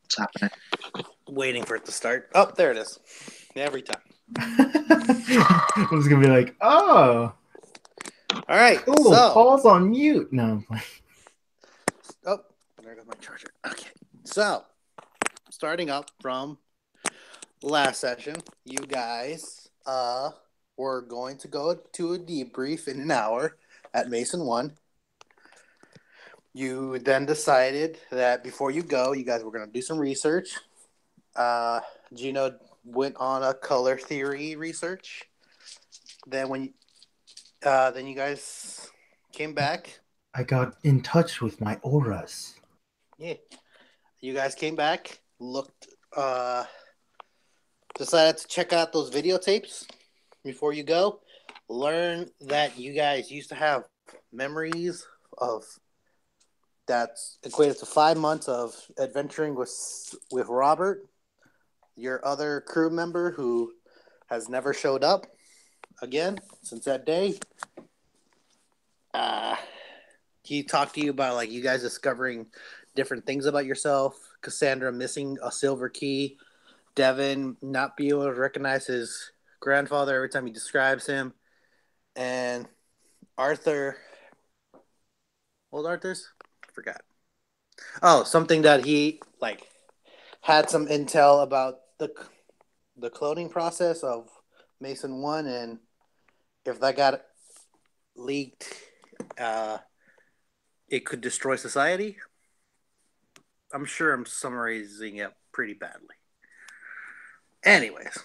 What's happening? Waiting for it to start. Oh, there it is. Every time. I was gonna be like, oh, All right. cool. So, Paul's on mute. No, oh, there goes my charger. Okay. So, starting up from last session, you guys were going to go to a debrief in an hour at Mason 1. You then decided that before you go, you guys were going to do some research. Gino went on a color theory research. Then you guys came back. I got in touch with my auras. Yeah, you guys came back. Decided to check out those videotapes before you go. Learn that you guys used to have memories of that's equated to 5 months of adventuring with Robert, your other crew member who has never showed up again since that day. He talked to you about like you guys discovering different things about yourself. Cassandra missing a silver key. Devin not being able to recognize his grandfather every time he describes him. And Arthur. What was Arthur's? I forgot. Oh, something that he like had some intel about the cloning process of Mason 1, and if that got leaked, it could destroy society. I'm sure I'm summarizing it pretty badly. Anyways,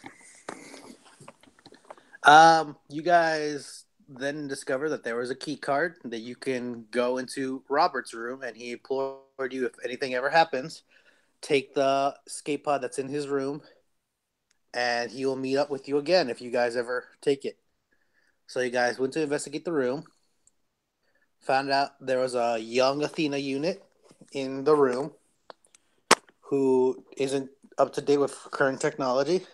you guys then discover that there was a key card that you can go into Robert's room, and he implored you if anything ever happens, take the escape pod that's in his room, and he will meet up with you again if you guys ever take it. So you guys went to investigate the room, found out there was a young Athena unit in the room who isn't up to date with current technology.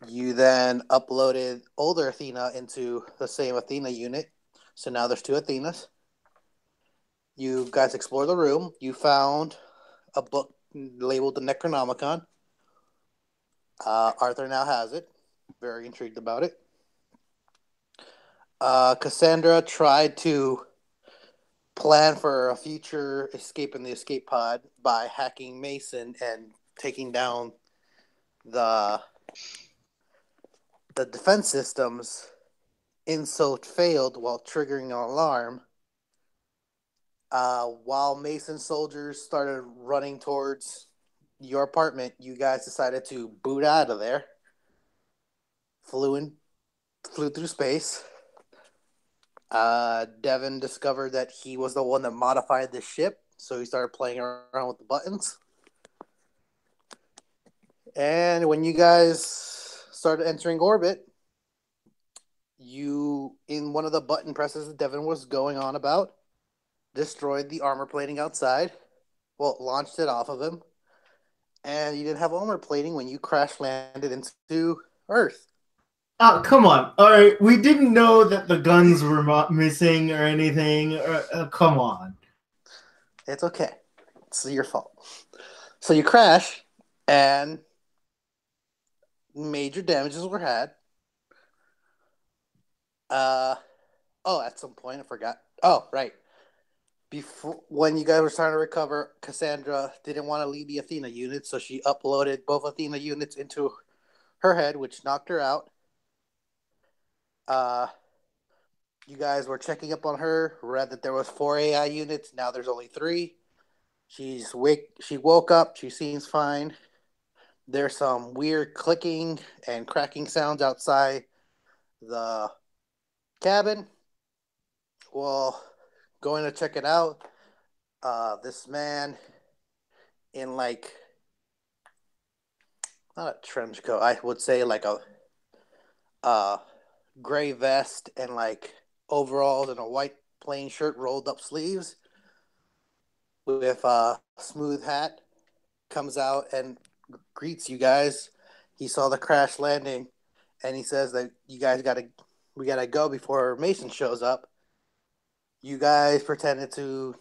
You then uploaded older Athena into the same Athena unit. So now there's two Athenas. You guys explored the room. You found a book labeled the Necronomicon. Arthur now has it. Very intrigued about it. Cassandra tried to plan for a future escape in the escape pod by hacking Mason and taking down the defense systems. Insult failed while triggering an alarm. While Mason soldiers started running towards your apartment, you guys decided to boot out of there. Flew through space. Devin discovered that he was the one that modified the ship, so he started playing around with the buttons. And when you guys started entering orbit, you, in one of the button presses that Devin was going on about, destroyed the armor plating outside. Well, launched it off of him. And you didn't have armor plating when you crash landed into Earth. Oh, come on. All right, we didn't know that the guns were missing or anything. Come on. It's okay. It's your fault. So you crash, and major damages were had. At some point, I forgot. Oh, right. Before, when you guys were starting to recover, Cassandra didn't want to leave the Athena unit, so she uploaded both Athena units into her head, which knocked her out. You guys were checking up on her, read that there was 4 AI units, now there's only 3. She woke up, she seems fine. There's some weird clicking and cracking sounds outside the cabin. Well, going to check it out. This man in like not a trench coat, I would say like a gray vest and like overalls and a white plain shirt, rolled up sleeves, with a smooth hat, comes out and greets you guys. He saw the crash landing, and he says that we gotta go before Mason shows up. You guys pretended to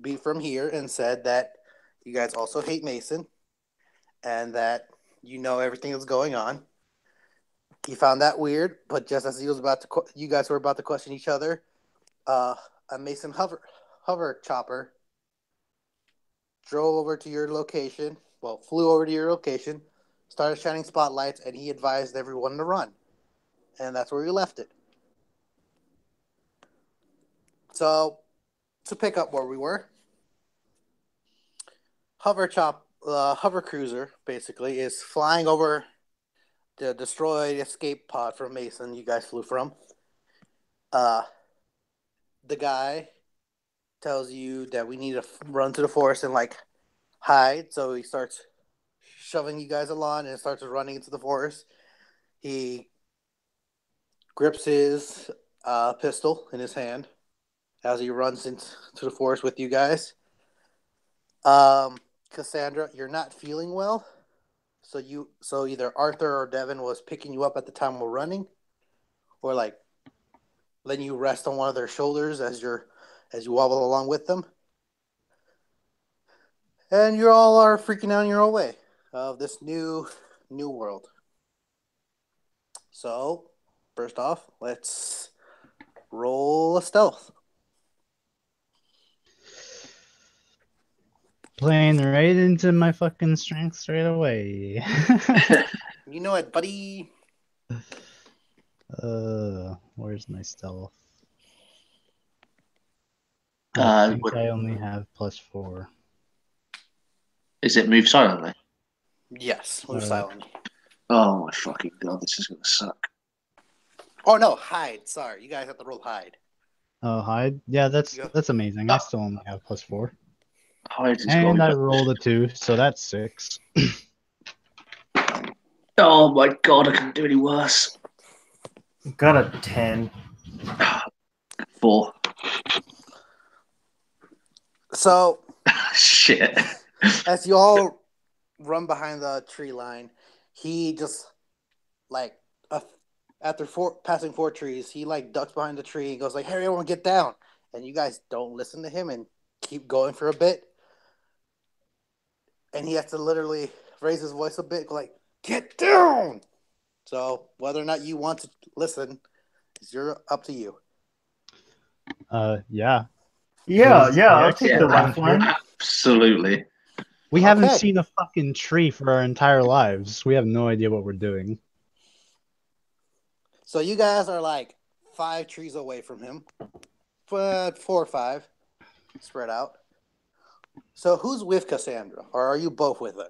be from here and said that you guys also hate Mason, and that you know everything that's going on. He found that weird, but just as he was about to, you guys were about to question each other, a Mason hover chopper drove over to your location. Well, flew over to your location, started shining spotlights, and he advised everyone to run. And that's where we left it. So, to pick up where we were, hover cruiser basically is flying over the destroyed escape pod from Mason. You guys flew from. The guy tells you that we need to run to the forest and like hide. So he starts shoving you guys along and starts running into the forest. He grips his pistol in his hand as he runs into the forest with you guys. Cassandra, you're not feeling well, so either Arthur or Devin was picking you up at the time we're running, or like letting you rest on one of their shoulders as you wobble along with them, and you all are freaking out in your own way of this new world. So, first off, let's roll a stealth. Playing right into my fucking strength straight away. You know it, buddy. Where's my stealth? Uh, I think I only have +4. Is it move silently? Yes, move Alright. silently. Oh my fucking god, this is gonna suck. Oh no, hide. Sorry, you guys have to roll hide. Oh, hide? Yeah, that's amazing. I still only have +4. And I rolled a 2, so that's 6. Oh my god, I couldn't do any worse. Got a 10. 4. So, shit. as you all run behind the tree line, he just like after passing 4 trees, he like ducks behind the tree and goes like, "Hey, everyone, get down!" And you guys don't listen to him and keep going for a bit, and he has to literally raise his voice a bit, go like, "Get down!" So whether or not you want to listen is up to you. Yeah. I'll take the lifeline. Absolutely. We haven't seen a fucking tree for our entire lives. We have no idea what we're doing. So you guys are like 5 trees away from him. 4 or 5 spread out. So who's with Cassandra? Or are you both with her?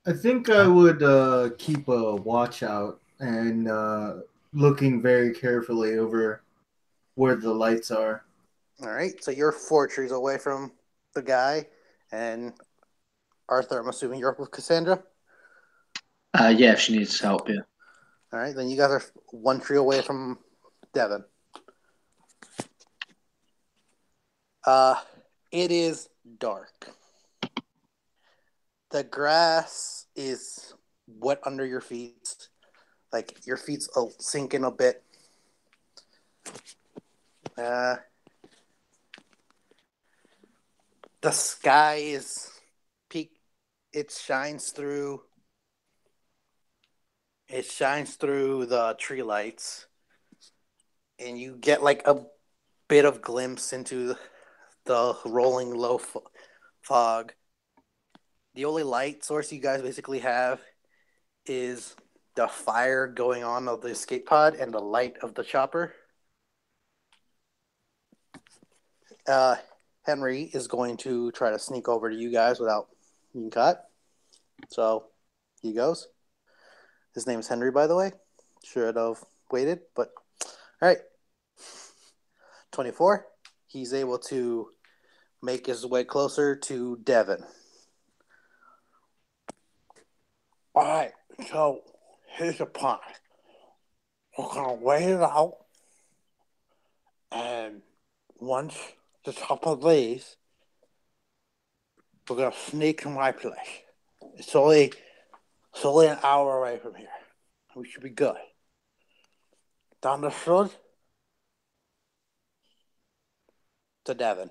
I think I would keep a watch out and looking very carefully over where the lights are. All right. So you're 4 trees away from the guy. And Arthur, I'm assuming you're with Cassandra? Yeah, if she needs help, yeah. All right. Then you guys are 1 tree away from Devin. It is dark. The grass is wet under your feet. Like, your feet's sinking a bit. The sky is peak. It shines through the tree lights, and you get like a bit of glimpse into the rolling low fog. The only light source you guys basically have is the fire going on of the escape pod and the light of the chopper. Henry is going to try to sneak over to you guys without being caught. So he goes. His name is Henry, by the way. Should have waited, but all right. 24. He's able to make his way closer to Devin. All right, so here's the plan. We're gonna wait it out, and once the chopper leaves, we're gonna sneak to my place. It's only an hour away from here. We should be good. Understood? to Devin.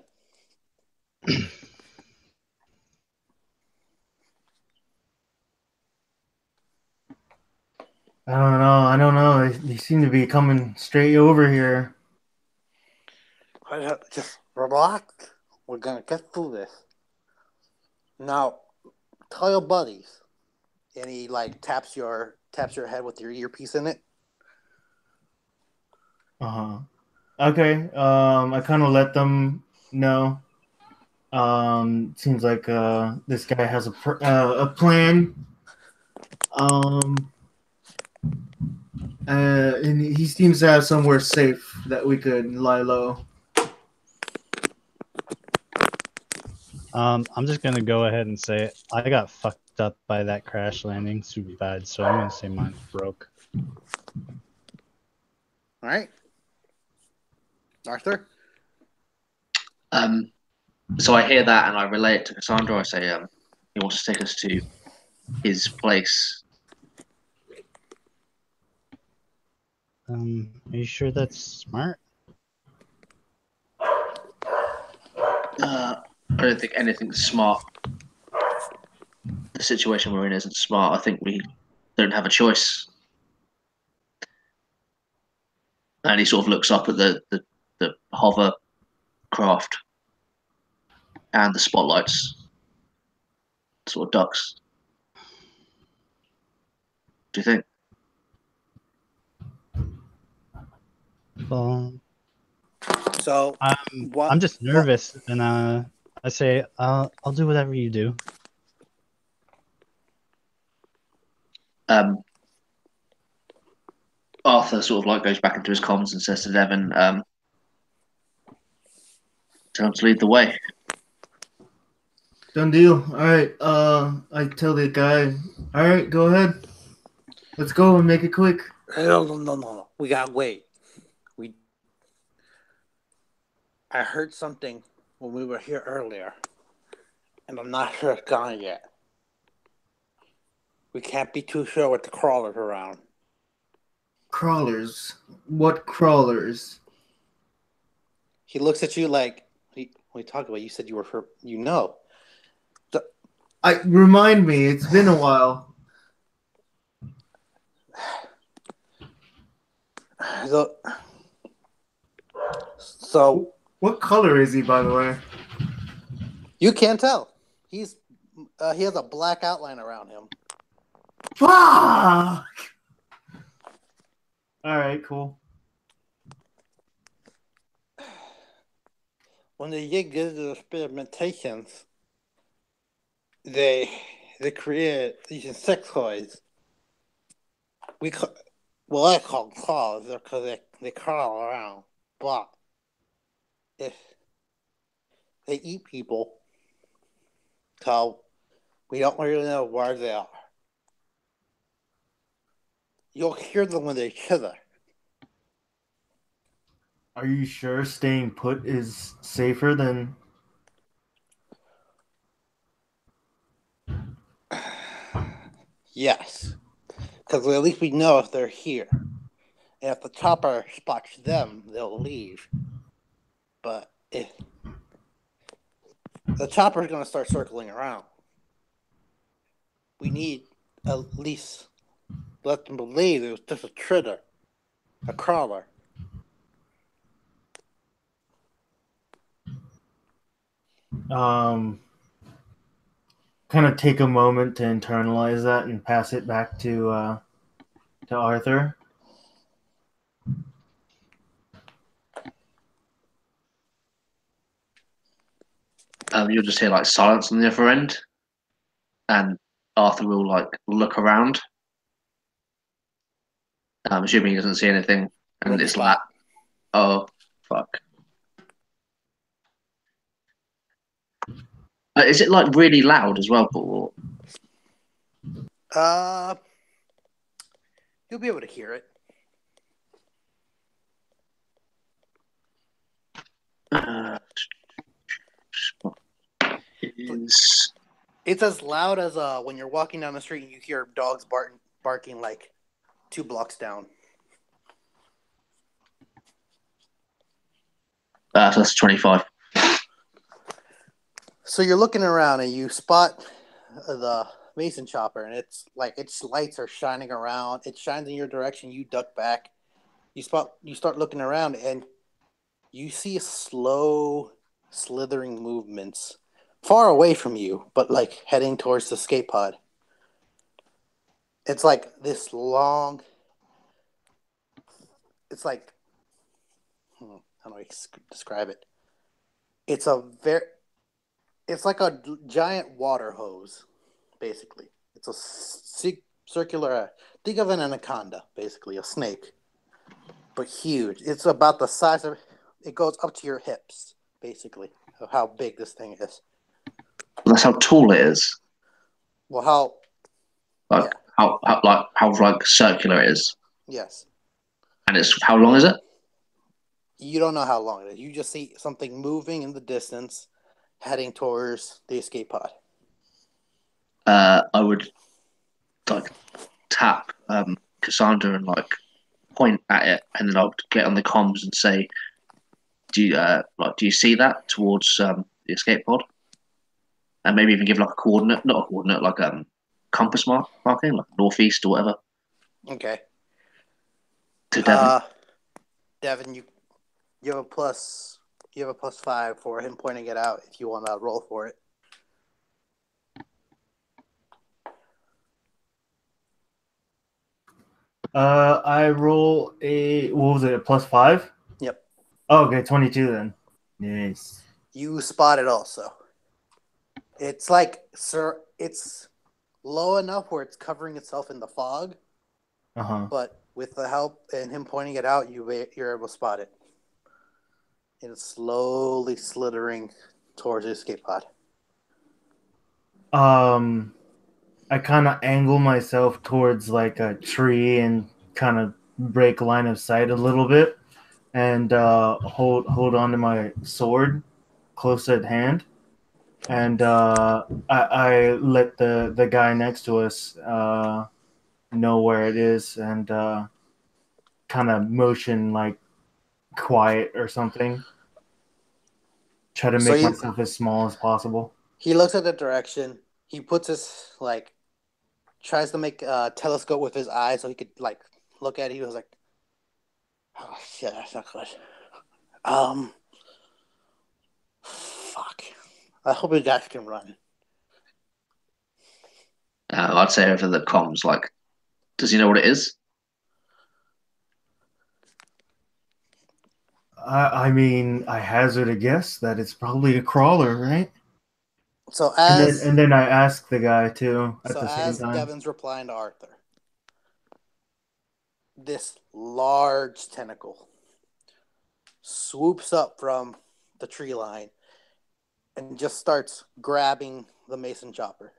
I don't know. They seem to be coming straight over here. Just relax. We're gonna get through this. Now, tell your buddies. And he like taps your head with your earpiece in it. Okay. I kind of let them know. Seems like this guy has a plan. And he seems to have somewhere safe that we could lie low. I'm just gonna go ahead and say I got fucked up by that crash landing super bad, so I'm gonna say mine broke. All right, Arthur. So I hear that and I relay it to Cassandra. I say, he wants to take us to his place. Are you sure that's smart? I don't think anything's smart. The situation we're in isn't smart. I think we don't have a choice. And he sort of looks up at the hovercraft and the spotlights, sort of ducks. Do you think? Well, So I'm just nervous, and I say I'll do whatever you do. Arthur sort of like goes back into his comms and says to Devin, "Tell him to lead the way." Done deal. All right. I tell the guy, all right, go ahead. Let's go and make it quick. No. We gotta wait. I heard something when we were here earlier, and I'm not sure it's gone yet. We can't be too sure with the crawlers around. Crawlers? What crawlers? He looks at you like, we talked about. You said you were for, Remind me. It's been a while. So what color is he, by the way? You can't tell. He has a black outline around him. Fuck! All right, cool. When they get good at the experimentations, they create these insectoids. I call them claws because they crawl around. But if they eat people, so we don't really know where they are. You'll hear them when they chither. Are you sure staying put is safer than... Yes. Because at least we know if they're here. And if the chopper spots them, they'll leave. But if the chopper's going to start circling around, we need at least let them believe it was just a tritter, a crawler. Kind of take a moment to internalize that and pass it back to Arthur. You'll just hear like silence on the other end, and Arthur will like look around. I'm assuming he doesn't see anything, and it's like, oh fuck. Is it like really loud as well, Paul? You'll be able to hear it. It's as loud as when you're walking down the street and you hear dogs barking like 2 blocks down. So that's 25. So you're looking around and you spot the mason chopper, and it's like its lights are shining around. It shines in your direction. You duck back. You start looking around, and you see slow, slithering movements far away from you, but like heading towards the escape pod. It's like this long. It's like, how do I describe it? It's a very. It's like a giant water hose, basically. It's a circular. Think of an anaconda, basically a snake, but huge. It's about the size of. It goes up to your hips, basically. Of how big this thing is. That's how tall it is. Well, how? Like Yeah. how circular it is. Yes. And it's how long is it? You don't know how long it is. You just see something moving in the distance, heading towards the escape pod. I would like tap Cassandra and like point at it, and then I'll get on the comms and say, "Do you see that towards the escape pod?" And maybe even give like a coordinate, not a coordinate, like compass marking, like northeast or whatever. Okay. To Devon. Devin, you have a plus. You have a +5 for him pointing it out if you want to roll for it. I roll what was it, a +5? Yep. Oh, okay, 22 then. Nice. You spot it also. It's like, sir, it's low enough where it's covering itself in the fog, but with the help and him pointing it out, you're able to spot it. And it's slowly slithering towards the escape pod. I kind of angle myself towards like a tree and kind of break line of sight a little bit, and hold on to my sword close at hand, and I let the guy next to us know where it is, and kind of motion like quiet or something. Try to make myself as small as possible. He looks at the direction. He puts his tries to make a telescope with his eyes so he could like look at it. He was like, "Oh shit, that's not good. Fuck. I hope you guys can run." I'd say over the comms, like, does he know what it is? I mean, I hazard a guess that it's probably a crawler, right? So and then I ask the guy too at the same as time. Devin's replying to Arthur, this large tentacle swoops up from the tree line and just starts grabbing the mason chopper.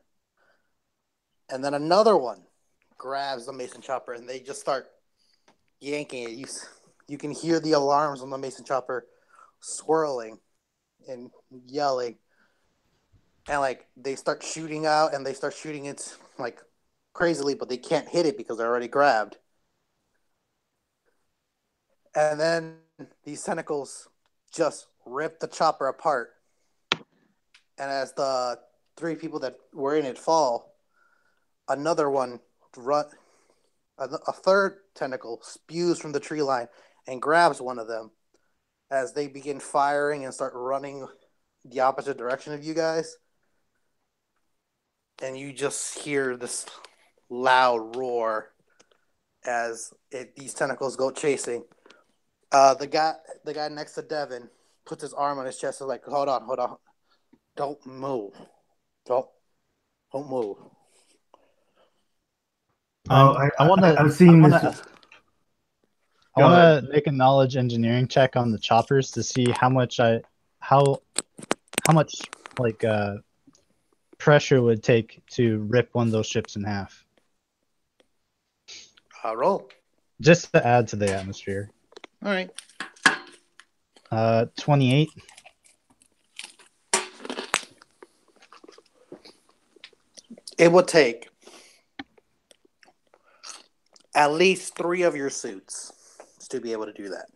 And then another one grabs the mason chopper and they just start yanking it. You can hear the alarms on the mason chopper swirling and yelling. And like they start shooting out and they start shooting it like crazily, but they can't hit it because they're already grabbed. And then these tentacles just rip the chopper apart. And as the 3 people that were in it fall, another one a third tentacle spews from the tree line and grabs one of them as they begin firing and start running the opposite direction of you guys. And you just hear this loud roar as these tentacles go chasing. The guy next to Devin puts his arm on his chest and like, hold on. Don't move. Don't move. I want to make a knowledge engineering check on the choppers to see how much like pressure would take to rip one of those ships in half. Roll. Just to add to the atmosphere. All right. 28. It would take at least 3 of your suits to be able to do that.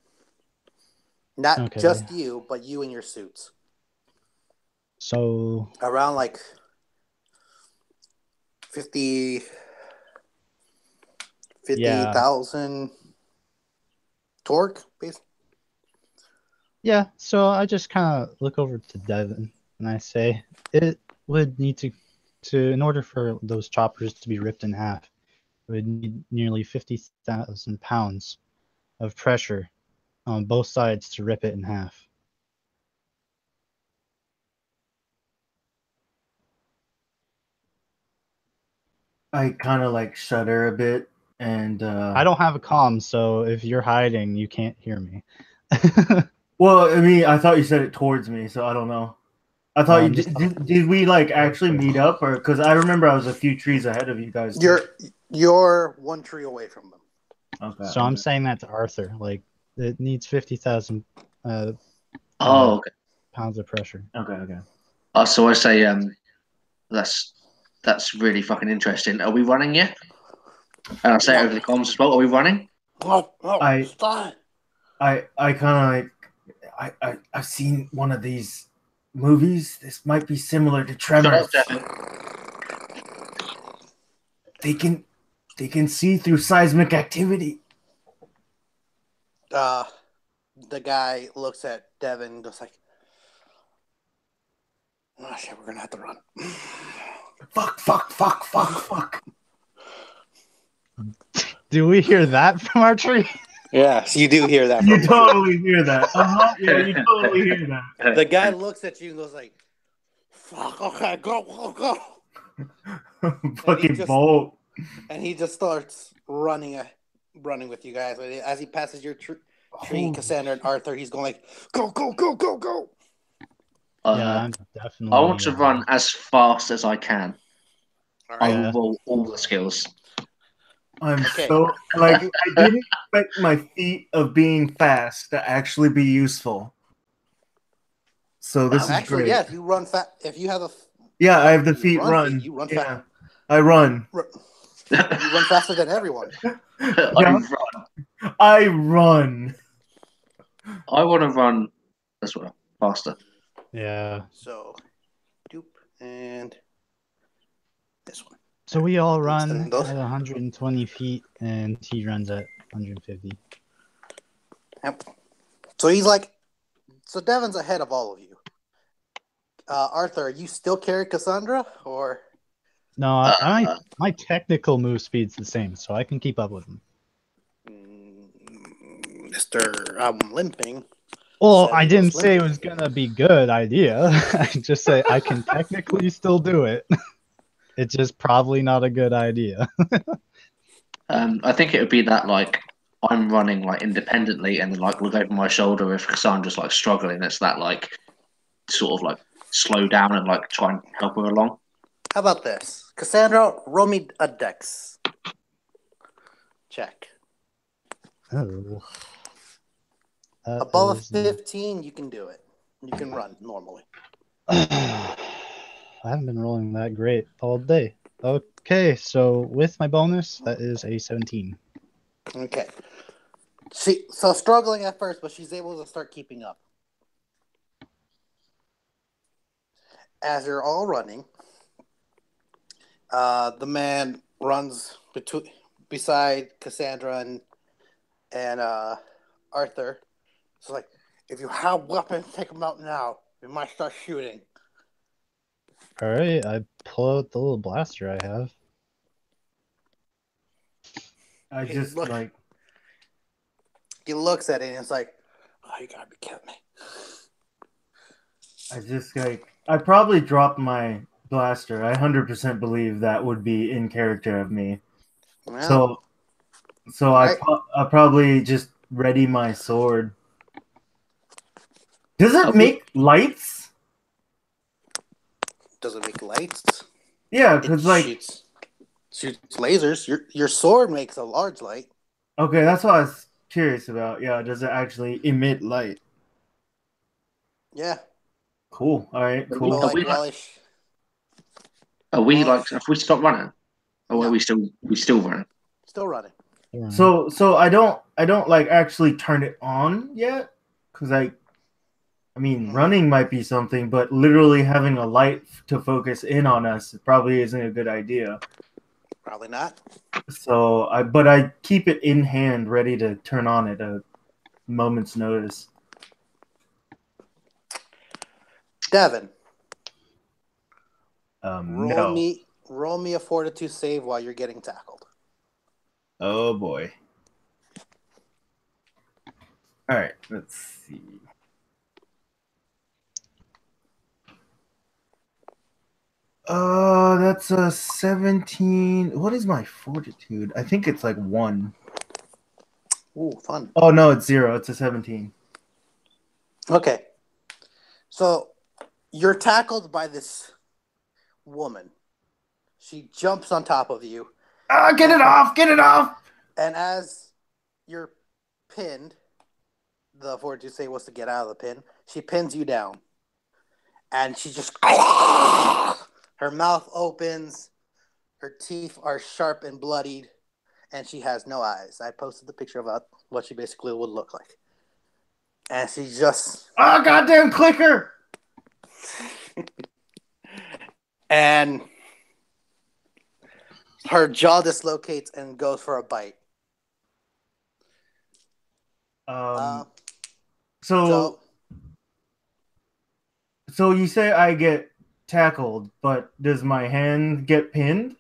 Not just you, but you and your suits. So Around like 50 yeah, 50,000 torque, basically. yeah. So I just kind of look over to Devin and I say it would need to in order for those choppers to be ripped in half, it would need nearly 50,000 pounds of pressure on both sides to rip it in half. I kind of like shudder a bit, and I don't have a comm, so if you're hiding, you can't hear me. well, I mean, I thought you said it towards me, so I don't know. I thought you Just did we like actually meet up, or because I remember I was a few trees ahead of you guys. Too. You're one tree away from them. Okay. so I'm saying that to Arthur. Like it needs 50,000 Oh, okay. pounds of pressure. Okay. Oh, so I say, that's really fucking interesting. Are we running yet? And I say it over the comms as well. Are we running? Oh, I- stop. I kind of like I've seen one of these movies. This might be similar to Shut Tremors. up, Devin. They can see through seismic activity. The guy looks at Devin and goes like, "Oh shit, we're gonna have to run." Fuck. Do we hear that from our tree? Yes, you do hear that. You From totally hear that. Yeah, you totally hear that. the guy looks at you and goes like, "Fuck, okay, go." Fucking just- bolt. And he just starts running with you guys. As he passes your tree, Cassandra and Arthur, he's going like, "Go." Yeah, I'm definitely. I want to run as fast as I can. All I right. will roll all the skills. I'm Okay. so like I didn't expect my feat of being fast to actually be useful. So this is Actually, great. yeah. If you run fast, if you have a Yeah, I have the you feet run. you run Yeah, fast. I run. You run faster than everyone. Yeah, I run. I want to run as well, faster. Yeah. So, doop and this one. So we all run Send those. at 120 feet, and he runs at 150. Yep. So he's like, so Devin's ahead of all of you. Arthur, you still carry Cassandra, or No, my technical move speed's the same, so I can keep up with him. Mr. I'm limping? Well, Said I he didn't was say it limping. was gonna be good idea. I just say I can technically still do it. It's just probably not a good idea. I think it would be that like I'm running like independently, and then like look over my shoulder if Cassandra's like struggling. It's that like sort of like slow down and like try and help her along. How about this? Cassandra, roll me a dex check. Oh. That Above is- 15, you can do it. You can run normally. I haven't been rolling that great all day. Okay, so with my bonus, that is a 17. Okay. So struggling at first, but she's able to start keeping up. As you're all running, the man runs beside Cassandra and Arthur. It's like, if you have weapons, take them out now. We might start shooting. All right, I pull out the little blaster I have. I just Look. like He looks at it and it's like, oh, you gotta be kidding me. I just like I probably dropped my blaster. I 100% believe that would be in character of me. Well, So right. I probably just ready my sword. Does it make lights? Does it make lights? Yeah, It because like shoots lasers. Your sword makes a large light. okay, that's what I was curious about. Yeah, does it actually emit light? Yeah. Cool. All right. But Cool. like while Are we like if we stop running, or No. are we still running? still running. So I don't like actually turn it on yet because I mean, running might be something, but literally having a light to focus in on us probably isn't a good idea. Probably not. So I keep it in hand, ready to turn on at a moment's notice. Devin, No. roll me a fortitude save while you're getting tackled. Oh boy. All right, let's see. That's a 17. What is my fortitude? I think it's like 1. Ooh, fun. Oh no, it's 0. It's a 17. Okay. So you're tackled by this woman. She jumps on top of you. Get it off! Get it off! And as you're pinned, the fortitude save was to get out of the pin. She pins you down. And she just... Her mouth opens. Her teeth are sharp and bloodied. And she has no eyes. I posted the picture of what she basically would look like. And she just... Oh, goddamn clicker! And her jaw dislocates and goes for a bite. So you say I get tackled, but does my hand get pinned?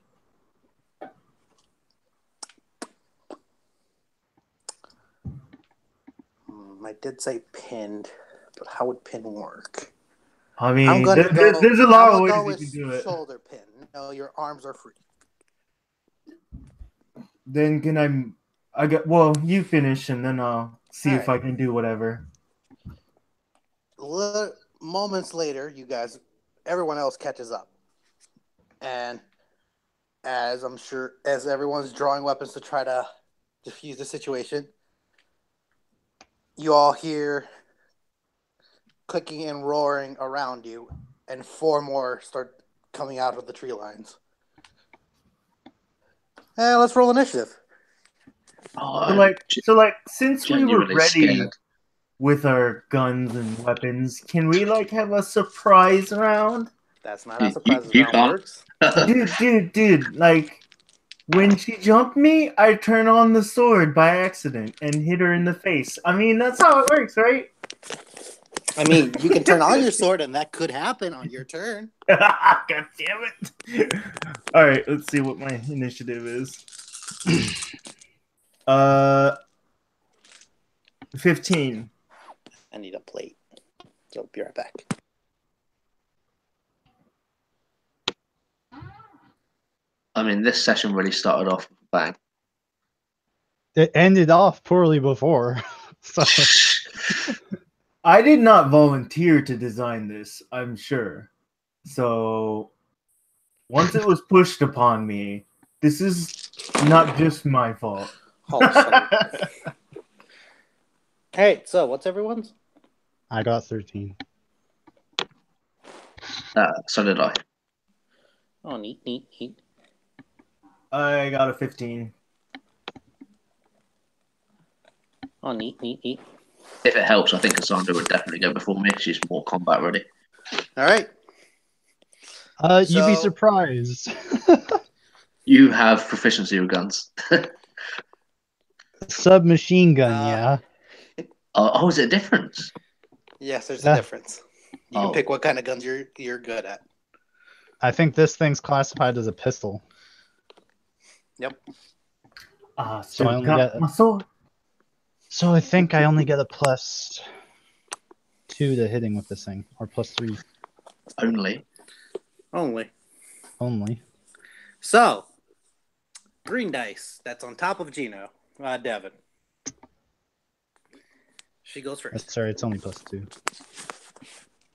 I did say pinned, but how would pin work? I mean, there's a lot of ways you can do it. Shoulder pin. No, your arms are free. Then you finish and then I'll see if I can do whatever. Moments later, everyone else catches up. And as everyone's drawing weapons to try to defuse the situation, you all hear clicking and roaring around you, and 4 more start coming out of the tree lines. And let's roll initiative. Since we were ready with our guns and weapons, can we have a surprise round? That's not how surprise round works. Dude, when she jumped me, I turn on the sword by accident and hit her in the face. I mean, that's how it works, right? I mean, you can turn on your sword, and that could happen on your turn. God damn it! All right, let's see what my initiative is. 15. I need a plate, so I'll be right back. I mean, this session really started off with a bang. It ended off poorly before. So I did not volunteer to design this, I'm sure. So once it was pushed upon me, this is not just my fault. Hey, so what's everyone's? I got 13. So did I. Oh, neat. I got a 15. Oh, neat. If it helps, I think Cassandra would definitely go before me. She's more combat ready. All right. You'd be surprised. You have proficiency with guns. Submachine gun, yeah. Oh, is it a difference? Yes, there's a difference. You can Oh. pick what kind of guns you're good at. I think this thing's classified as a pistol. Yep. So I only get my sword. So I think I only get a +2 to hitting with this thing, or +3 Only. only. So, green dice. That's on top of Gino. Devin. She goes first. Sorry, it's only +2.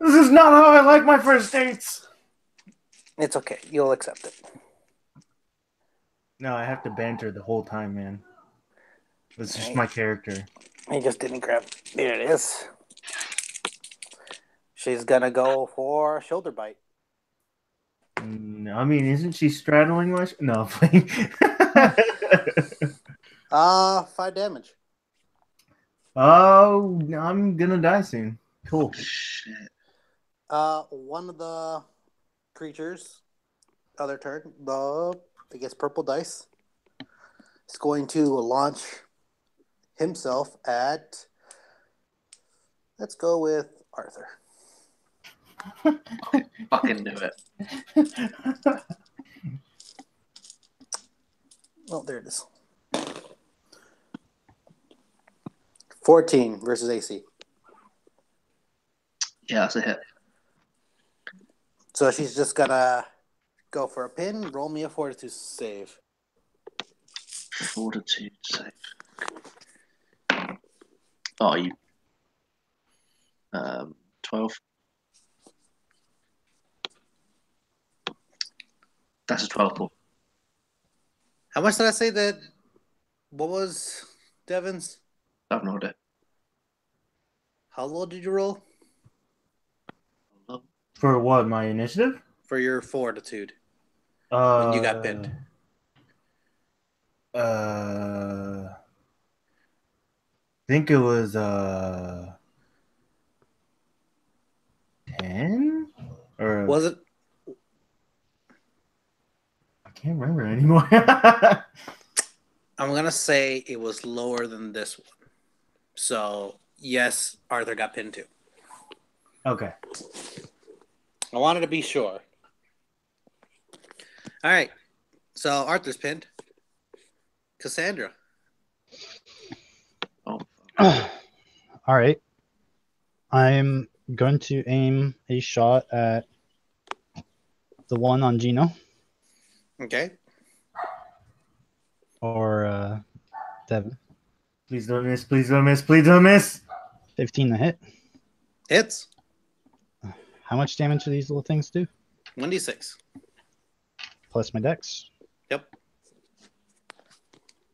This is not how I like my first dates. It's okay. You'll accept it. No, I have to banter the whole time, man. It's just my character. I just didn't grab. There it is. She's gonna go for shoulder bite. I mean, isn't she straddling my... No. 5 damage. Oh, I'm gonna die soon. Cool. Shit. One of the creatures, other turn, I guess purple dice, is going to launch himself at. Let's go with Arthur. Fucking do it. Oh, there it is. 14 versus AC. Yeah, that's a hit. So she's just gonna go for a pin. Roll me a fortitude save. Fortitude save. Oh, you. 12. That's a 12 ball. How much did I say that? What was Devin's? I have no idea. How low did you roll For what? My initiative? for your fortitude when you got pinned? I think it was 10 or Was it? I can't remember anymore. I'm gonna say it was lower than this one. So yes, Arthur got pinned too. Okay. I wanted to be sure. All right. So Arthur's pinned. Cassandra. Oh, All right. I'm going to aim a shot at the one on Gino Okay. or Devin. Please don't miss. Please don't miss. Please don't miss. 15 to hit. Hits. How much damage do these little things do? 1d6. Plus my dex. Yep.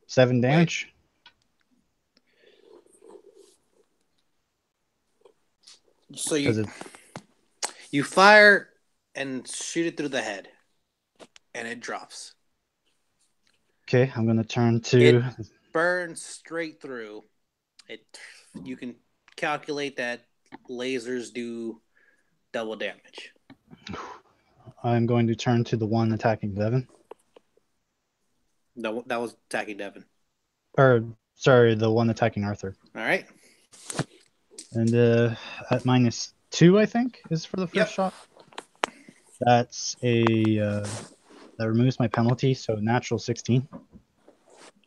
7 damage. So Because you fire and shoot it through the head, and it drops. okay, I'm going to turn to. Burns straight through. You can calculate that lasers do double damage. I'm going to turn to the one attacking Devin. No, that was attacking Devin. Or, sorry, the one attacking Arthur. All right. And at -2, I think, is for the first Yep. shot. That's a. That removes my penalty, so natural 16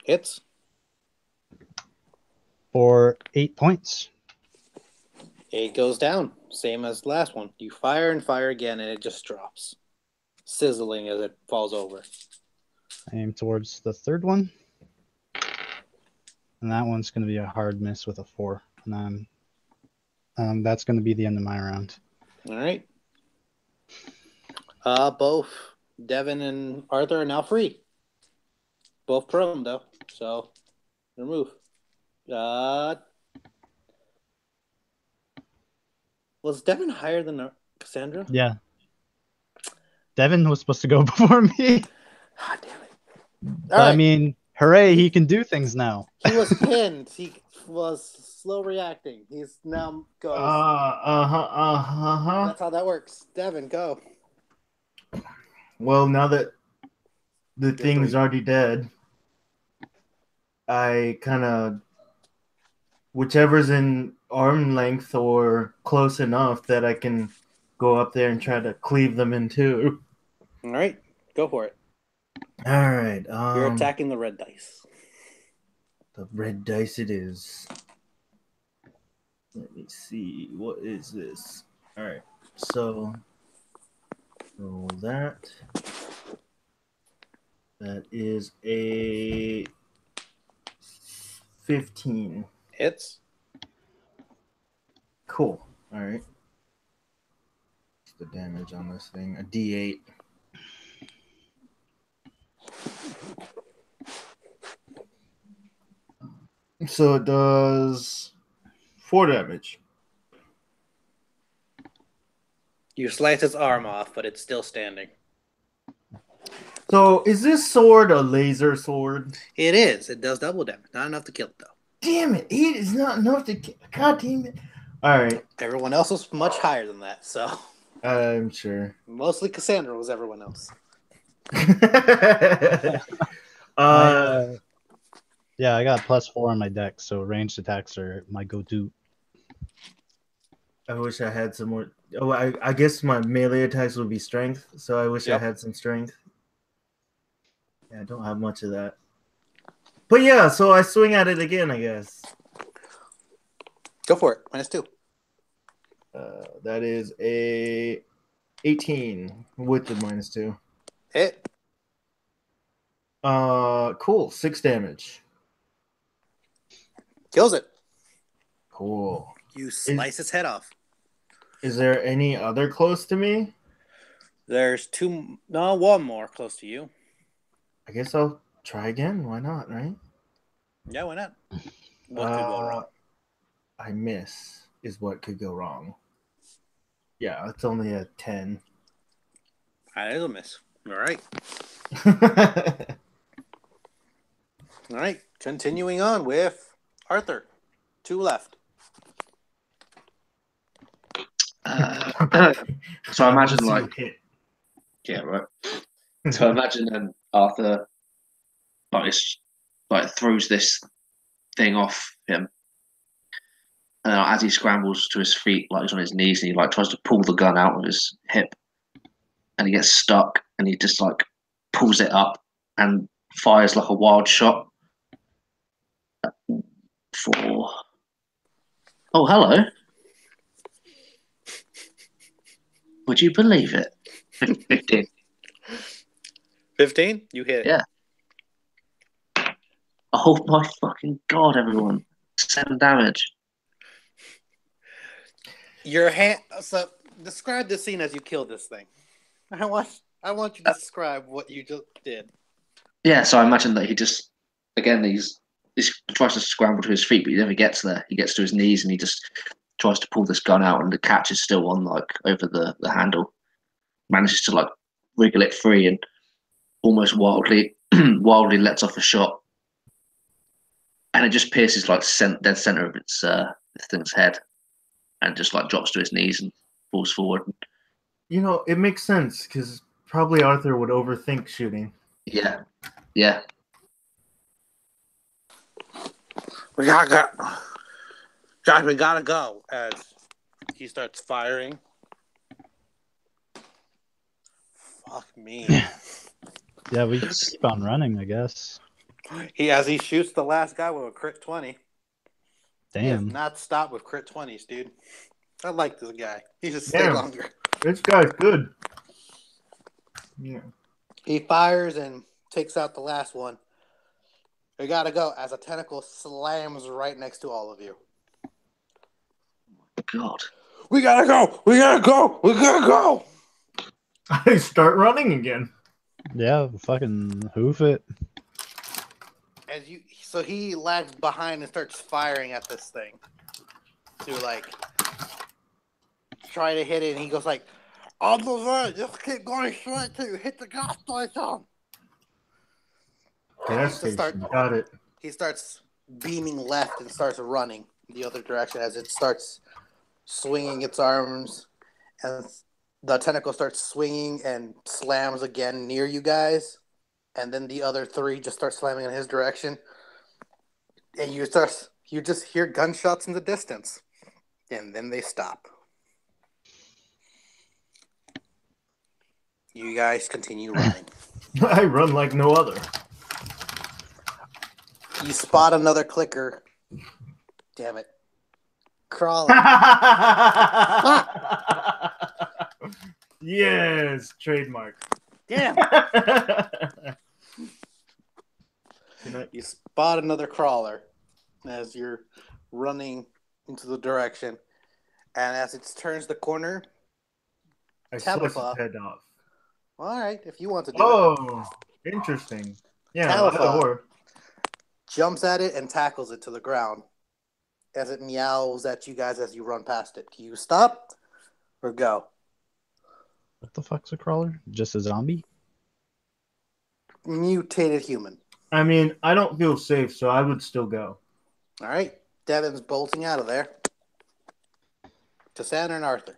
Hits. for 8 points. It goes down. Same as the last one. You fire and fire again, and it just drops. Sizzling as it falls over. I aim towards the third one. And that one's going to be a hard miss with a 4. And then that's going to be the end of my round. All right. Both Devin and Arthur are now free. Both prone, though. So, remove. Was Devin higher than Cassandra? Yeah. Devin was supposed to go before me. Ah, damn it. But, I mean, hooray, he can do things now. He was pinned. He was slow reacting. He's now goes. That's how that works. Devin, go. Well, now that the thing free. is already dead, I kind of, whichever's in arm length or close enough that I can go up there and try to cleave them in two. All right, go for it. All right. You're attacking the red dice. The red dice it is. Let me see. What is this? All right. So roll that. That is a 15. Hits. Cool. All right. What's the damage on this thing? A D8. So it does 4 damage. You slice its arm off, but it's still standing. So is this sword a laser sword? It is. It does double damage. Not enough to kill it, though. Damn it! 8 is not enough to kill. God damn it! All right. Everyone else was much higher than that, so I'm sure. mostly Cassandra was everyone else. I, yeah, I got +4 on my deck, so ranged attacks are my go-to. I wish I had some more. Oh, I guess my melee attacks would be strength, so I wish I Yep. had some strength. Yeah, I don't have much of that. But yeah, so I swing at it again, I guess. Go for it. -2. That is a 18 with the -2. Hit. Cool. 6 damage. Kills it. Cool. You slice its head off. Is there any other close to me? There's one more close to you. I guess I'll try again. Why not, right? Yeah, why not? What could go wrong? I miss is what could go wrong. Yeah, it's only a 10. That is a miss. All right. All right. Continuing on with Arthur. 2 left. So I imagine, See you like, hit. yeah, right. So I imagine Arthur, throws this thing off him, and as he scrambles to his feet, like he's on his knees, and he like tries to pull the gun out of his hip, and he gets stuck, and he just like pulls it up and fires like a wild shot for. Oh, hello. Would you believe it? 15. 15? You hit. Yeah. Oh my fucking god, everyone. 7 damage. Your hand. So describe the scene as you killed this thing. I want you to describe what you just did. Yeah, so I imagine that he just, again, he tries to scramble to his feet, but he never gets there. He gets to his knees and he just tries to pull this gun out, and the catch is still on, like, over the handle. Manages to, like, wriggle it free and almost wildly lets off a shot. And it just pierces, like, dead center of its thing's head, and just, like, drops to his knees and falls forward. You know, it makes sense because probably Arthur would overthink shooting. Yeah. Yeah. We gotta go. Guys, we gotta go. As he starts firing. Fuck me. Yeah, we just keep on running, I guess. As he shoots the last guy with a crit 20. He has Damn. not stopped with crit 20s, dude. I like this guy. He should stay Damn. longer. This guy's good. Yeah. He fires and takes out the last one. We gotta go as a tentacle slams right next to all of you. God. We gotta go! We gotta go! We gotta go! I start running again. Yeah, fucking hoof it. So he lags behind and starts firing at this thing to like try to hit it, and he goes like, "On the way, just keep going straight to hit the gas station." Gas station. Got it. He starts beaming left and starts running the other direction as it starts swinging its arms, and the tentacle starts swinging and slams again near you guys, and then the other 3 just start slamming in his direction, and you just hear gunshots in the distance, and then they stop. You guys continue running. I run like no other. You spot another clicker. Damn it. Crawling. Yes, trademark. Damn. You spot another crawler as you're running into the direction. And as it turns the corner, I slice his Tabitha. head off. All right, if you want to do it. Oh, interesting. Yeah, Tabitha jumps at it and tackles it to the ground as it meows at you guys as you run past it. Do you stop or go? What the fuck's a crawler? Just a zombie? Mutated human. I mean, I don't feel safe, so I would still go. All right, Devin's bolting out of there. Cassandra and Arthur.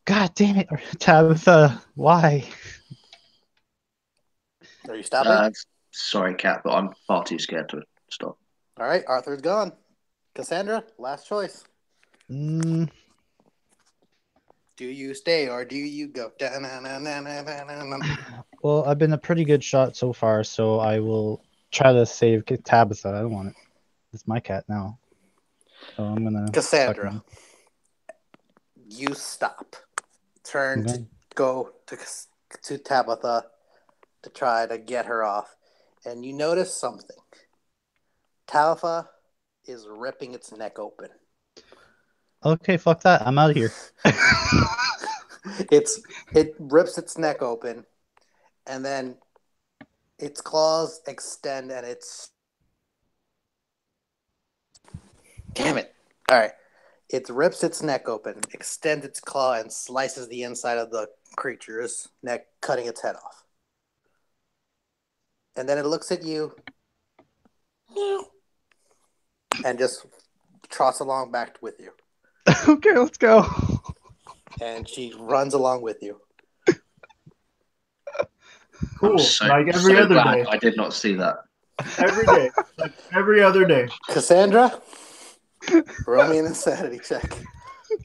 God damn it, Tabitha. Why? Are you stopping? Sorry, Cat, but I'm far too scared to stop. All right, Arthur's gone. Cassandra, last choice. Mm, Do you stay or do you go? well, I've been a pretty good shot so far, so I will try to save Tabitha. I don't want it. It's my cat now. So I'm gonna Cassandra, suck you stop. Turn Okay. to go to Tabitha to try to get her off, and you notice something. Tabitha is ripping its neck open. Okay, fuck that. I'm out of here. It rips its neck open, and then its claws extend, and it's damn it. All right, it rips its neck open, extends its claw, and slices the inside of the creature's neck, cutting its head off. And then it looks at you and just trots along back with you. Okay, let's go. And she runs along with you. Cool. I'm so, Like every so other glad day. I did not see that. Every day. Like every other day. Cassandra, roll me an insanity check.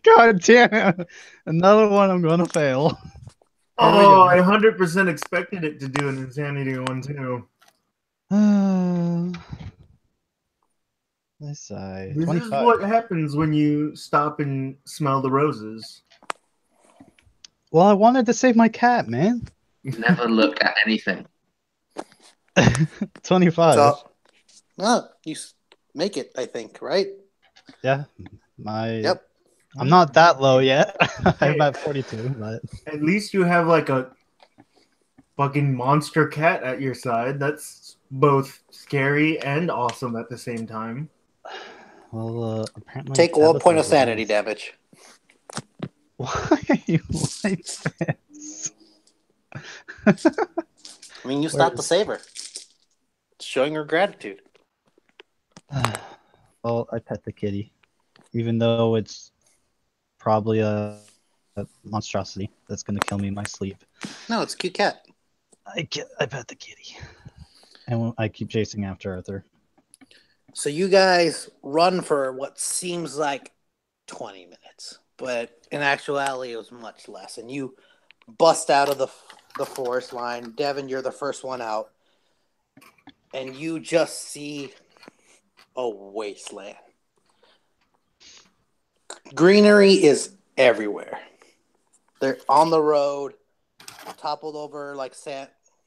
God damn it. Another one I'm gonna fail. Here we Oh, go. I 100% expected it to do an insanity one too. Let's say This 25. is what happens when you stop and smell the roses. Well, I wanted to save my cat, man. Never look at anything. 25. So, you make it, I think, right? Yeah. Yep. I'm not that low yet. I'm Hey. at 42, but At least you have like a fucking monster cat at your side. That's both scary and awesome at the same time. well, apparently Take 1 point of Tabitha's sanity nice. damage. Why are you like this? I mean, you stopped to Where's- save her. Showing her gratitude. Well, I pet the kitty, even though it's probably a monstrosity that's gonna kill me in my sleep. No, it's a cute cat. I pet the kitty, and I keep chasing after Arthur. So you guys run for what seems like 20 minutes, but in actuality, it was much less. And you bust out of the forest line. Devin, you're the first one out. And you just see a wasteland. Greenery is everywhere. They're on the road, toppled over like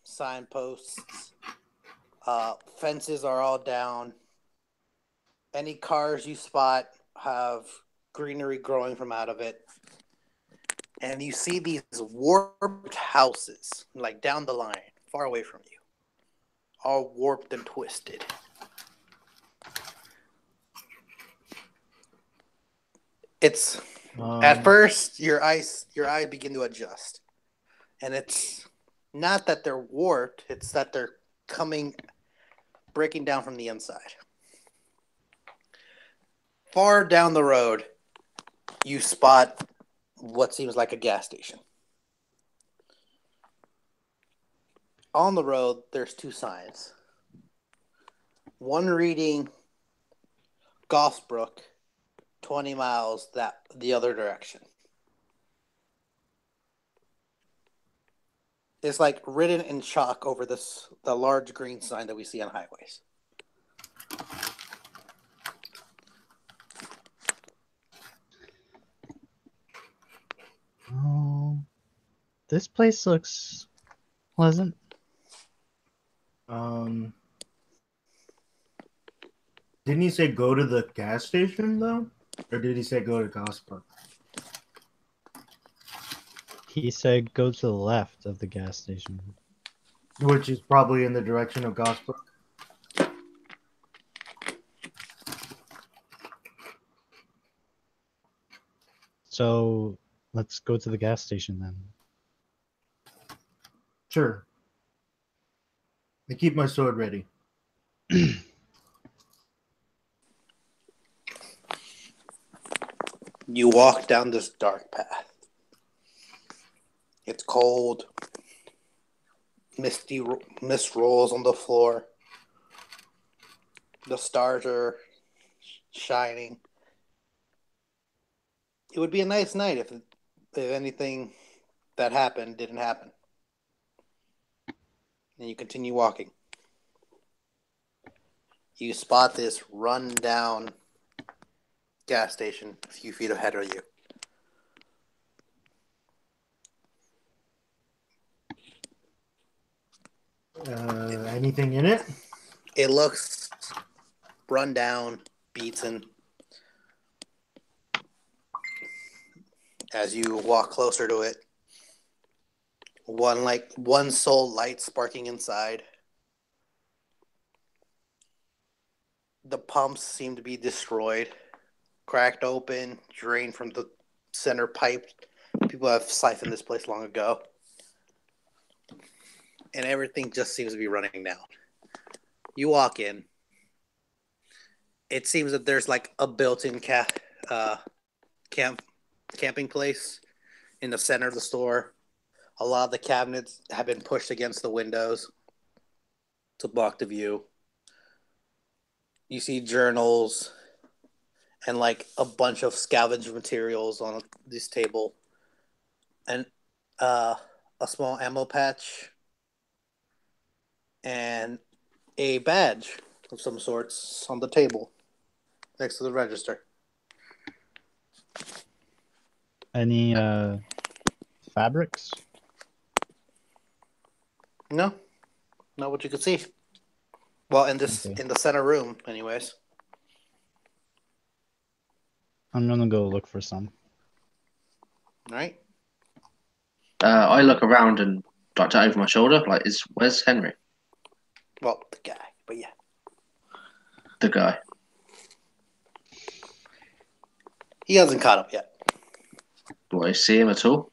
signposts. Fences are all down. Any cars you spot have greenery growing from out of it. And you see these warped houses, like down the line, far away from you, all warped and twisted. It's at first your eyes begin to adjust, and it's not that they're warped; it's that they're breaking down from the inside. Far down the road, you spot what seems like a gas station. On the road, there's 2 signs. One reading Gossbrook, 20 miles the other direction. It's like written in chalk over the large green sign that we see on highways. Oh, this place looks pleasant. Didn't he say go to the gas station though? Or did he say go to Gospel? He said go to the left of the gas station. Which is probably in the direction of Gospel. So let's go to the gas station then. Sure. I keep my sword ready. You walk down this dark path. It's cold. Mist rolls on the floor. The stars are shining. It would be a nice night if anything that happened didn't happen. And you continue walking. You spot this run-down gas station a few feet ahead of you. Anything in it? It looks run down, beaten. As you walk closer to it, one sole light sparking inside. The pumps seem to be destroyed, cracked open, drained from the center pipe. People have siphoned this place long ago. And everything just seems to be running down. You walk in. It seems that there's like a built-in camping place in the center of the store. A lot of the cabinets have been pushed against the windows to block the view. You see journals and like a bunch of scavenged materials on this table, and a small ammo patch, and a badge of some sorts on the table next to the register. Any fabrics? No, not what you could see. Well, in the center room, anyways. I'm gonna go look for some. All right. I look around and like over my shoulder, like, where's Henry? Well, the guy, but yeah. The guy. He hasn't caught up yet. Do I see him at all?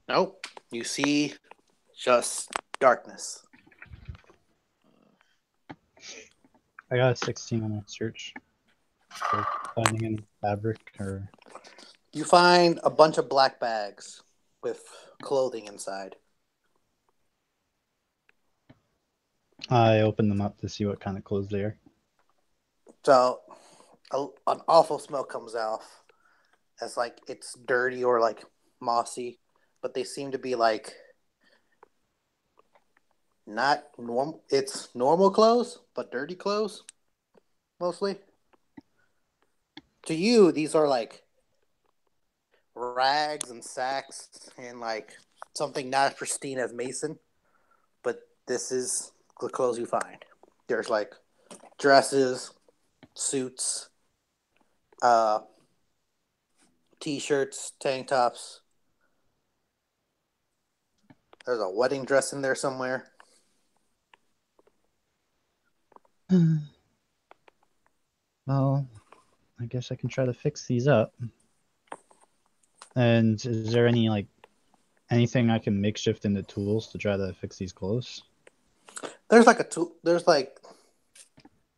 Nope. You see just darkness. I got a 16 on my search for finding any fabric or. You find a bunch of black bags with clothing inside. I opened them up to see what kind of clothes they are. So, an awful smell comes off. As like it's dirty or like mossy, but they seem to be like not normal. It's normal clothes, but dirty clothes, mostly. To you, these are like rags and sacks and like something not as pristine as Mason, but this is the clothes you find. There's like dresses, suits, t-shirts, tank tops. There's a wedding dress in there somewhere. Well, I guess I can try to fix these up. And is there anything I can makeshift into tools to try to fix these clothes? There's like a tool. There's like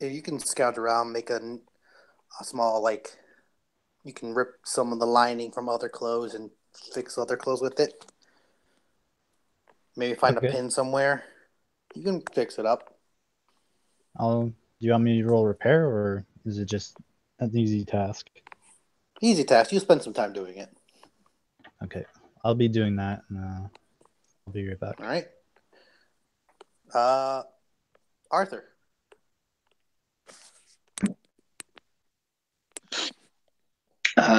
you can scout around, make a small like. You can rip some of the lining from other clothes and fix other clothes with it. Maybe find a pin somewhere. You can fix it up. Do you want me to roll repair, or is it just an easy task? Easy task. You spend some time doing it. Okay. I'll be doing that, and I'll be right back. All right. Arthur.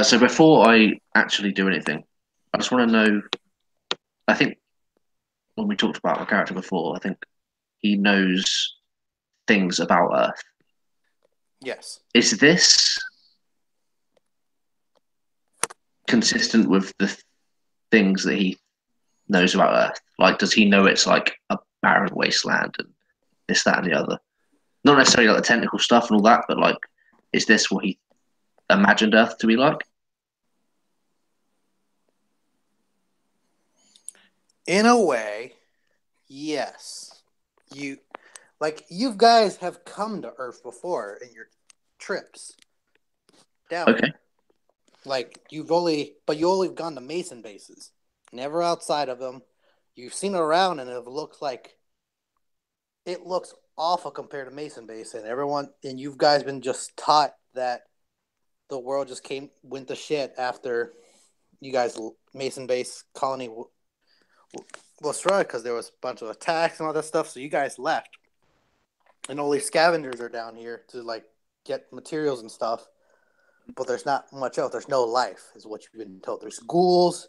So before I actually do anything, I just want to know. I think when we talked about my character before, I think he knows things about Earth. Yes. Is this consistent with the things that he knows about Earth? Like, does he know it's like a barren wasteland and this, that, and the other? Not necessarily like the technical stuff and all that, but like, is this what he imagined Earth to be like? In a way, yes. You guys have come to Earth before in your trips down Okay. there. Like you only gone to Mason bases, never outside of them. You've seen it around, and it looks awful compared to Mason base, and you guys been just taught that the world just went to shit after you guys Mason base colony was destroyed because there was a bunch of attacks and all that stuff. So you guys left, and only scavengers are down here to like get materials and stuff. But there's not much else. There's no life, is what you've been told. There's ghouls,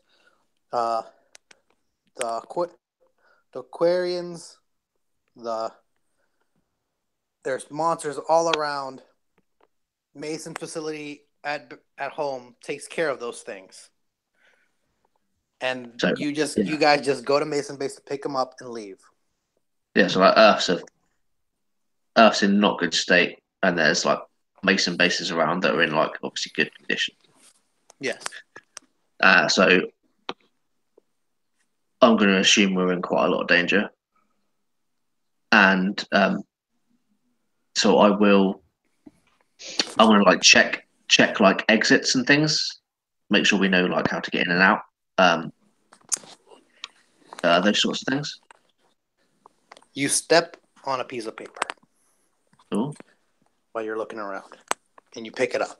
uh, the Aquarians, there's monsters all around. Mason facility at home takes care of those things, and So you yeah, guys just go to Mason base to pick them up and leave. yeah. So like Earth's in not good state, and there's like Mason bases around that are in like obviously good condition. Yes. So I'm going to assume we're in quite a lot of danger, and so I'm going to like check like exits and things, make sure we know like how to get in and out, um, those sorts of things. You step on a piece of paper Cool. while you're looking around, and you pick it up.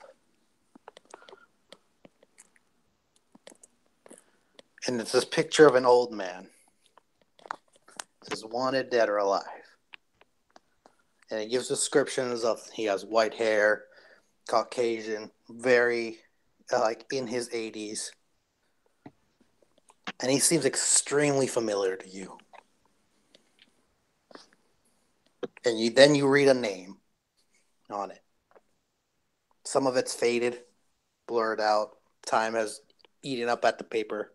And it's this picture of an old man. It says wanted, dead or alive. And it gives descriptions of he has white hair, Caucasian, very like in his 80s. And he seems extremely familiar to you. And then you read a name on it. Some of it's faded, blurred out. Time has eaten up at the paper.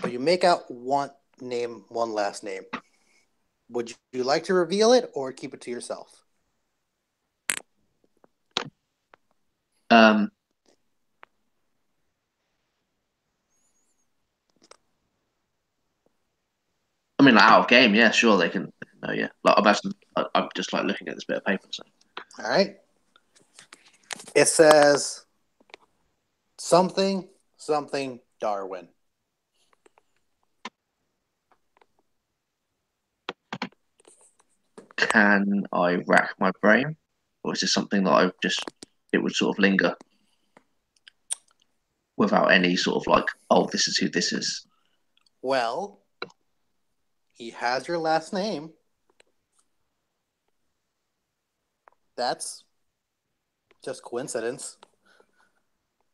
But you make out one last name. Would you like to reveal it or keep it to yourself? Um, I mean, like, out of game, yeah, sure they can know, yeah. Like I'm just like looking at this bit of paper. So. All right. It says something Darwin. Can I rack my brain, or is this something that it would sort of linger without any sort of like, oh, this is who this is? Well, he has your last name. That's just coincidence.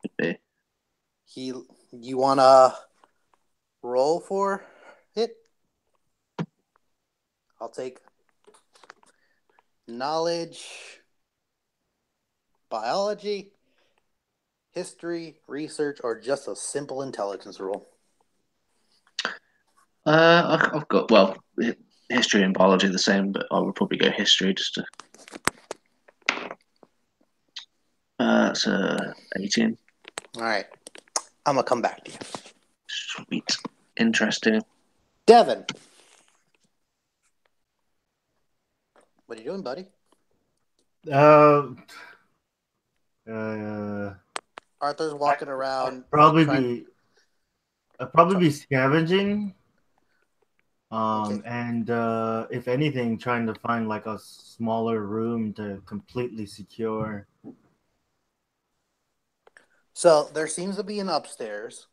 Could be. You wanna roll for it? I'll take knowledge, biology, history, research, or just a simple intelligence roll. I've got history and biology are the same, but I would probably go history just to. It's 18. All right. I'm gonna come back to you. Sweet, interesting. Devin. What are you doing, buddy? Arthur's walking around. I'd probably be scavenging. Okay. And if anything, trying to find like a smaller room to completely secure. So there seems to be an upstairs.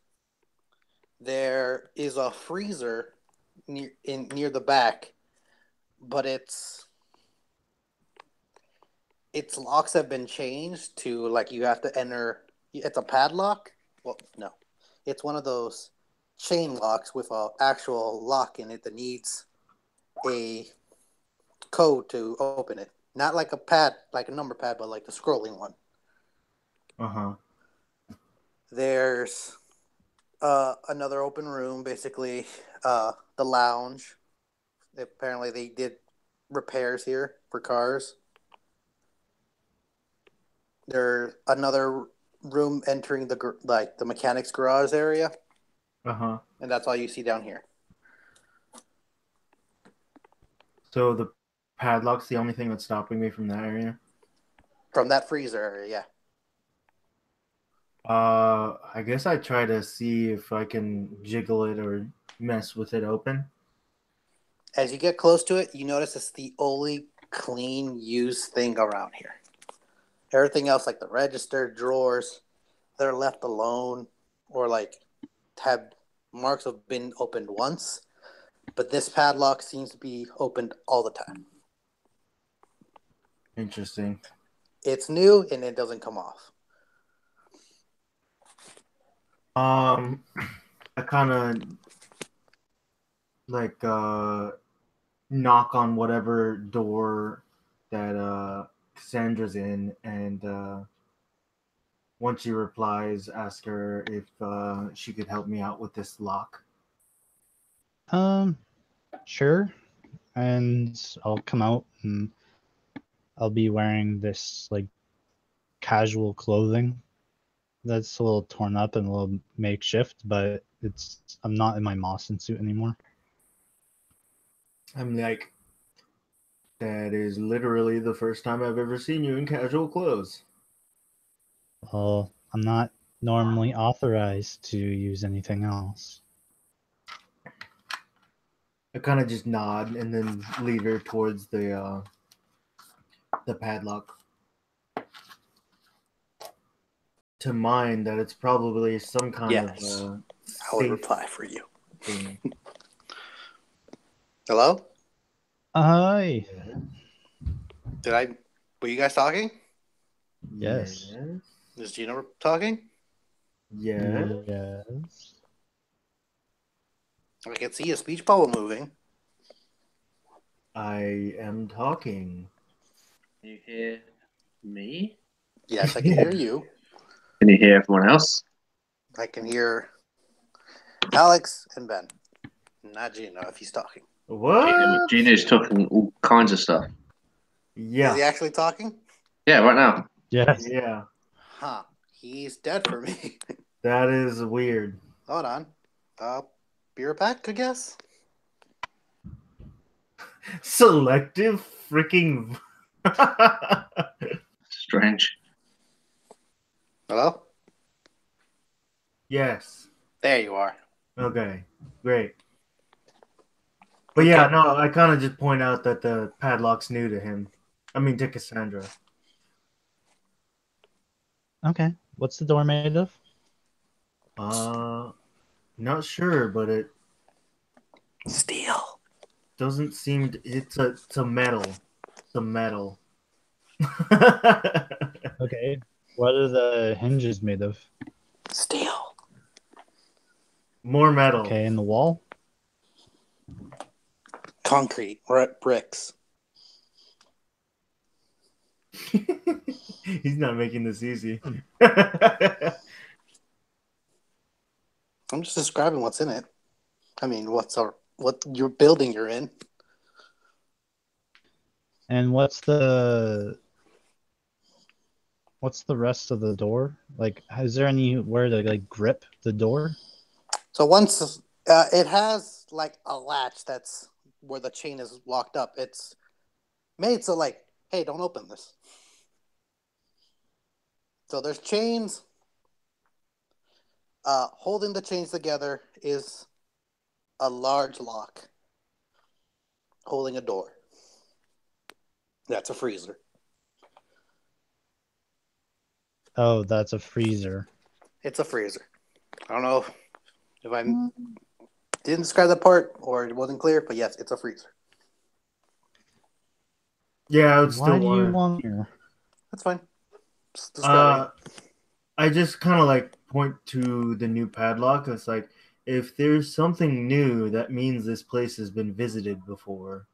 There is a freezer near the back, but its locks have been changed to like you have to enter. It's a padlock. Well, no, it's one of those chain locks with an actual lock in it that needs a code to open it. Not like a pad, like a number pad, but like the scrolling one. Uh-huh. There's another open room, basically the lounge. Apparently, they did repairs here for cars. There's another room entering the mechanics garage area, Uh-huh. and that's all you see down here. So the padlock's the only thing that's stopping me from that area? From that freezer area, yeah. I guess I try to see if I can jiggle it or mess with it open. As you get close to it, you notice it's the only clean used thing around here. Everything else, like the register, drawers, they're left alone or like have marks have been opened once. But this padlock seems to be opened all the time. Interesting. It's new and it doesn't come off. I kind of like knock on whatever door that Cassandra's in, and once she replies, ask her if she could help me out with this lock. Sure. And I'll come out and I'll be wearing this like casual clothing that's a little torn up and a little makeshift, but I'm not in my Mawson suit anymore. I'm like, that is literally the first time I've ever seen you in casual clothes. Well, I'm not normally authorized to use anything else. I kind of just nod and then lead her towards the padlock. To mind that it's probably some kind Yes. of I would safe reply for you. thing. Hello? Hi. Were you guys talking? Yes. Is Gina talking? Yes. Yes. I can see a speech bubble moving. I am talking. Can you hear me? Yes, I can hear you. Can you hear everyone else? I can hear Alex and Ben. Not Gino if he's talking. What? Gino's talking all kinds of stuff. Is Yeah. he actually talking? Yeah, right now. Yes. Yeah. Huh. He's dead for me. That is weird. Hold on. Be right back, I guess. Selective freaking. Strange. Hello? Yes. There you are. Okay. Great. But yeah, Okay. no, I kind of just point out that the padlock's new to him. I mean, to Cassandra. Okay. What's the door made of? Not sure, but it Steel. doesn't seem. It's a metal. It's a metal. Okay. What are the hinges made of? Steel. More metal. Okay, and the wall? Concrete. Bricks. He's not making this easy. I'm just describing what's in it. I mean, what your building you're in. And what's the rest of the door? Like, is there anywhere to like grip the door? So once it has like a latch that's where the chain is locked up. It's made so like, hey, don't open this. So there's chains. Holding the chains together is a large lock holding a door. That's a freezer. Oh, that's a freezer. It's a freezer. I don't know if I didn't describe that part or it wasn't clear, but yes, it's a freezer. Yeah, I would Why still do you want want here? That's fine. Just to. describing. I just kind of like point to the new padlock. It's like, if there's something new, that means this place has been visited before.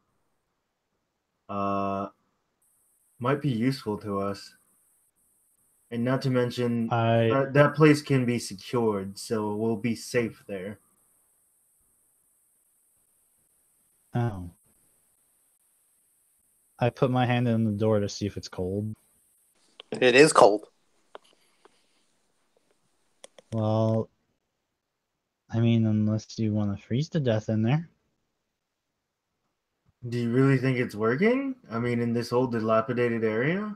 Might be useful to us. And not to mention, that place can be secured, so we'll be safe there. Oh. I put my hand in the door to see if it's cold. It is cold. Well, I mean, unless you want to freeze to death in there. Do you really think it's working? I mean, in this old dilapidated area?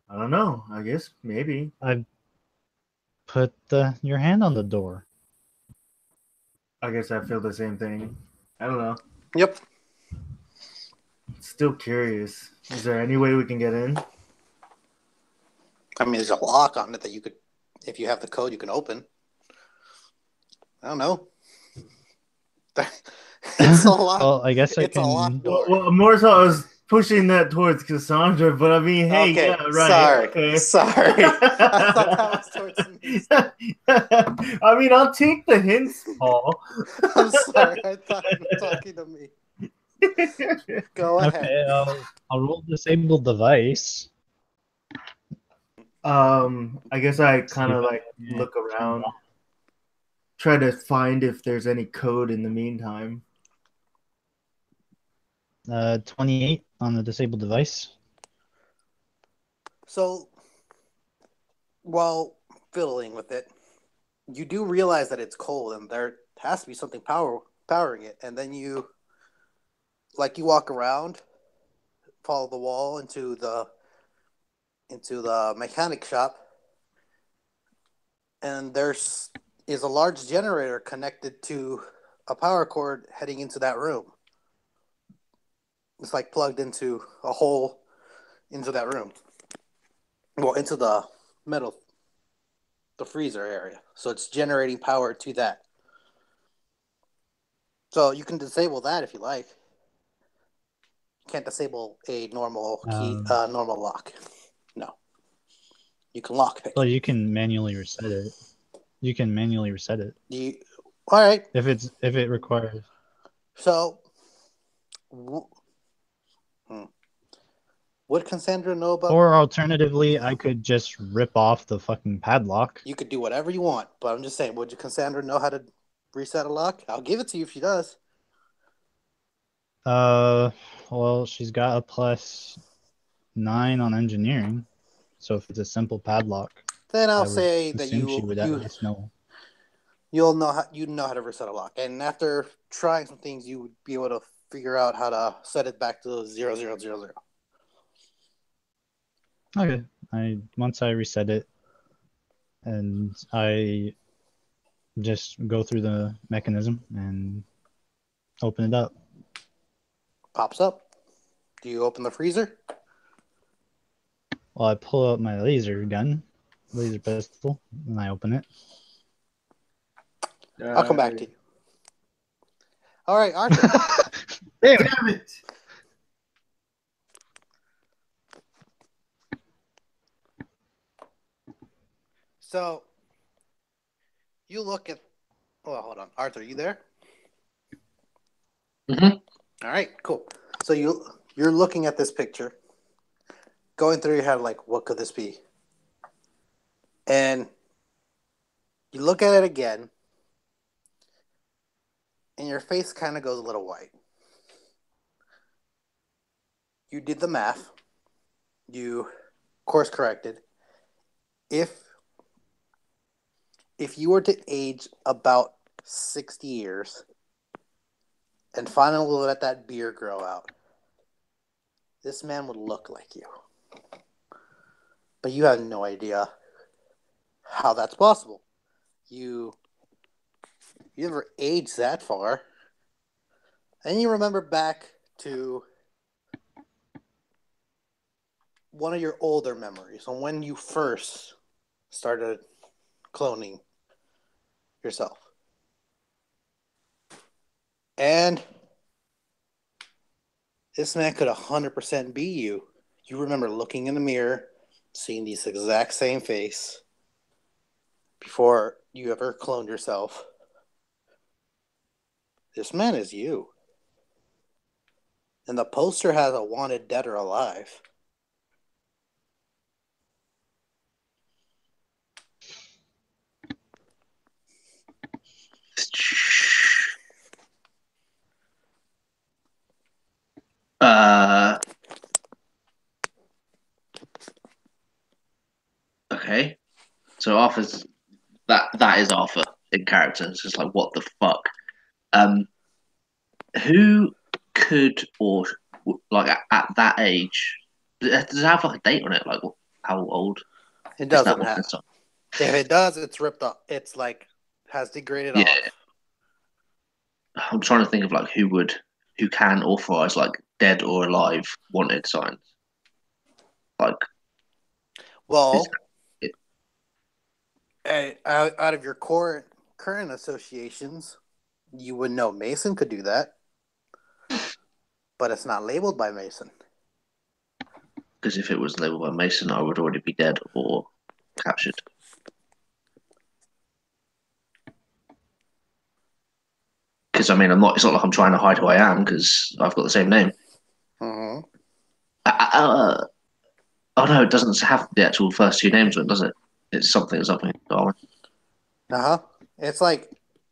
I don't know. I guess maybe. put your hand on the door. I guess I feel the same thing. I don't know. Yep. Still curious. Is there any way we can get in? I mean, there's a lock on it that you could, if you have the code, you can open. I don't know. It's a lock. Well, I guess I It's a locked can. door. Well, more so I was pushing that towards Cassandra, but I mean, hey, Okay, yeah, right. sorry. Okay. I thought that was towards me. I mean, I'll take the hints, Paul. I'm sorry. I thought you were talking to me. Go ahead. Okay, I'll roll disable device. I guess I kind of See if like I can look turn it around, on. try to find if there's any code in the meantime. 28 on the disabled device. So, while fiddling with it, you do realize that it's cold and there has to be something powering it. And then you walk around, follow the wall into the mechanic shop, and is a large generator connected to a power cord heading into that room. It's like plugged into a hole into that room. Well, into the freezer area. So it's generating power to that. So you can disable that if you like. You can't disable a normal key, normal lock. No. You can lockpick. Well, you can manually reset it. All right. If it requires. So, would Cassandra know about? Or alternatively, I could just rip off the fucking padlock. You could do whatever you want, but I'm just saying, would Cassandra know how to reset a lock? I'll give it to you if she does. Well, she's got a +9 on engineering, so if it's a simple padlock, Then I'll I would say that assume she would at least know. you'll know how to reset a lock, and after trying some things, you would be able to figure out how to set it back to 0000. Okay, once I reset it, and I just go through the mechanism and open it up. Pops up. Do you open the freezer? Well, I pull out my laser pistol, and I open it. I'll come back to you. All right, Arthur. Damn it! So, you look at... Oh, hold on. Arthur, you there? Mm-hmm. All right, cool. So you're looking at this picture, going through your head like, what could this be? And you look at it again, and your face kind of goes a little white. You did the math. You course corrected. If you were to age about 60 years and finally let that beard grow out, this man would look like you. But you have no idea how that's possible. You never aged that far. And you remember back to one of your older memories on when you first started cloning yourself. And this man could 100% be you. You remember looking in the mirror, seeing this exact same face before you ever cloned yourself. This man is you. And the poster has a wanted dead or alive. Okay. So Arthur's that is Arthur in character. It's just like, what the fuck? Who could, or like at that age, does it have like a date on it? Like how old It is that doesn't one? have. If it does, it's ripped off. It's like has degraded Yeah. off. I'm trying to think of like who can authorize like dead or alive wanted signs. Like, is Well, it, out of your current associations, you would know Mason could do that, but it's not labeled by Mason. because if it was labeled by Mason, I would already be dead or captured. Because I mean, I'm not. It's not like I'm trying to hide who I am because I've got the same name. Mm-hmm. Oh no, it doesn't have the actual first two names on it, does it? It's something. Darwin. Uh-huh. It's like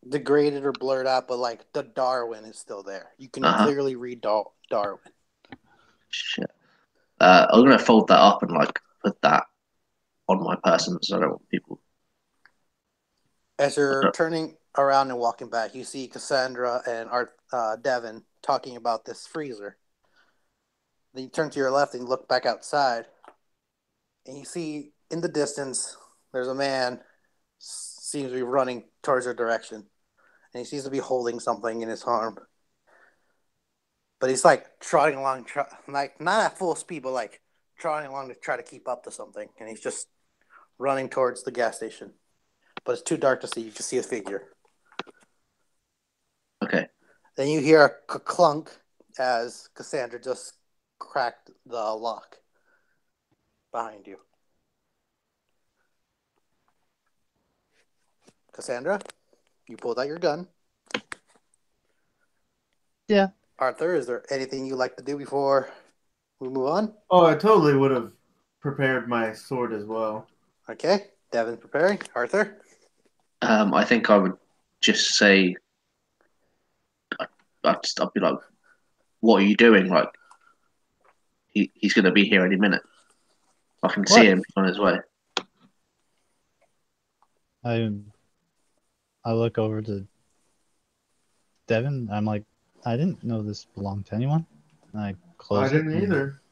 degraded or blurred out, but like the Darwin is still there. You can Uh huh. clearly read Darwin. Shit. I'm gonna fold that up and like put that on my person, so I don't want people. As you're turning around and walking back, you see Cassandra and Devin talking about this freezer. Then you turn to your left and look back outside, and you see in the distance there's a man seems to be running towards your direction, and he seems to be holding something in his arm. But he's like trotting along, like not at full speed, but like trotting along to try to keep up to something, and he's just running towards the gas station. But it's too dark to see. You just see his figure. Okay. Then you hear a clunk as Cassandra just cracked the lock behind you. Cassandra, you pulled out your gun. Yeah. Arthur, is there anything you'd like to do before we move on? Oh, I totally would have prepared my sword as well. Okay. Devin's preparing. Arthur? I think I would just say, I'd be like, "What are you doing?" Like, he's gonna be here any minute. I can see him on his way. I look over to Devin. I'm like, I didn't know this belonged to anyone. And I close I it. didn't either.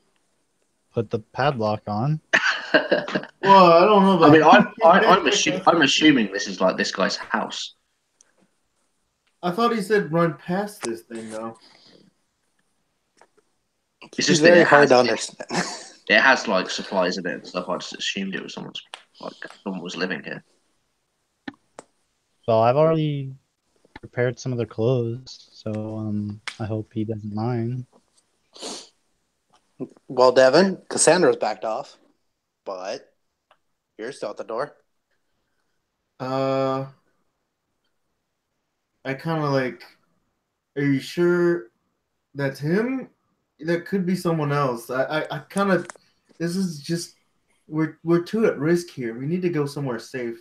Put the padlock on. Well, I don't know I mean, about. I'm assuming this is like this guy's house. I thought he said run past this thing though. It's He's just that very hard to understand. it has like supplies in it and stuff. I just assumed it was someone was living here. So I've already prepared some of their clothes. So I hope he doesn't mind. Well, Devin, Cassandra's backed off, but you're still at the door. I kind of like. Are you sure that's him? That could be someone else. I kind of. This is just. We're too at risk here. We need to go somewhere safe.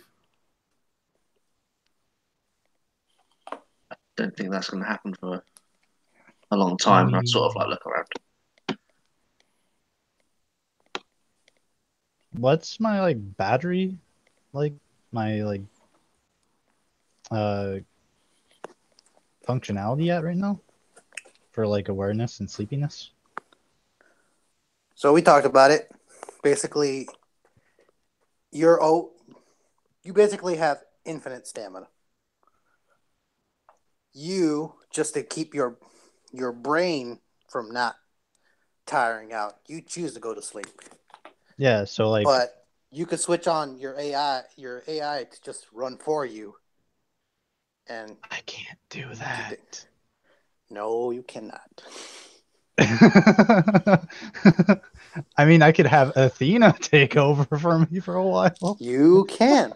Don't think that's going to happen for a long time. And I sort of like look around. What's my like battery? Like my like functionality at right now? For like awareness and sleepiness? So we talked about it. Basically, you basically have infinite stamina. You, just to keep your brain from not tiring out, you choose to go to sleep. Yeah, so like. But you could switch on your AI to just run for you. And I can't do that. No, you cannot. I mean, I could have Athena take over for me for a while. You can.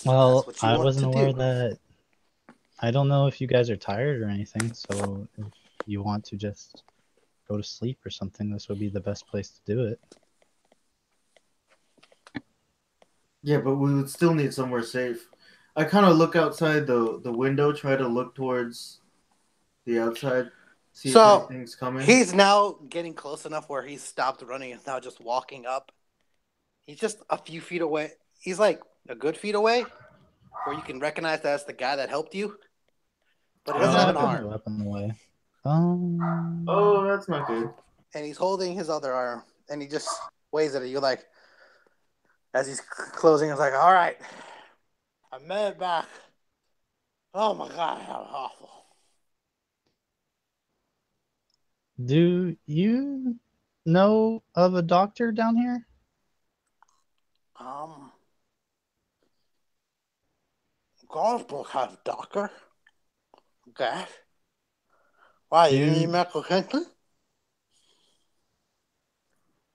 Well, I wasn't aware that. I don't know if you guys are tired or anything, so if you want to just go to sleep or something, this would be the best place to do it. Yeah, but we would still need somewhere safe. I kind of look outside the window, try to look towards the outside, see if anything's coming. He's now getting close enough where he's stopped running and now just walking up. He's just a few feet away. He's like a good feet away, where you can recognize that's the guy that helped you. But he doesn't have an arm. Up in the way. Oh, that's not good. And he's holding his other arm, and he just waves at it. You're like, As he's closing, he's like, all right, I made it back. Oh my God, that was awful. Do you know of a doctor down here? Galsbrook has a doctor. Okay. Why, you need Do medical attention?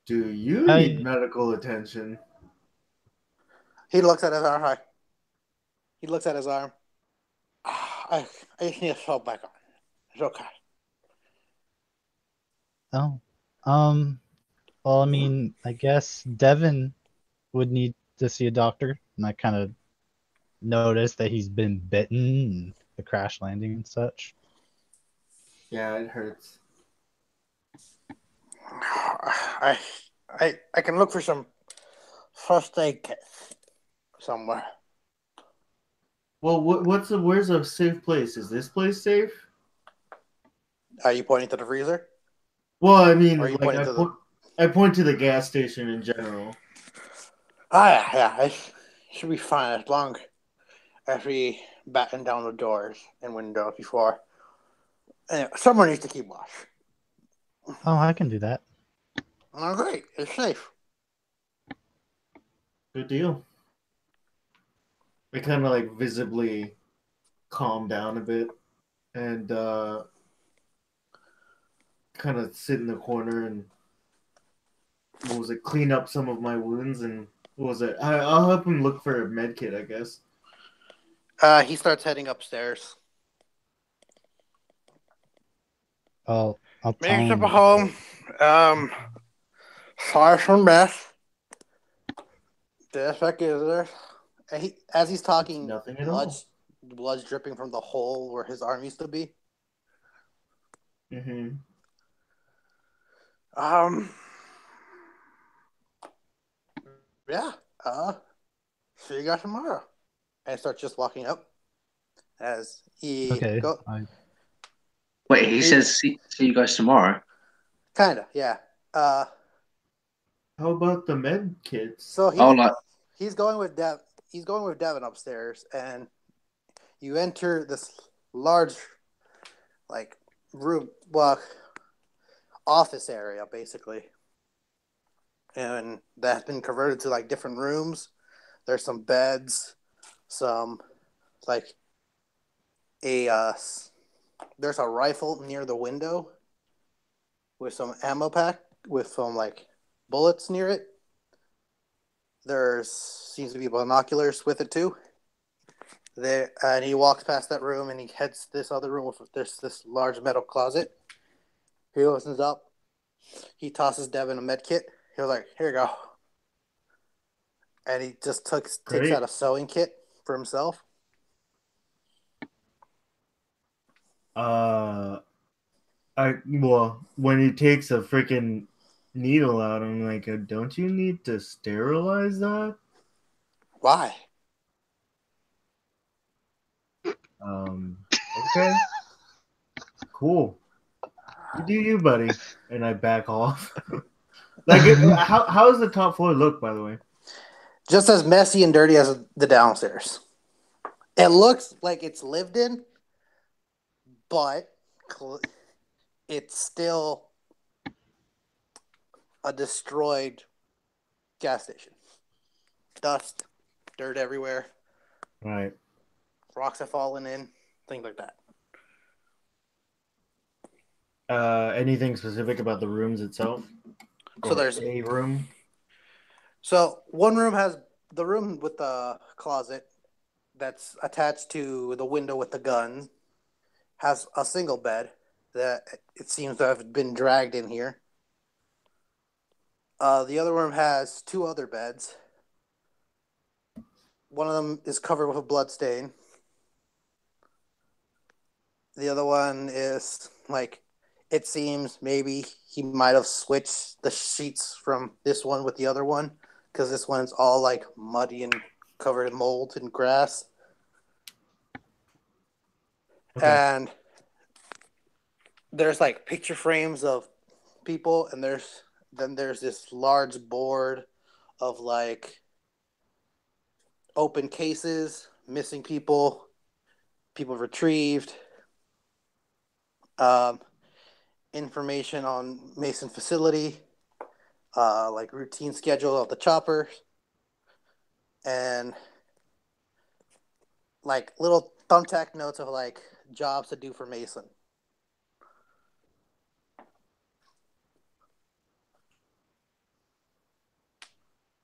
Do you need I medical attention? He looks at his arm. He looks at his arm. I just need to sew back on. It's okay. oh well, I mean, I guess Devin would need to see a doctor, and I kind of noticed that he's been bitten and the crash landing and such. Yeah, it hurts. I I can look for some first aid kits somewhere. Well, where's a safe place? Is this place safe? Are you pointing to the freezer? Well, I mean, Or are you like pointing to the? I point to the gas station in general. Yeah. It should be fine as long as we batten down the doors and windows before. Anyway, someone needs to keep watch. Oh, I can do that. Oh, great. It's safe. Good deal. I kind of like visibly calm down a bit and kind of sit in the corner and what was it? Clean up some of my wounds and what was it? I'll help him look for a med kit, I guess. He starts heading upstairs. I'll tell Make up a him. home. Far from Beth. The effect is there. And as he's talking, Nothing at all. blood's dripping from the hole where his arm used to be. Mm-hmm. Yeah. See you guys tomorrow. And starts just walking up as he Okay. go. Wait, he says see you guys tomorrow. Kinda, yeah. How about the med kits? So Oh, like he's going with Dev. He's going with Devin upstairs, and you enter this large, like room, well, office area basically, and that's been converted to like different rooms. There's some beds, some like a there's a rifle near the window with some ammo pack with some like bullets near it. There's seems to be binoculars with it too. There, and he walks past that room and he heads to this other room with this large metal closet. He opens up. He tosses Devin a med kit. He was like, "Here you go," and he just takes out a sewing kit for himself. When he takes a freaking needle out, I'm like, don't you need to sterilize that? Why? Okay. Cool. You do you, buddy. And I back off. Like, how does the top floor look, by the way? Just as messy and dirty as the downstairs. It looks like it's lived in, but it's still a destroyed gas station. Dust, dirt everywhere. Right. Rocks have fallen in, things like that. Anything specific about the rooms itself? So there's a room. So one room has the room with the closet that's attached to the window with the gun. Has a single bed that it seems to have been dragged in here. The other room has two other beds. One of them is covered with a blood stain. The other one is like, it seems maybe he might have switched the sheets from this one with the other one because this one's all like muddy and covered in mold and grass. Okay. And there's like picture frames of people, and there's this large board of like open cases, missing people, people retrieved, information on Mason facility, like routine schedule of the choppers, and like little thumbtack notes of like jobs to do for Mason.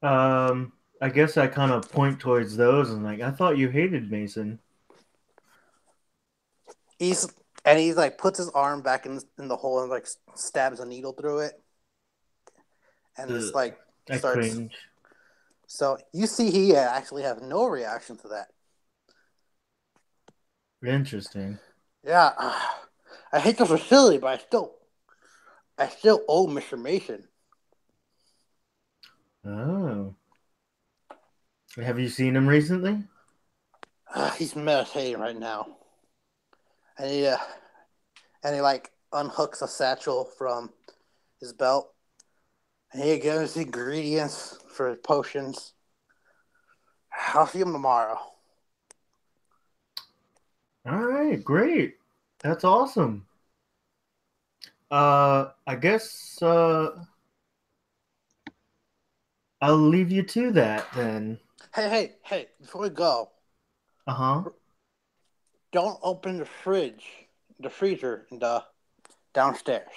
I guess I kind of point towards those and like, I thought you hated Mason. He's like puts his arm back in the hole and like stabs a needle through it, and it's like I starts. cringe. So you see, he actually have no reaction to that. Interesting. Yeah, I hate the facility, but I still owe Mr. Mason. Oh. Have you seen him recently? He's meditating right now, and he like unhooks a satchel from his belt, and he gives ingredients for potions. I'll see him tomorrow. All right, great. That's awesome. I guess I'll leave you to that then. Hey! Before we go, Uh-huh. don't open the freezer, in the downstairs.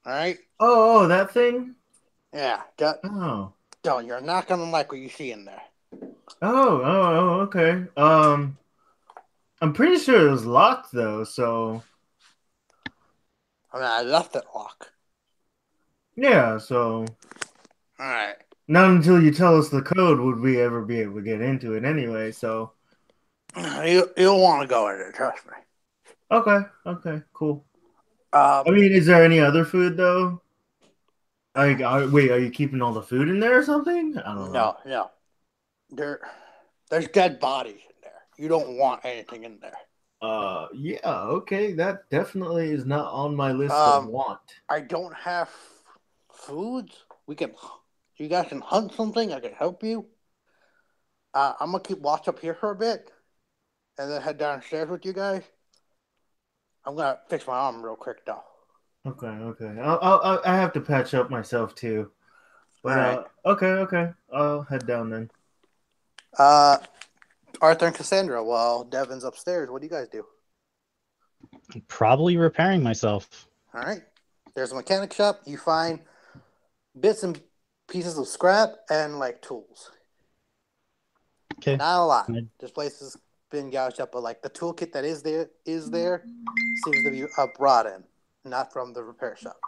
All right? Oh, that thing? Yeah, Oh. don't. You're not gonna like what you see in there. Okay. I'm pretty sure it was locked though, so I mean, I left it locked. yeah, so All right. not until you tell us the code would we ever be able to get into it anyway, so You'll want to go in there. Trust me. okay, cool. I mean, is there any other food though? Like, wait, are you keeping all the food in there or something? I don't know. No. There's dead bodies in there. You don't want anything in there. Yeah, okay, that definitely is not on my list of want. I don't have food. You guys can hunt something. I can help you. I'm gonna keep watch up here for a bit, and then head downstairs with you guys. I'm gonna fix my arm real quick though. Okay. I have to patch up myself too. But All right. Okay. I'll head down then. Arthur and Cassandra, while Devin's upstairs, what do you guys do? Probably repairing myself. All right. There's a mechanic shop. You find bits and pieces of scrap and like tools. Okay. Not a lot. This place has been gouged up, but like the toolkit that is there seems to be brought in, not from the repair shop.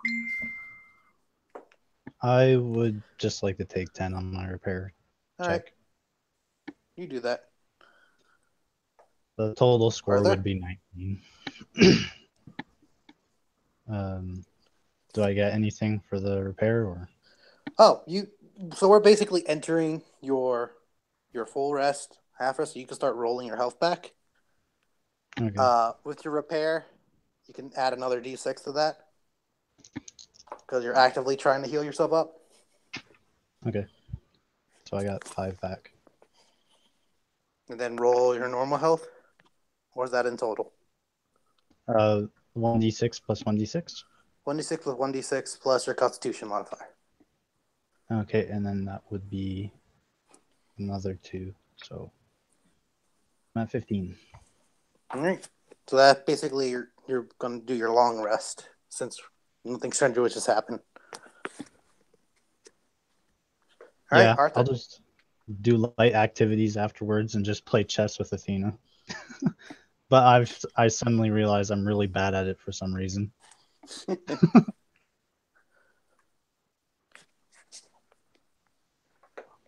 I would just like to take 10 on my repair All check. right. You do that. The total score Arthur? would be 19. Do I get anything for the repair or? Oh, so we're basically entering your full rest, half rest, so you can start rolling your health back. Okay. With your repair, you can add another D6 to that because you're actively trying to heal yourself up. Okay. So I got 5 back. And then roll your normal health. Or is that in total? 1d6 plus 1d6. 1d6 plus 1d6 plus your Constitution modifier. Okay, and then that would be another 2. So I'm at 15. All right. So that basically you're going to do your long rest since nothing strenuous has happened. All Yeah, right, Arthur. I'll just do light activities afterwards and just play chess with Athena. But I suddenly realized I'm really bad at it for some reason.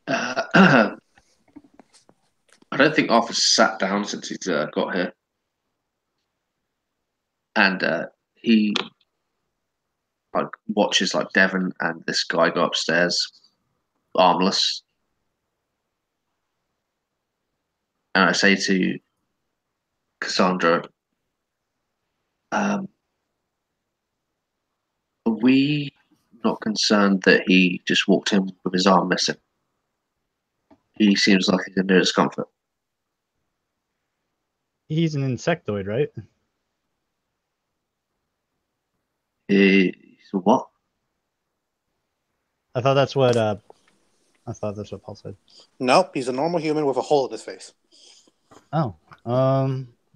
I don't think Arthur's sat down since he's got here, and he like watches like Devon and this guy go upstairs, armless, and I say to Cassandra, "Are we not concerned that he just walked in with his arm missing?" He seems like he's in no discomfort. He's an insectoid, right? He's what? I thought that's what Paul said. Nope, he's a normal human with a hole in his face. Oh.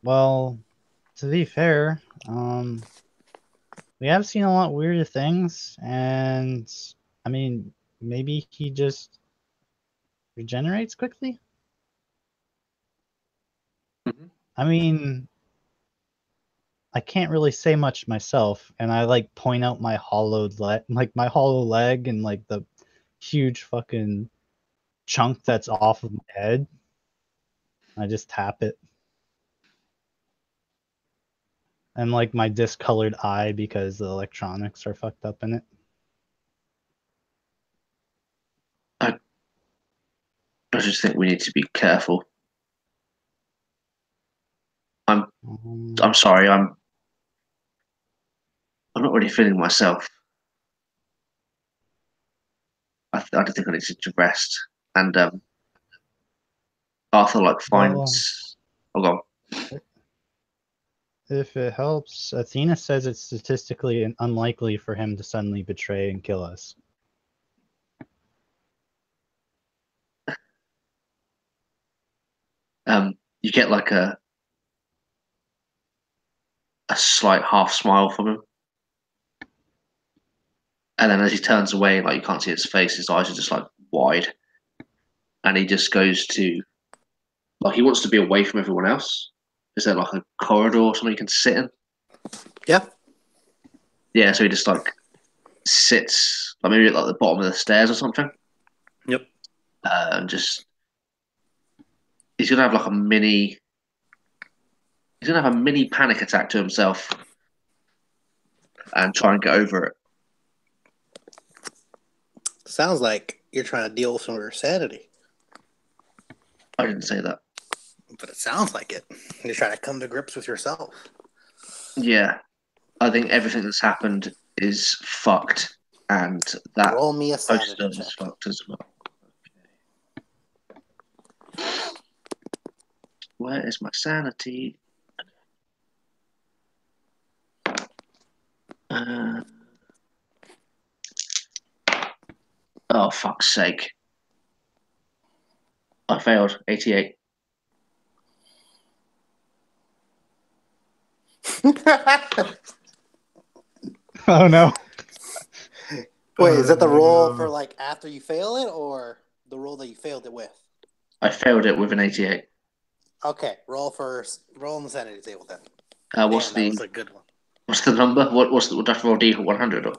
Well, to be fair, we have seen a lot weirder things, and I mean, maybe he just regenerates quickly. Mhm. I mean, I can't really say much myself, and I like point out my hollowed leg, like my hollow leg, and like the huge fucking chunk that's off of my head. I just tap it, and like my discolored eye because the electronics are fucked up in it. I just think we need to be careful. I'm sorry. I'm not really feeling myself. I don't think I need to rest. And Arthur Well, finds. Oh, go on. if it helps, Athena says it's statistically unlikely for him to suddenly betray and kill us. You get like a slight half smile from him, and then as he turns away, like you can't see his face, his eyes are just like wide, and he just goes to like he wants to be away from everyone else. Is there like a corridor or something you can sit in? Yeah. Yeah, so he just like sits like maybe at like the bottom of the stairs or something, Yep. and just he's gonna have like a mini. He's gonna have a mini panic attack to himself and try and get over it. Sounds like you're trying to deal with some of your sanity, I didn't say that. but it sounds like it. You're trying to come to grips with yourself. Yeah, I think everything that's happened is fucked, and that Roll me a sanity poster check. is fucked as well. Where is my sanity? Uh, oh, fuck's sake. I failed. 88. Oh no. Wait, is that the roll no. for like after you fail it, or the roll that you failed it with? I failed it with an 88. Okay, roll on the sanity table then. What's Damn, that the was a good one. what's the number? What's the would I have to roll D100 or?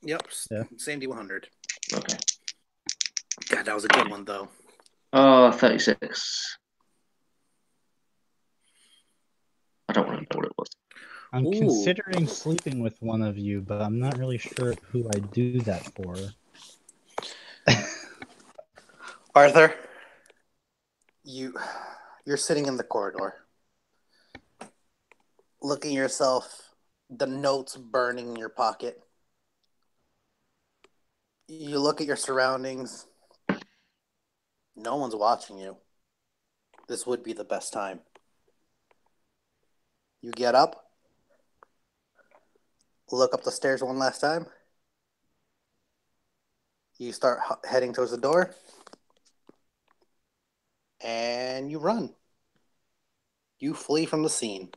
Yep, Yeah. same D100. Okay. God, that was a good one though. Oh, 36. I don't want to know what it was. I'm Ooh. considering sleeping with one of you, but I'm not really sure who I do that for. Arthur, you're sitting in the corridor, looking at yourself, the notes burning in your pocket. You look at your surroundings. No one's watching you. This would be the best time. You get up, look up the stairs one last time. You start heading towards the door, and you run. You flee from the scene.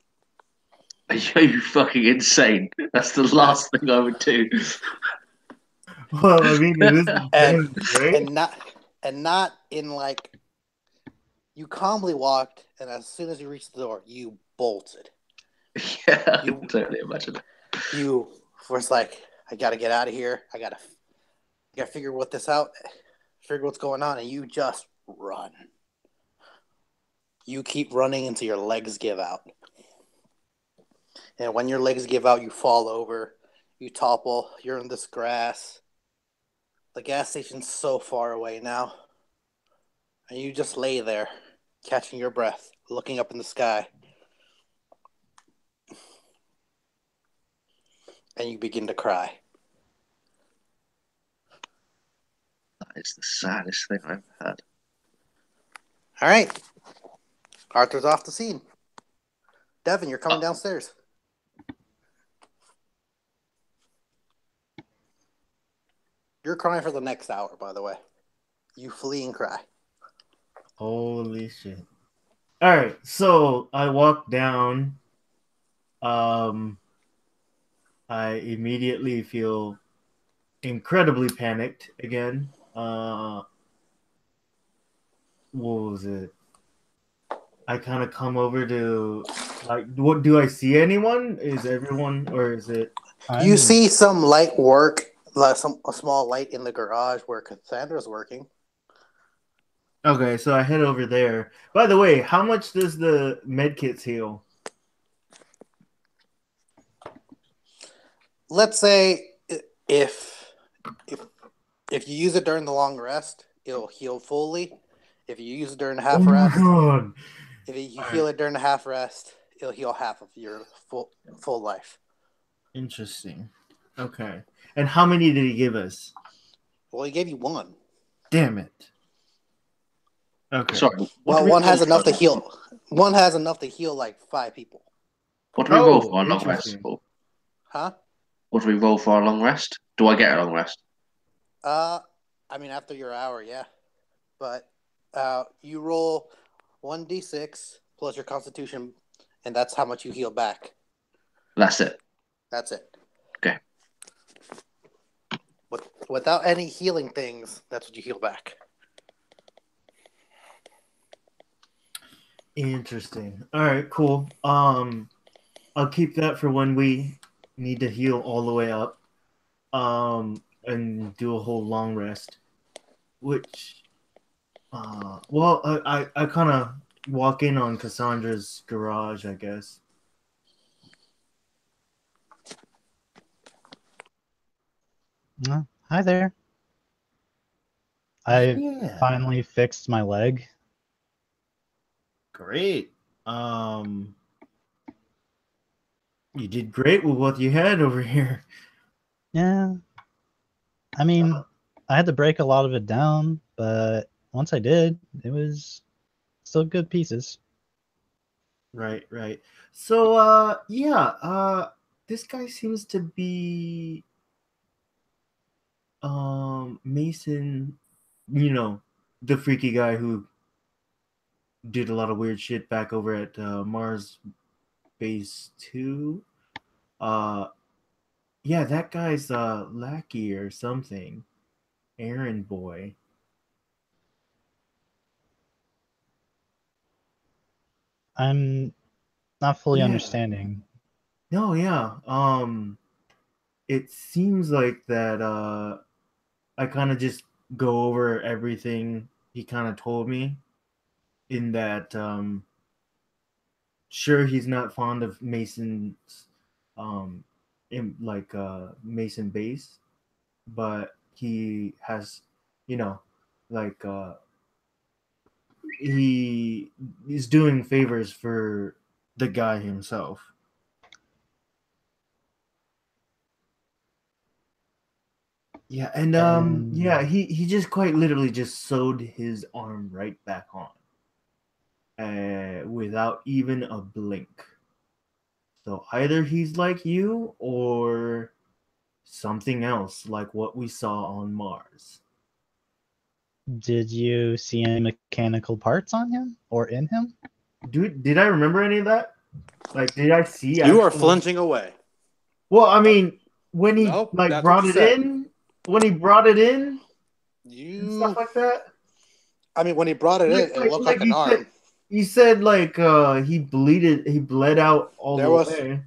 Are you fucking insane? That's the last thing I would do. Well, I mean, it is and insane, right? and not in like you calmly walked, and as soon as you reached the door, you bolted. Yeah, I can totally imagine. You was like, I gotta get out of here. I gotta figure figure what's going on, and you just run. You keep running until your legs give out. And when your legs give out, you fall over, you topple, you're in this grass. The gas station's so far away now. And you just lay there, catching your breath, looking up in the sky. And you begin to cry. That is the saddest thing I've heard. All right. Arthur's off the scene. Devin, you're coming downstairs. You're crying for the next hour, by the way. You flee and cry. Holy shit. All right, so I walk down. I immediately feel incredibly panicked again. What was it? I kind of come over to, like, what do I see anyone? Is everyone, or is it? You see some light work, a small light in the garage where Cassandra's working. Okay, so I head over there. By the way, how much does the medkits heal? Let's say if you use it during the long rest, it'll heal fully. If you use it during the half rest, God. if you heal it during the half rest, it'll heal half of your full life. Interesting. Okay. And how many did he give us? Well, he gave you one. Damn it. Okay. Sorry. Well, one has enough to heal. One has enough to heal like 5 people. What do we roll for a long rest? Huh? What do we roll for a long rest? Do I get a long rest? I mean, after your hour, yeah. But you roll 1d6 plus your constitution, and that's how much you heal back. That's it. That's it. Okay. Without any healing things, that's what you heal back. Interesting. All right, cool. I'll keep that for when we need to heal all the way up. And do a whole long rest. Which well, I kind of walk in on Cassandra's garage, I guess. Hi there. I finally fixed my leg. Great. You did great with what you had over here. Yeah. I mean, I had to break a lot of it down, but once I did, it was still good pieces. Right. So, this guy seems to be Mason, the freaky guy who did a lot of weird shit back over at Mars Base 2. Yeah, that guy's lackey or something. Errand boy. I'm not fully understanding. No, yeah. It seems like that I kind of just go over everything he kind of told me, in that sure, he's not fond of Mason's Mason base, but he has, like he is doing favors for the guy himself. Yeah, and he just quite literally just sewed his arm right back on, without even a blink. So either he's like you, or something else like what we saw on Mars. Did you see any mechanical parts on him or in him? Dude, did I remember any of that? Like, did I see? You are flinching away. Well, I mean, when he brought it in, and stuff like that. I mean, when he brought it in, it looked like an arm. You said he bled out all the way.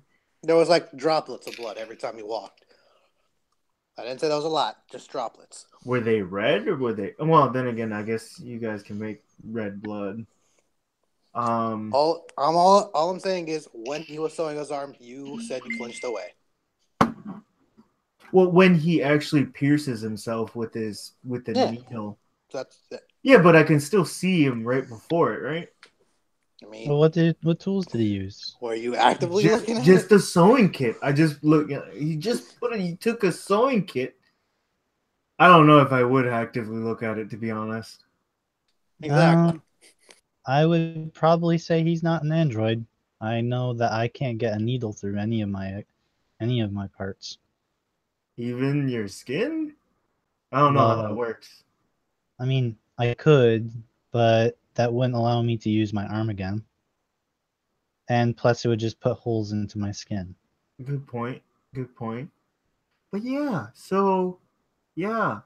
There was like droplets of blood every time he walked. I didn't say that was a lot, just droplets. Were they red or were they? Well, then again, I guess you guys can make red blood. All I'm saying is, when he was sewing his arm, you said you flinched away. Well, when he actually pierces himself with the needle. That's it. Yeah, but I can still see him right before it, right? I mean, well, what tools did he use? Were you actively looking at just it? the sewing kit. I just look. He took a sewing kit. I don't know if I would actively look at it, to be honest. Exactly. I would probably say he's not an android. I know that I can't get a needle through any of my parts. Even your skin? I don't know how that Well, works. I mean, I could, but that wouldn't allow me to use my arm again. And plus, it would just put holes into my skin. Good point. Good point. But yeah, so yeah,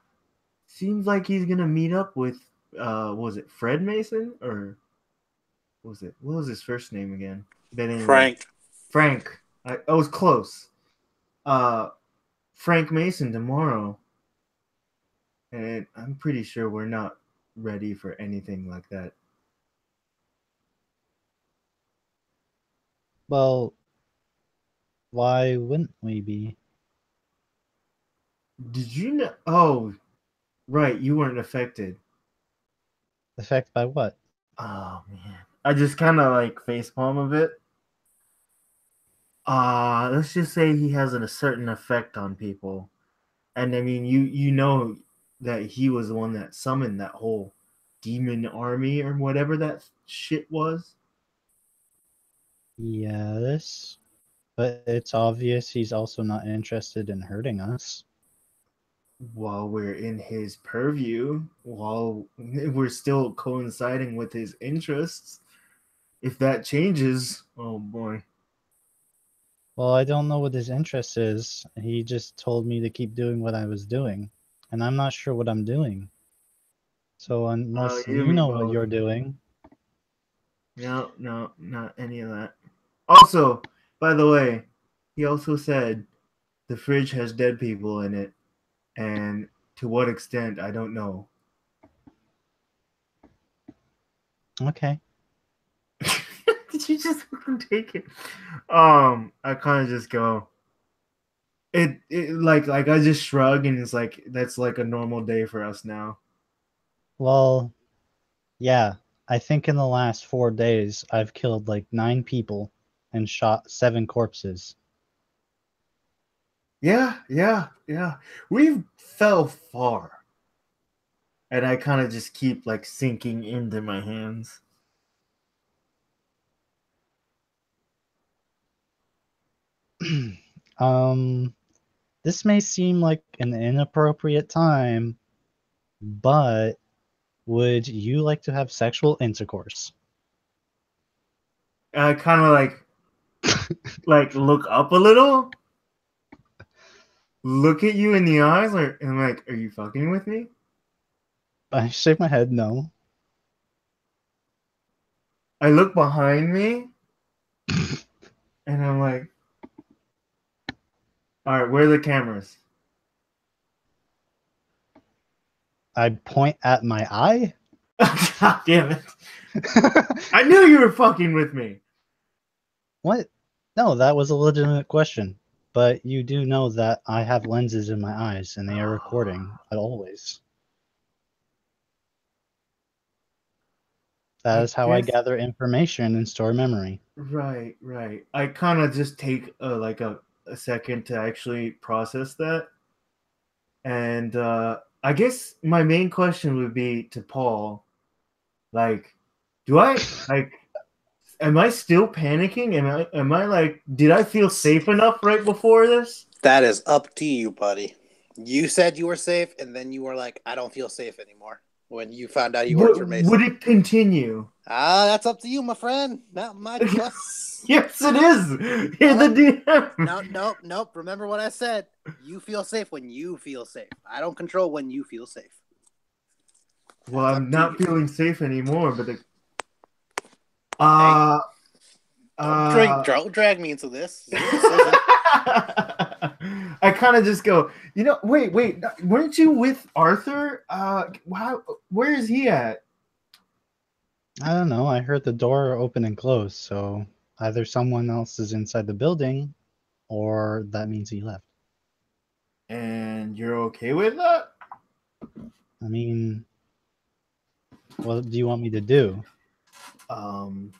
seems like he's gonna meet up with was it Fred Mason or what was his first name again? But anyway, Frank. Frank. I was close. Uh, Frank Mason tomorrow, and I'm pretty sure we're not ready for anything like that. Well, why wouldn't we be? Did you know? Oh, right, you weren't affected. Affected by what? Oh man, I just kind of like facepalm a bit. Let's just say he has a certain effect on people, and I mean, you know that he was the one that summoned that whole demon army or whatever that shit was. Yes, but it's obvious he's also not interested in hurting us. While we're in his purview, while we're still coinciding with his interests, if that changes, oh boy. Well, I don't know what his interest is. He just told me to keep doing what I was doing, and I'm not sure what I'm doing. So unless You and you me know what both. you're doing, No, no, not any of that. Also, by the way, he also said the fridge has dead people in it, and to what extent, I don't know. okay. Did you just fucking take it? I kind of just go. It like I just shrug and it's like that's like a normal day for us now. Well, yeah, I think in the last 4 days I've killed like 9 people and shot 7 corpses. Yeah, yeah, yeah. We've fell far, and I kind of just keep like sinking into my hands. um, this may seem like an inappropriate time, but would you like to have sexual intercourse? I kind of like look up a little, look at you in the eyes, like, and I'm like, "Are you fucking with me?" I shake my head, no. I look behind me, and I'm like, "All right, where are the cameras?" I point at my eye. God damn it! I knew you were fucking with me. What? No, that was a legitimate question. But you do know that I have lenses in my eyes and they are recording at always. That I is how I guess gather information and store memory. right, right. I kind of just take a second to actually process that, and I guess my main question would be to Paul, like, do I like? Am I still panicking? Am I like? Did I feel safe enough right before this? That is up to you, buddy. You said you were safe, and then you were like, I don't feel safe anymore when you found out you worked for Would Mason. it continue? That's up to you, my friend. Not my choice. Yes, it is. You're the DM. Nope. Remember what I said. You feel safe when you feel safe. I don't control when you feel safe. Well, That's I'm up to not you. feeling safe anymore, but Hey, uh, uh, don't drag me into this. It's your decision. I kind of just go, wait, weren't you with Arthur? Where is he at? I don't know. I heard the door open and close, so either someone else is inside the building or that means he left. And you're okay with that? I mean, what do you want me to do? Um,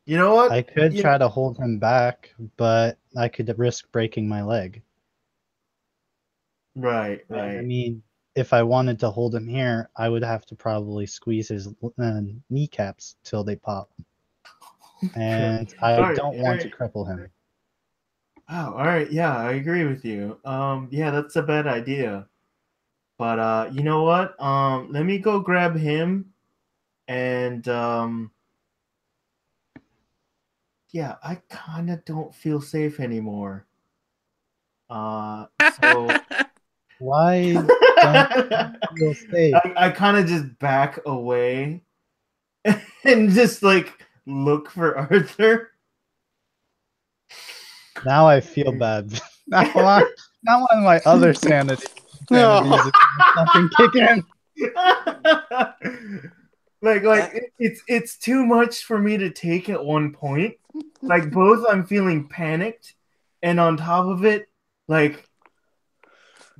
you know what? I could try to hold him back, but I could risk breaking my leg. Right, I right. mean, if I wanted to hold him here, I would have to probably squeeze his kneecaps till they pop. And I Alright, don't want to alright. cripple him. Oh, all right. Yeah, I agree with you. Yeah, that's a bad idea. But you know what? Let me go grab him, and yeah, I kind of don't feel safe anymore. So Why don't you feel safe? I kind of just back away and just like look for Arthur. Now I feel bad. now one of my other sanities No. is fucking kicking. It's too much for me to take at one point. Like both I'm feeling panicked, and on top of it, like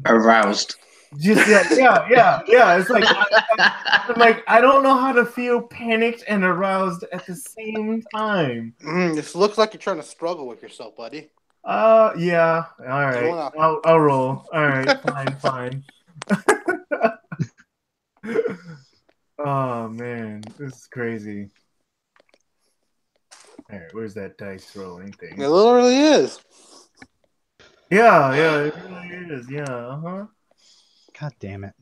Aroused. just yeah. It's like I'm like I don't know how to feel panicked and aroused at the same time. This looks like you're trying to struggle with yourself, buddy. Yeah. All right. wanna- I'll roll. All right. Fine. Oh man, this is crazy. All right, where's that dice rolling thing? It literally is. Yeah, it really is. Yeah, uh-huh. God damn it.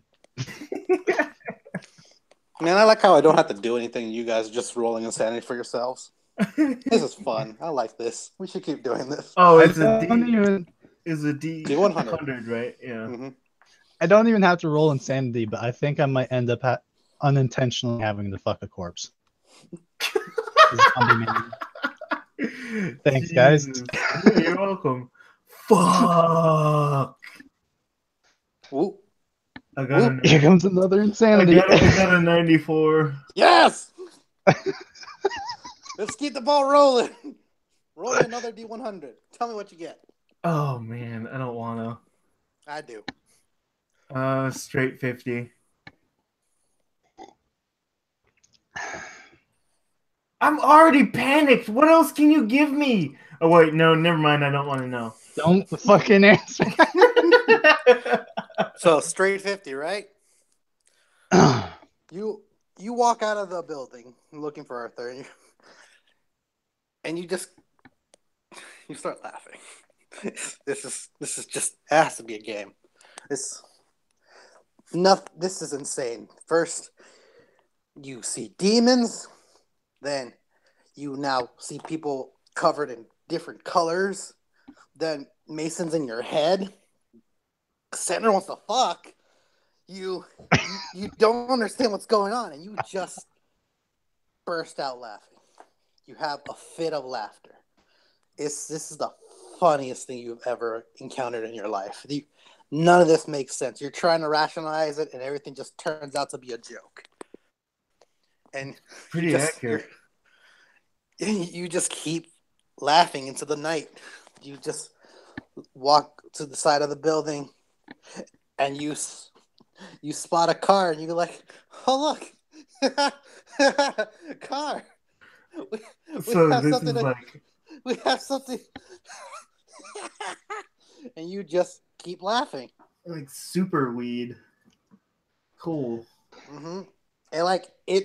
Man, I like how I don't have to do anything. You guys are just rolling insanity for yourselves. This is fun. I like this. We should keep doing this. Oh, I it's a don't D. even Is a D D100. 100, right? Yeah. Mm-hmm. I don't even have to roll insanity, but I think I might end up unintentionally having to fuck a corpse. Thanks, guys. Jesus. Yeah, you're welcome. Fuck. Ooh. I got Here comes another insanity. I got a 94. Yes! Let's keep the ball rolling. Roll me another D100. Tell me what you get. Oh man, I don't wanna. I do. Straight 50. I'm already panicked. What else can you give me? Oh wait, no, never mind. I don't want to know. Don't fucking answer. So straight 50, right? You walk out of the building looking for Arthur, and you just start laughing. This is just it has to be a game. This is insane. First, you see demons, then you now see people covered in different colors, then Mason's in your head. Sandra wants to fuck. You don't understand what's going on, and you just burst out laughing. You have a fit of laughter. This is the funniest thing you've ever encountered in your life. None of this makes sense. You're trying to rationalize it, and everything just turns out to be a joke. And pretty accurate. You just keep laughing into the night. You just walk to the side of the building, and you spot a car, and you're like, "Oh look, car! So this is like we have something," and you just keep laughing. Like super weed. Cool. Mm-hmm. And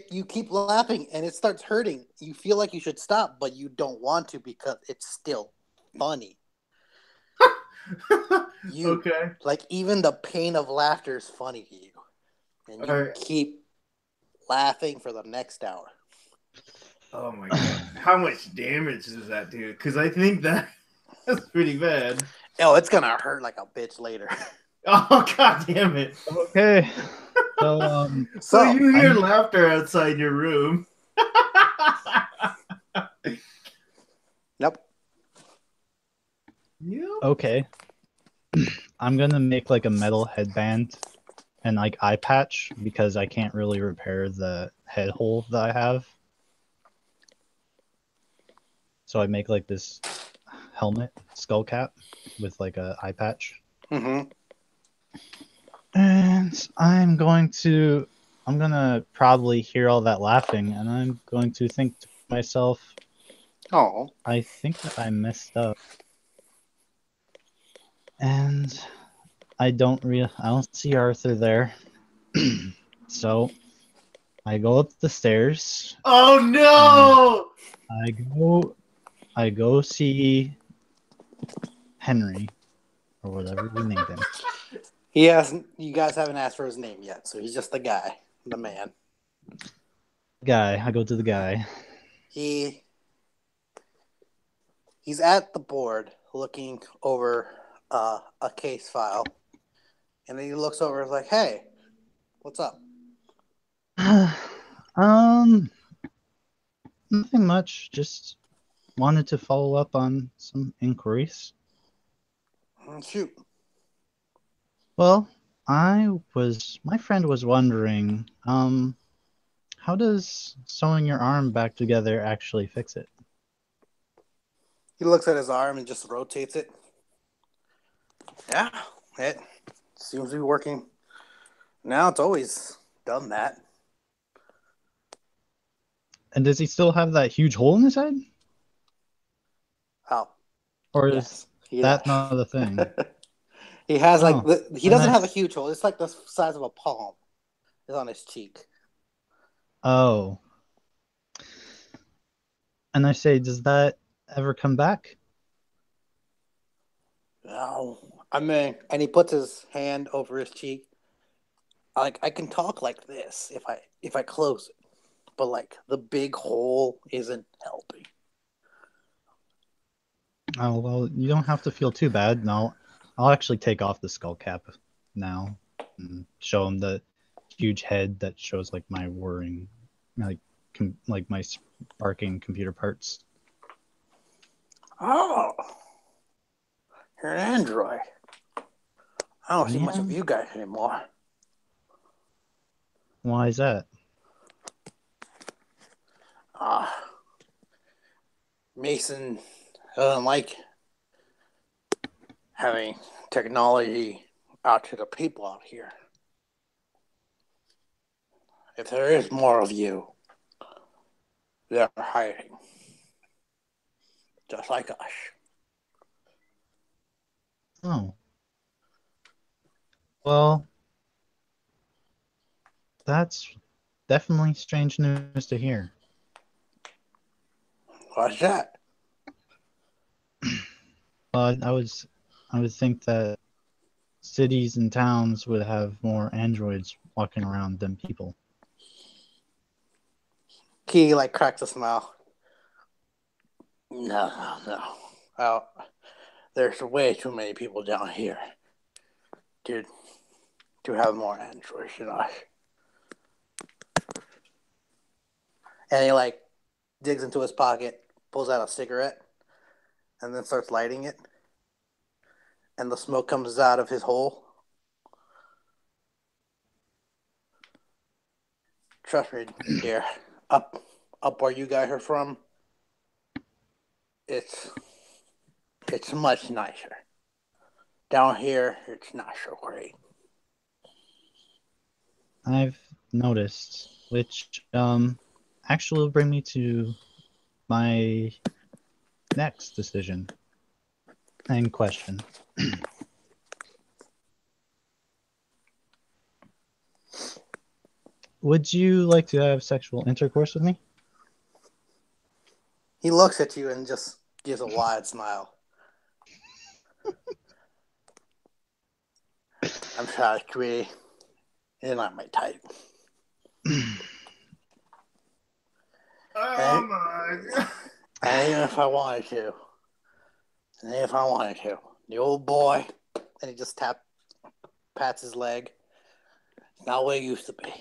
you keep laughing, and it starts hurting. You feel like you should stop, but you don't want to because it's still funny. Okay. Like even the pain of laughter is funny to you, and you keep laughing for the next hour. Oh my god! How much damage does that do? Because I think that's pretty bad. Oh, it's gonna hurt like a bitch later. Oh god damn it! Okay. So you hear laughter outside your room. Nope. Yep. Okay. I'm gonna make like a metal headband and like eye patch because I can't really repair the head hole that I have. So I make like this helmet, skull cap, with like a eye patch. Mm-hmm. And I'm gonna probably hear all that laughing, and I'm going to think to myself, oh, I think that I messed up. And I don't see Arthur there. So I go up the stairs. Oh no! I go see Henry or whatever we named him. He hasn't. You guys haven't asked for his name yet, so he's just the guy, the man. I go to the guy. He's at the board looking over a case file, and then he looks over and is like, "Hey, what's up?" Nothing much. Just wanted to follow up on some inquiries. Shoot. Well, my friend was wondering, how does sewing your arm back together actually fix it? He looks at his arm and just rotates it. Yeah, it seems to be working. Now it's always done that. And does he still have that huge hole in his head? Oh, Or yes, is he that does. not a thing? He has Oh, he doesn't have a huge hole. It's like the size of a palm. It's on his cheek. Oh. And I say, does that ever come back? No, I mean, and he puts his hand over his cheek. Like I can talk like this if I close it, but like the big hole isn't helping. Oh, well, you don't have to feel too bad. No, I'll actually take off the skull cap now and show him the huge head that shows like my whirring, like like my sparking computer parts. Oh, you're an android. I don't see much of you guys anymore. Why is that? Mason doesn't like having technology out to the people out here. If there is more of you, they're hiding. Just like us. Oh. Well, that's definitely strange news to hear. What's that? But I would think that cities and towns would have more androids walking around than people. He like cracks a smile. No. Oh, there's way too many people down here to have more androids than us. And he like digs into his pocket, pulls out a cigarette, and then starts lighting it. And the smoke comes out of his hole. Trust me, dear. Up where you guys are from, it's much nicer. Down here, it's not so great. I've noticed, which actually will bring me to my next decision and question. Would you like to have sexual intercourse with me? He looks at you and just gives a wide smile. I'm sorry, sweetie. You're not my type. Oh my god. And even if I wanted to, the old boy, and he just pats his leg. Not what it used to be.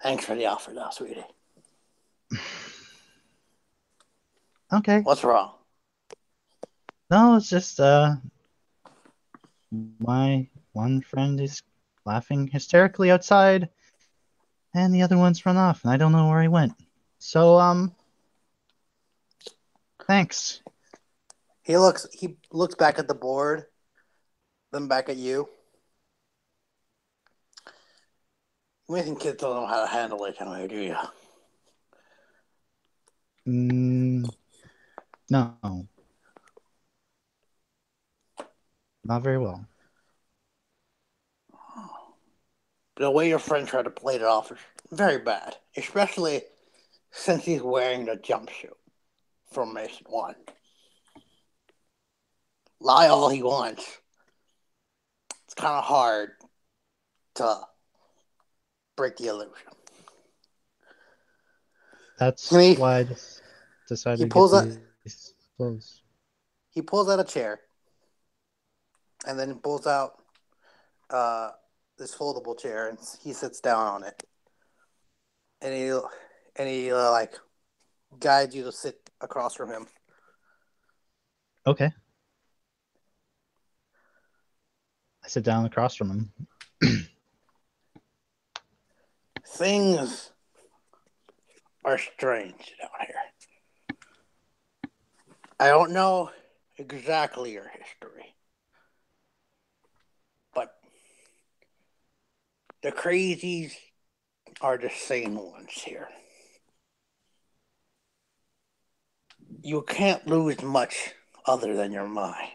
Thanks for the offer, though, sweetie. Okay. What's wrong? No, it's just my one friend is laughing hysterically outside and the other one's run off and I don't know where he went. So thanks. He looks back at the board, then back at you. You think kids don't know how to handle it anyway, do you? No. Not very well. The way your friend tried to play it off is very bad, especially since he's wearing the jumpsuit from Mason 1. Lie all he wants. It's kind of hard to break the illusion. That's He- why I just decided he to pulls get out- these clothes. He pulls out a chair and then pulls out this foldable chair, and he sits down on it. And he like guides you to sit across from him. Okay. I sit down across from him. Things are strange down here. I don't know exactly your history, but the crazies are the sane ones here. You can't lose much other than your mind.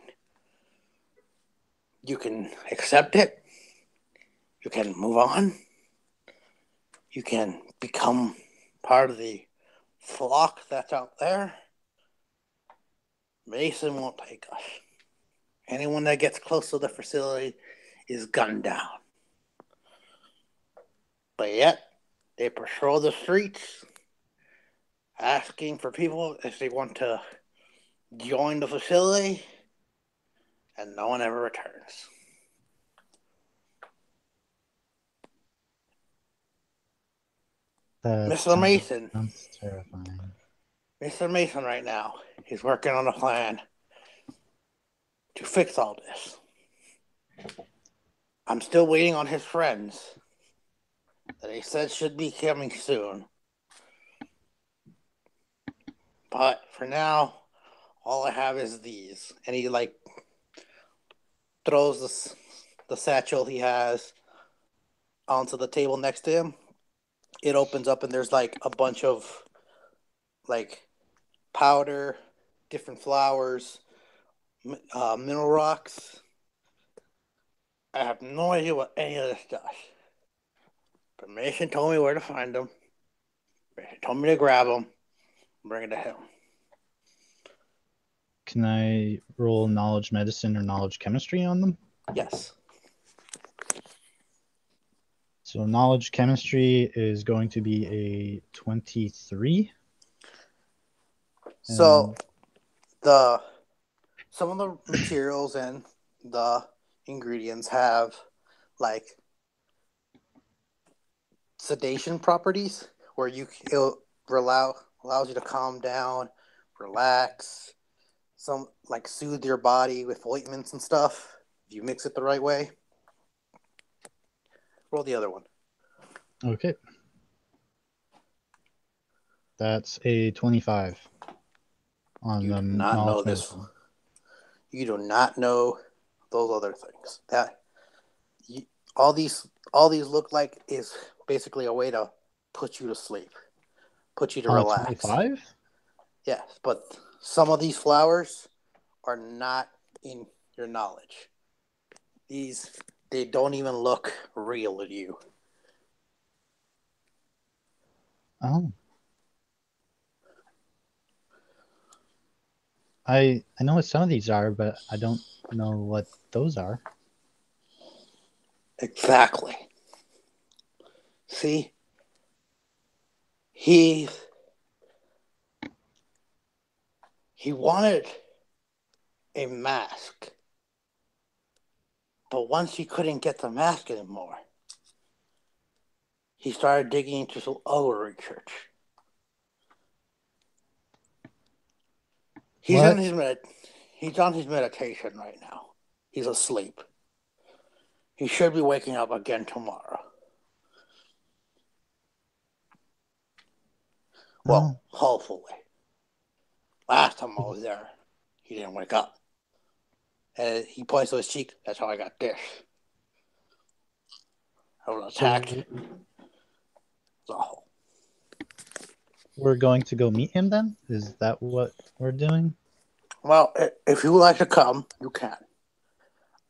You can accept it. You can move on. You can become part of the flock that's out there. Mason won't take us. Anyone that gets close to the facility is gunned down. But yet, they patrol the streets, asking for people if they want to join the facility, and no one ever returns. Mr. Mason. Sounds terrifying. Mr. Mason right now is working on a plan to fix all this. I'm still waiting on his friends that he said should be coming soon. But for now, all I have is these. And he like throws the satchel he has onto the table next to him. It opens up and there's like a bunch of like powder, different flowers, mineral rocks. I have no idea what any of this does. But Mason told me where to find them. Mason told me to grab them and bring it to him. Can I roll knowledge medicine or knowledge chemistry on them? Yes. So knowledge chemistry is going to be a 23. So some of the materials and the ingredients have like sedation properties where it allows you to calm down, relax, some like soothe your body with ointments and stuff. If you mix it the right way. Roll the other one. Okay. That's a 25 on You the do not know knowledge this. medicine. You do not know those other things. All these look like is basically a way to put you to sleep, put you to relax. 25? Yes, but some of these flowers are not in your knowledge. They don't even look real to you. Oh. I know what some of these are, but I don't know what those are. Exactly. See? He wanted a mask. But once he couldn't get the mask anymore, he started digging into some other research. He's What? on his meditation right now. He's asleep. He should be waking up again tomorrow. Well, hopefully. Last time I was there, he didn't wake up. And he points to his cheek. That's how I got this. I was attacked. It was awful. We're going to go meet him then? Is that what we're doing? Well, if you would like to come, you can.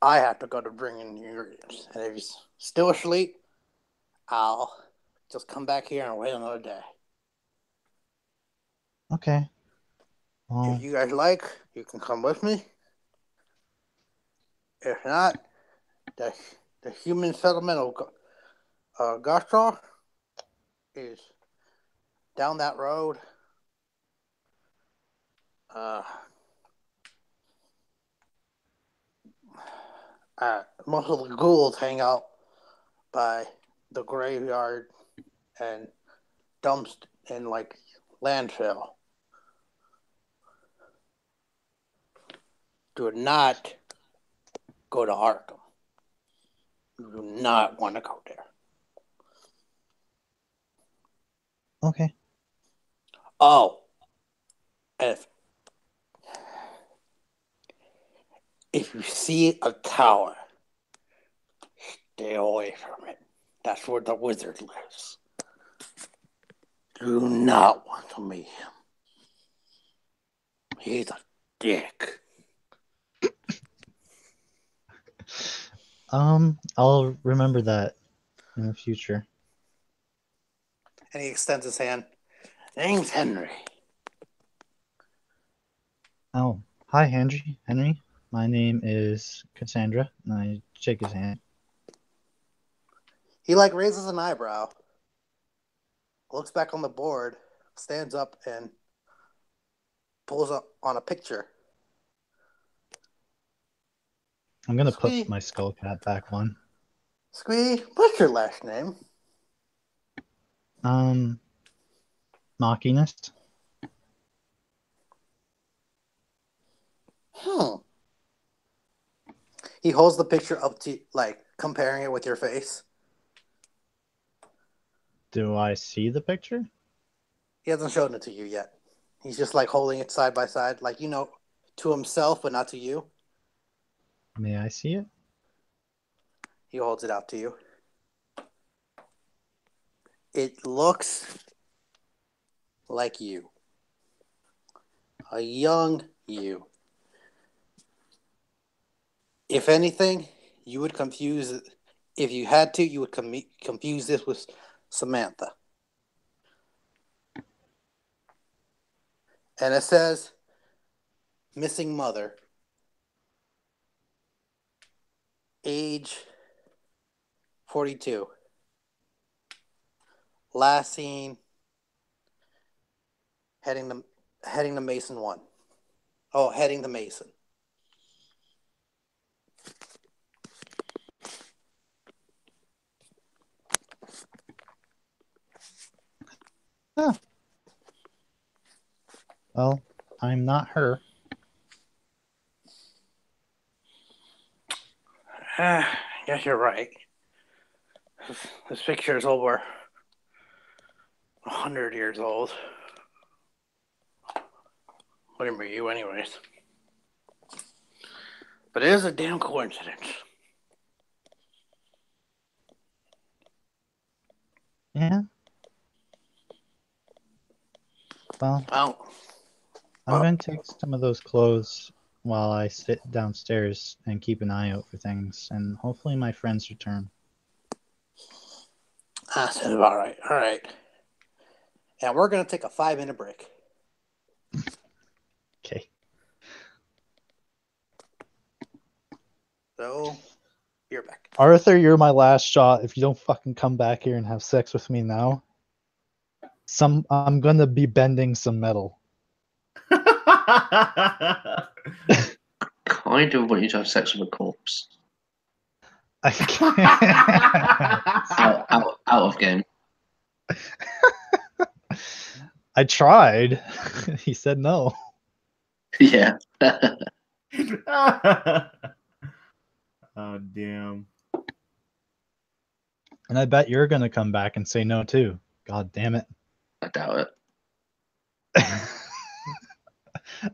I have to go to bring in the ingredients. And if he's still asleep, I'll just come back here and wait another day. Okay. Well, If you guys like, you can come with me. If not, the human settlement of Gashtar is down that road. Most of the ghouls hang out by the graveyard and dumps in like landfill. Do not go to Arkham. You do not want to go there. okay. Oh, if you see a tower, stay away from it. That's where the wizard lives. Do not want to meet him. He's a dick. I'll remember that in the future. And he extends his hand. Name's Henry. Oh, hi, Henry. Henry. My name is Cassandra, and I shake his hand. He like raises an eyebrow, looks back on the board, stands up, and pulls up on a picture. I'm gonna Squee. put my skull cap back on. Squee, what's your last name? Mockiness. He holds the picture up to, like, comparing it with your face. Do I see the picture? He hasn't shown it to you yet. He's just, like, holding it side by side, like, to himself, but not to you. May I see it? He holds it out to you. It looks like you. A young you. If anything, you would confuse it. If you had to, you would confuse this with Samantha. And it says, missing mother. Age 42. Last seen heading to Mason 1. Oh, heading to Mason. Huh. Well, I'm not her. Yes, you're right. This picture is over 100 years old. Wouldn't be you anyways. But it is a damn coincidence. Yeah. Well, I'm going to take some of those clothes while I sit downstairs and keep an eye out for things, and hopefully my friends return. I said, all right. And we're going to take a 5-minute break. Okay. So, you're back. Arthur, you're my last shot. If you don't fucking come back here and have sex with me now, I'm gonna be bending some metal. Kind of want you to have sex with a corpse. I can't. Out of game. I tried. He said no. Yeah. Oh, damn. And I bet you're gonna come back and say no too. God damn it. I doubt it.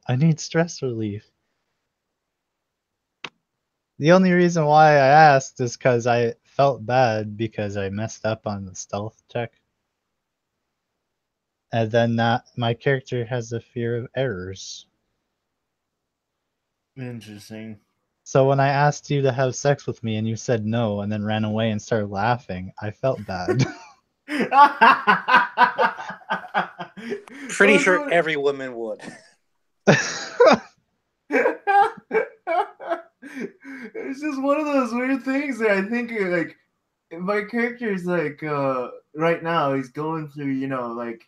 I need stress relief. The only reason why I asked is because I felt bad because I messed up on the stealth check. And then my character has a fear of errors. Interesting. So when I asked you to have sex with me and you said no and then ran away and started laughing, I felt bad. Pretty sure every woman would. It's just one of those weird things that I think like my character's like right now he's going through, like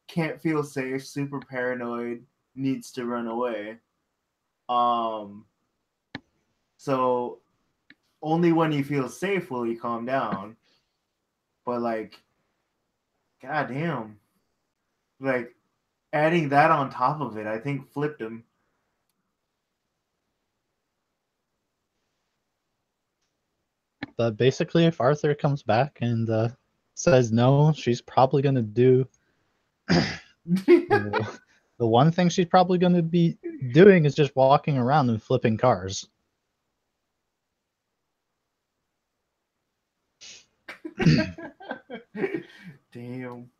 can't feel safe, super paranoid, needs to run away. So only when he feels safe will he calm down. But like, goddamn, like adding that on top of it, I think flipped him. But basically, if Arthur comes back and says no, she's probably going to do the one thing she's probably going to be doing is just walking around and flipping cars. Damn.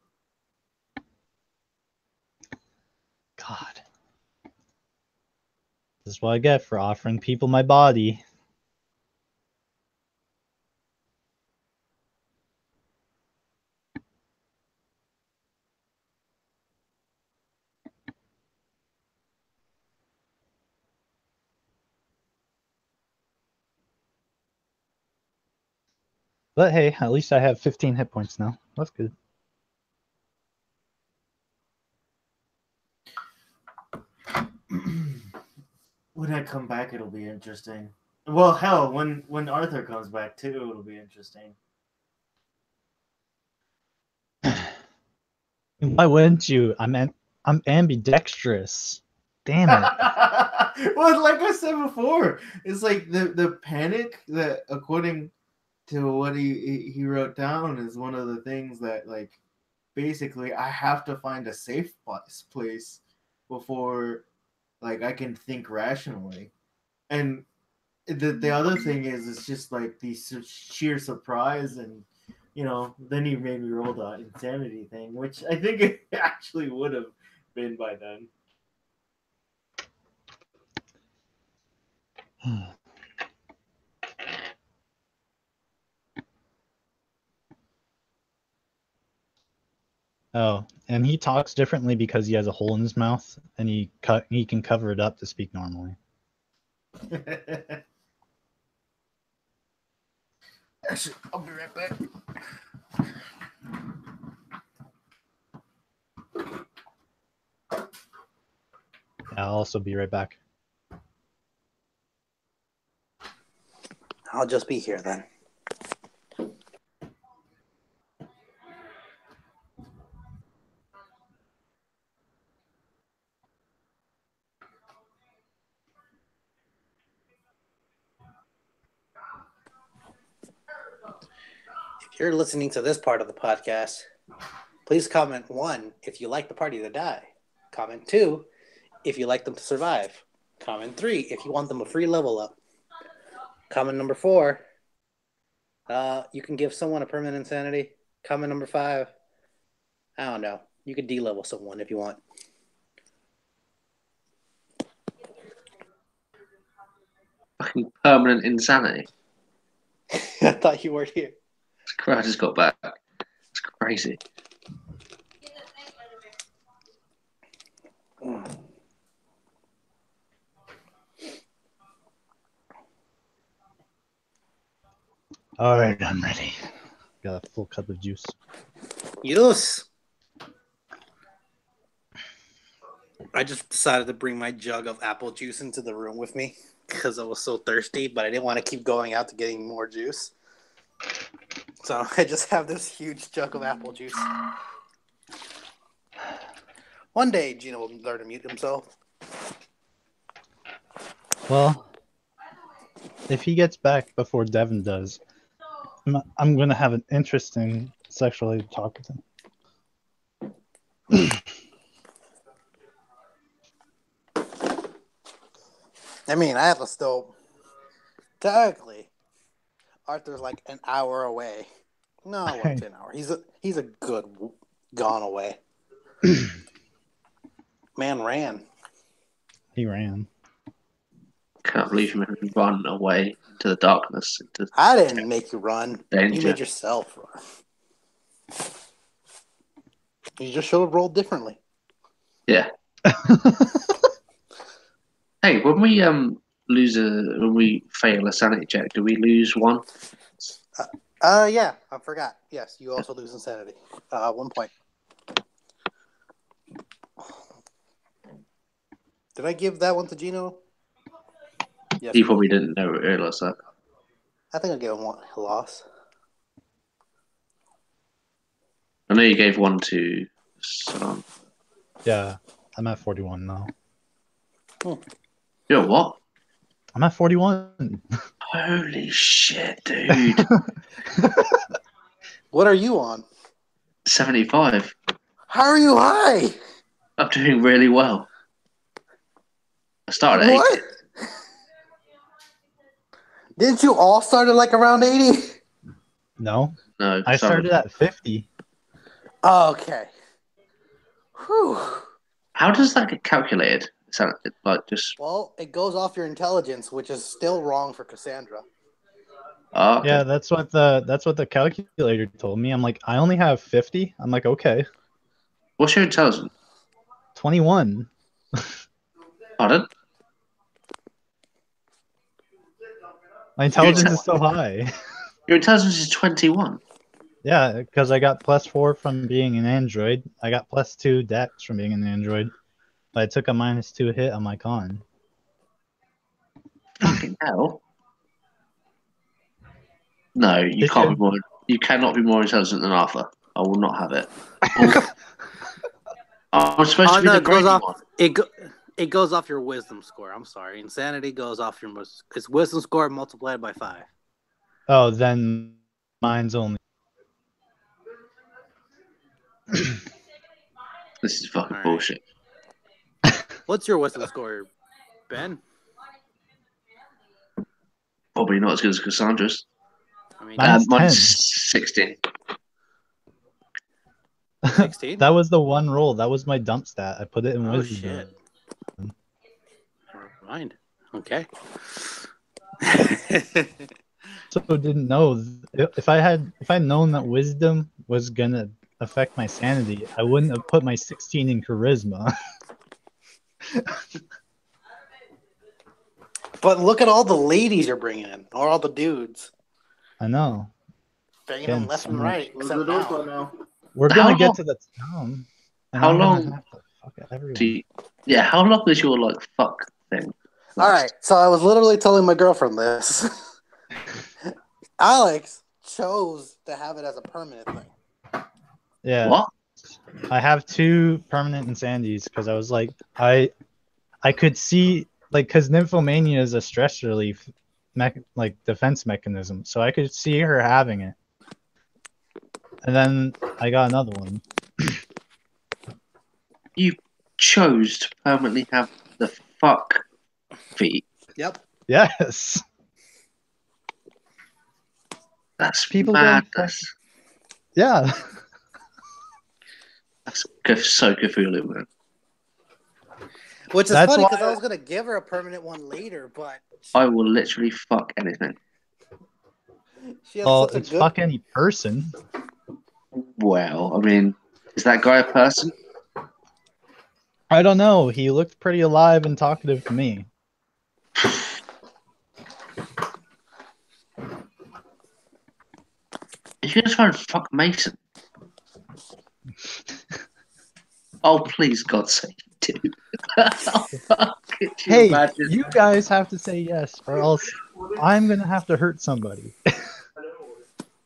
God. This is what I get for offering people my body. But hey, at least I have 15 hit points now. That's good. When I come back, it'll be interesting. Well, hell, when Arthur comes back too, it'll be interesting. Why wouldn't you? I'm ambidextrous. Damn it. Well, like I said before, it's like the panic that, according to what he wrote down, is one of the things that, like, basically I have to find a safe place before, like, I can think rationally. And the other thing is, it's just like the sheer surprise, and then he made me roll the insanity thing, which I think it actually would have been by then. Oh, and he talks differently because he has a hole in his mouth, and he can cover it up to speak normally. Actually, I'll be right back. I'll also be right back. I'll just be here then. If you're listening to this part of the podcast, please comment 1 if you like the party to die. Comment 2 if you like them to survive. Comment 3 if you want them a free level up. Comment number 4, you can give someone a permanent insanity. Comment number 5, I don't know. You could de-level someone if you want. Fucking permanent insanity. I thought you weren't here. I just got back. It's crazy. All right, I'm ready. Got a full cup of juice. Yes. I just decided to bring my jug of apple juice into the room with me because I was so thirsty, but I didn't want to keep going out to getting more juice. So I just have this huge jug of apple juice. One day, Gino will learn to mute himself. Well, if he gets back before Devin does, I'm going to have an interesting sexual talk with him. I mean, I have to still... Technically, Arthur's like an hour away. No, I won't say an hour. He's a good gone away. Man ran. He ran. Can't believe you made me run away into the darkness, into I didn't make you run. danger. You made yourself run. You just should have rolled differently. Yeah. Hey, when we when we fail a sanity check, do we lose one? Yeah, I forgot. Yes, you also lose insanity. 1 point. Did I give that one to Gino? Yes. He probably didn't realize that. I think I gave him one loss. I know you gave one to Sam. Yeah, I'm at 41 now. You're what? I'm at 41. Holy shit, dude. What are you on? 75. How are you high? I'm doing really well. I started at What? 80. Didn't you all start at like around 80? No, No, I started at 50. Oh, okay. Whew. How does that get calculated? Is that like just? Well, it goes off your intelligence, which is still wrong for Cassandra. Oh, okay. Yeah, that's what the calculator told me. I'm like, I only have 50. I'm like, okay, What's your intelligence? 21. Pardon? My intelligence is so high. Your intelligence is 21. Yeah, because I got +4 from being an android. I got +2 dex from being an android. But I took a -2 hit on my con. Fucking hell. No, you It's can't good. be more. You cannot be more intelligent than Arthur. I will not have it. I'm supposed to be the it goes brainy off. one. It goes off your wisdom score. I'm sorry. Insanity goes off your it's wisdom score multiplied by 5. Oh, then mine's only. This is fucking All right. bullshit. What's your wisdom score, Ben? Probably not as good as Cassandra's. I mean, Mine's 10. Mine's 16. 16? That was the one roll. That was my dump stat. I put it in Oh, wisdom. shit. Never mind. Okay. So didn't know if I'd known that wisdom was gonna affect my sanity, I wouldn't have put my 16 in charisma. But look at all the ladies you're bringing in, or all the dudes. I know. Bringing them Again, left and I'm right. Except now. We're How gonna get long- to the town. And how I'm gonna long have to fuck everyone. Do you, yeah, how long is your like fuck thing? All right, so I was literally telling my girlfriend this. Alex chose to have it as a permanent thing. Yeah. What? I have 2 permanent insanities because I was like, I could see, like, because nymphomania is a stress relief defense mechanism, so I could see her having it. And then I got another one. You chose to permanently have the fuck feet. Yep. Yes. That's People madness. Yeah. That's so Cthulhu, man. Which is That's funny because why- I was gonna give her a permanent one later, but I will literally fuck anything. she has Well, such a it's good. fuck any person. Well, I mean, is that guy a person? I don't know. He looked pretty alive and talkative to me. If you're gonna try and fuck Mason. Oh, please, God's sake, dude. Could you Hey, imagine? you guys have to say yes, or else I'm gonna have to hurt somebody.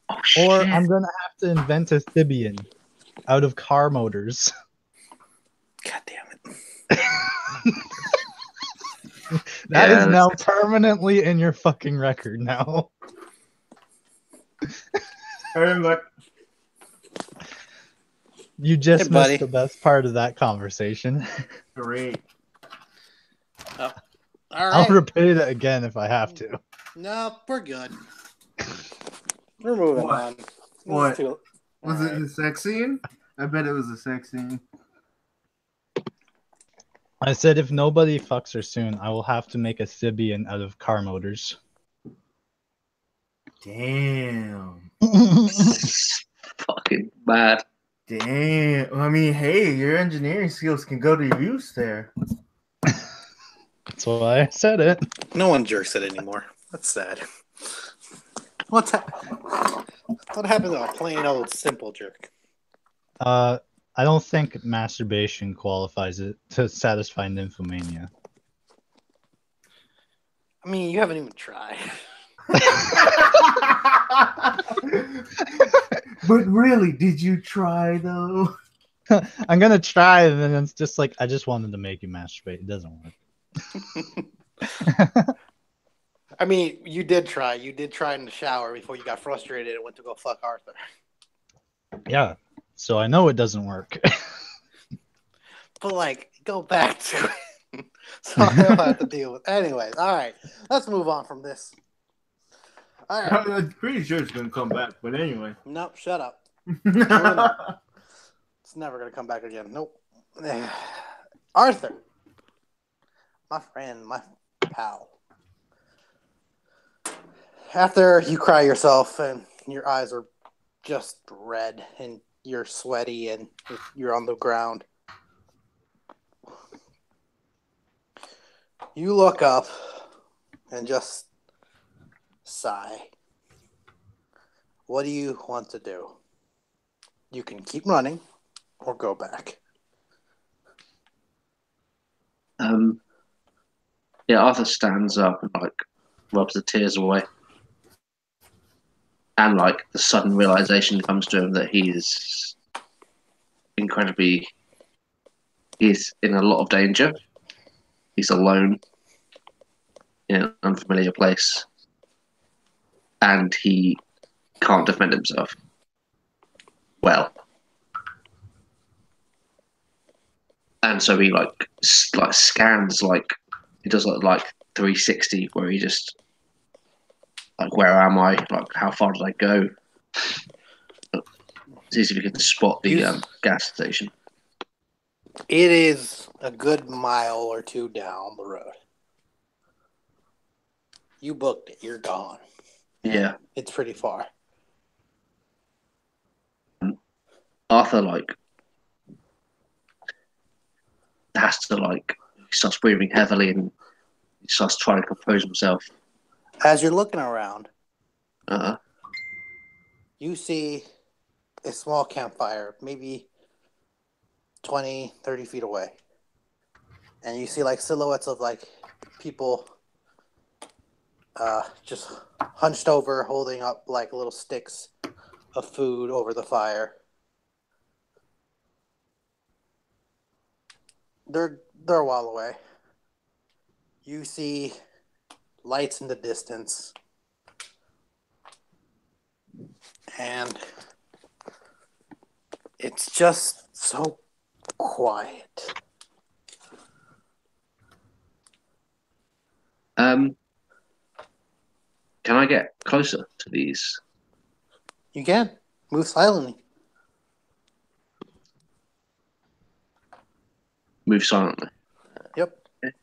Oh, Or shit. I'm gonna have to invent a Thibian out of car motors. God damn it! That is Yeah, now permanently in your fucking record now. You just Hey, buddy. missed the best part of that conversation. Great. All I'll right. repeat it again if I have to. No, we're good. We're moving What? on. This is What? too- Was All it right. the sex scene? I bet it was a sex scene. I said if nobody fucks her soon, I will have to make a Sibian out of car motors. Damn. Fucking mad. Damn. I mean, hey, your engineering skills can go to use there. That's why I said it. No one jerks it anymore. That's sad. What happened to a plain old simple jerk? I don't think masturbation qualifies it to satisfy nymphomania. I mean, you haven't even tried. But really, did you try though? I'm gonna try, and then it's just like I just wanted to make you masturbate. It doesn't work. I mean, you did try. You did try in the shower before you got frustrated and went to go fuck Arthur. Yeah, so I know it doesn't work. But like, go back to it. So I don't have to deal with. Anyways, all right. Let's move on from this. All right. I'm pretty sure it's gonna come back, but anyway. Nope. Shut up. It's never gonna come back again. Nope. Arthur, my friend, my pal. After you cry yourself and your eyes are just red and you're sweaty and you're on the ground, you look up and just sigh. What do you want to do? You can keep running or go back. Yeah, Arthur stands up and like rubs the tears away. And like the sudden realization comes to him that he's in a lot of danger. He's alone in an unfamiliar place. And he can't defend himself well. And so he like scans he does like 360 where he just like, where am I? Like, how far did I go? See if you can spot the gas station. It is a good mile or two down the road. You booked it. You're gone. Yeah. It's pretty far. Arthur has to he starts breathing heavily and he starts trying to compose himself. As you're looking around, Uh-huh. you see a small campfire, maybe 20, 30 feet away. And you see like silhouettes of like people just hunched over, holding up like little sticks of food over the fire. They're a while away. You see lights in the distance. And it's just so quiet. Can I get closer to these? You can. Move silently. Move silently. Yep. Okay.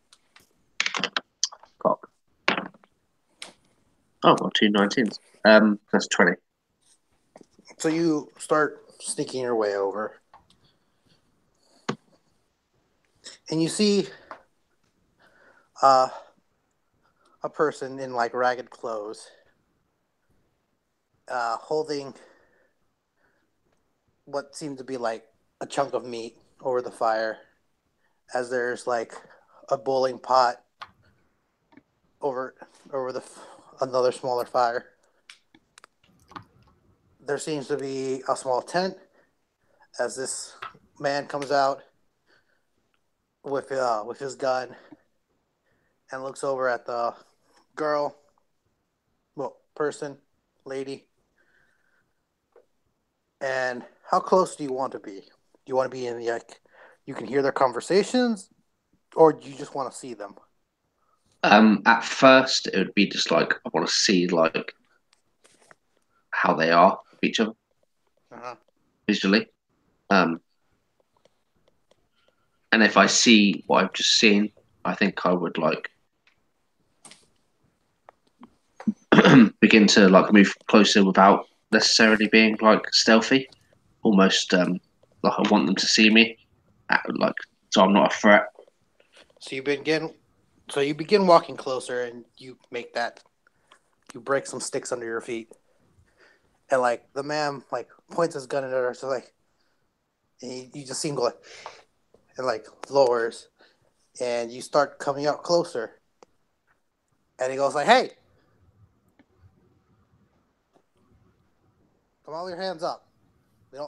Cock. Oh, well, 2 19s. That's 20. So you start sneaking your way over. And you see a person in like ragged clothes holding what seemed to be like a chunk of meat over the fire, as there's like a boiling pot over another smaller fire. There seems to be a small tent as this man comes out with his gun and looks over at the lady. And how close do you want to be? Do you want to be in the you can hear their conversations, or do you just want to see them? At first, it would be just I want to see how they are with each other visually. And And if I see what I've just seen, I think I would like begin to like move closer without necessarily being like stealthy. Almost like I want them to see me, like so I'm not a threat. So you begin walking closer, and you make that. You break some sticks under your feet, and like the man like points his gun at her, so like, and you just see him go like, and like lowers, and you start coming up closer, and he goes like, "Hey, come all your hands up. We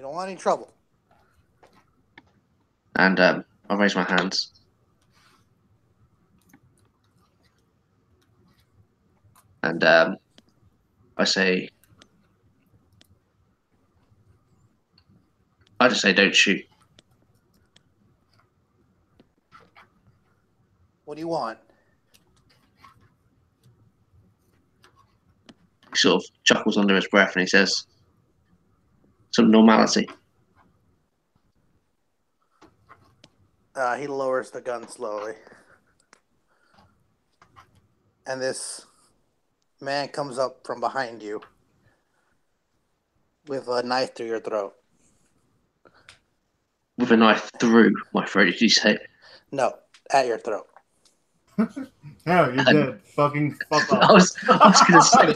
don't want any trouble." And I raise my hands. And I say, I just say, don't shoot. What do you want? He sort of chuckles under his breath and he says, some normality. He lowers the gun slowly, and this man comes up from behind you with a knife through your throat. With a knife through my throat, did you say? No, at your throat. No, you're dead. Fucking fuck off. I was going to say,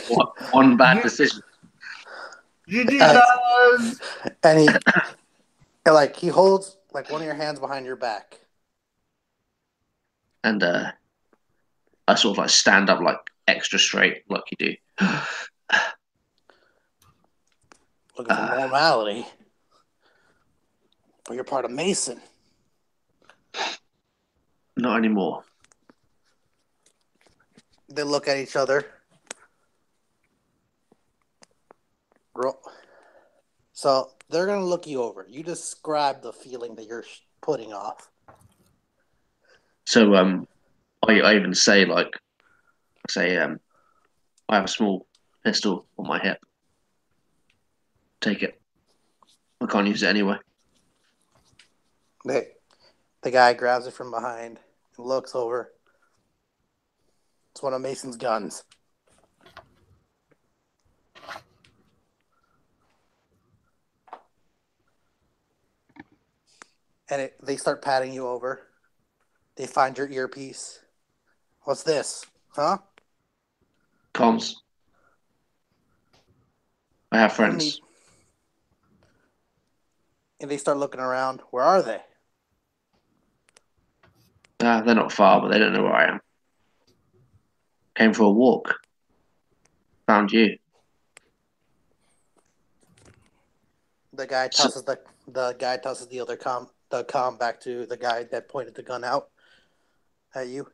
what one bad decision. Jesus! And he holds like one of your hands behind your back. And I sort of like stand up like extra straight, like you do. Looking for normality. But you're part of Mason. Not anymore. They look at each other. So they're going to look you over. You describe the feeling that you're putting off. So I even say like, I have a small pistol on my hip. Take it. I can't use it anyway. The guy grabs it from behind and looks over. It's one of Mason's guns. And they start patting you over. They find your earpiece. What's this? Huh? Comms. I have friends. And they start looking around. Where are they? They're not far, but they don't know where I am. Came for a walk. Found you. The guy tosses the other com back to the guy that pointed the gun out at you.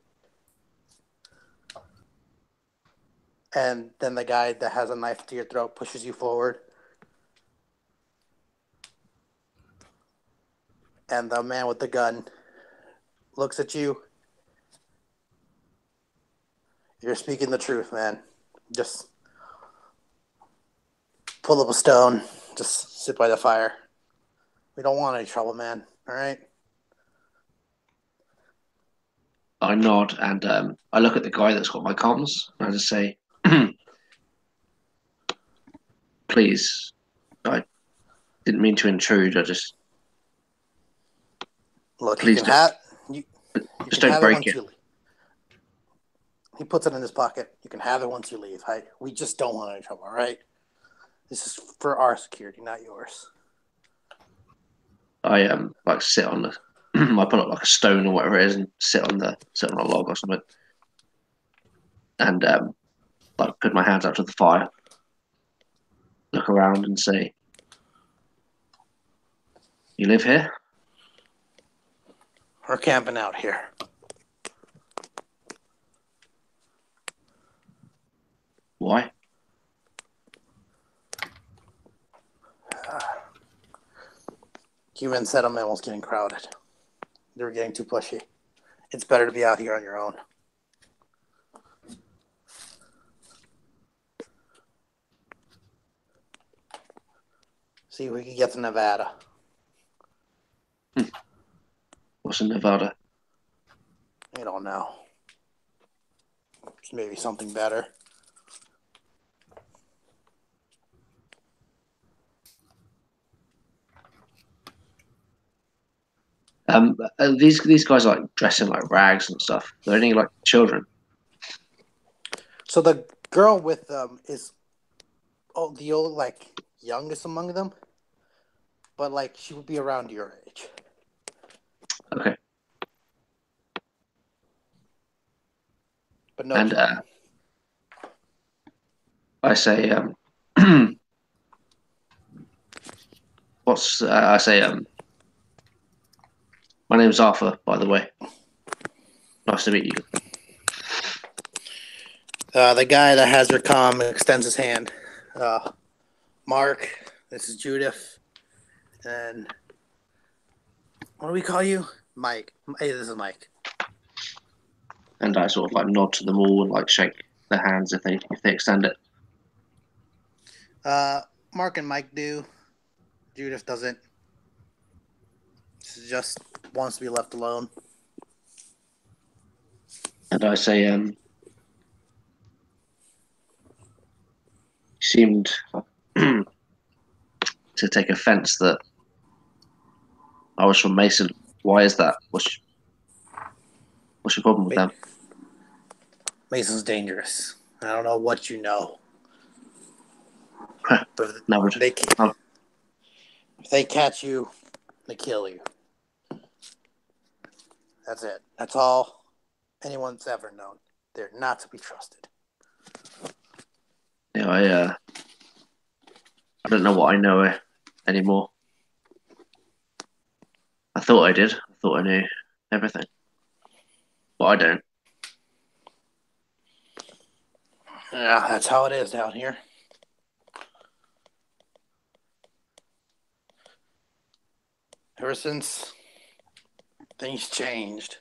And then the guy that has a knife to your throat pushes you forward. And the man with the gun looks at you. You're speaking the truth, man. Just pull up a stone. Just sit by the fire. We don't want any trouble, man. All right? I nod and I look at the guy that's got my comms and I just say, please, I didn't mean to intrude. I just Look, please you can have just don't break it. He puts it in his pocket. You can have it once you leave. We just don't want any trouble, all right? This is for our security, not yours. I like sit on the I put up like a stone or whatever it is and sit on a log or something. And like put my hands up to the fire, look around and say, you live here? We're camping out here. Why? Human settlement was getting crowded. They were getting too pushy. It's better to be out here on your own. See if we can get to Nevada. What's in Nevada? I don't know. Maybe something better. These guys are like dressing like rags and stuff. They're only like children. So the girl with is the old like youngest among them, but like she would be around your age. Okay. But no And children. I say, my name's Arthur, by the way. Nice to meet you. The guy that has her comm extends his hand. Mark, this is Judith, and what do we call you? Mike. Hey, this is Mike. And I sort of like nod to them all and like shake their hands if they extend it. Mark and Mike do. Judith doesn't. She just wants to be left alone. And I say, seemed to take offence that I was from Mason. Why is that? What's your problem with them? Mason's dangerous. I don't know what you know. But No, if they catch you, they kill you. That's it. That's all anyone's ever known. They're not to be trusted. yeah, I don't know what I know anymore. I thought I did. I thought I knew everything, but I don't. Yeah, that's how it is down here. Ever since things changed,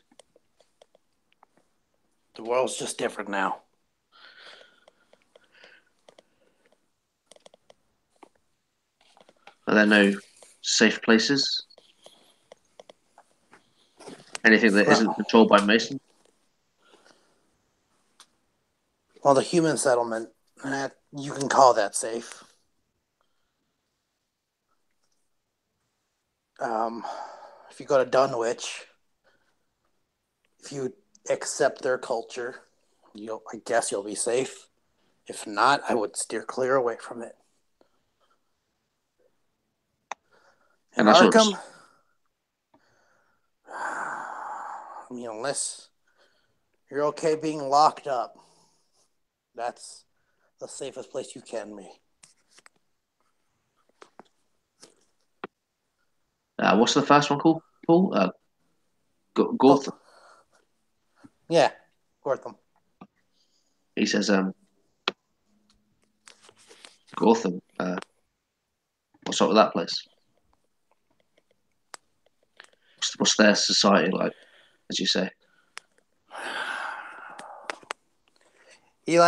the world's just different now. Are there no safe places? Anything that isn't controlled by Mason? Well, the human settlement, you can call that safe. If you go to Dunwich, if you accept their culture, I guess you'll be safe. If not, I would steer clear away from it. In And I sort of Arkham, I mean, unless you're okay being locked up, that's the safest place you can be. what's the first one called? Paul? Gotham. Yeah, Gortham. He says, Gotham. What's up with that place? What's their society like, as you say? He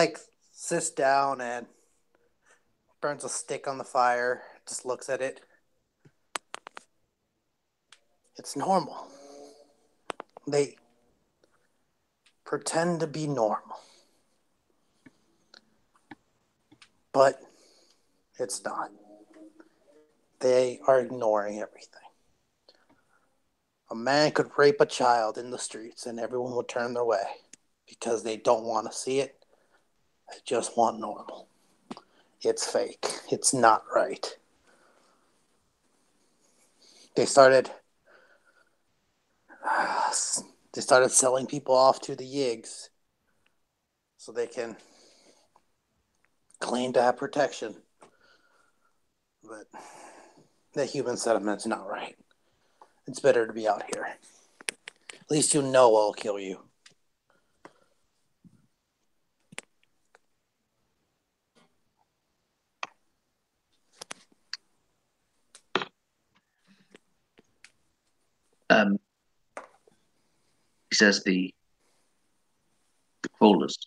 sits down and burns a stick on the fire, just looks at it. It's normal. They pretend to be normal. But it's not. They are ignoring everything. A man could rape a child in the streets and everyone would turn their way because they don't want to see it. They just want normal. It's fake. It's not right. They started selling people off to the Yigs so they can claim to have protection. But the human settlement's not right. It's better to be out here. At least you know I'll kill you. He says the crawlers.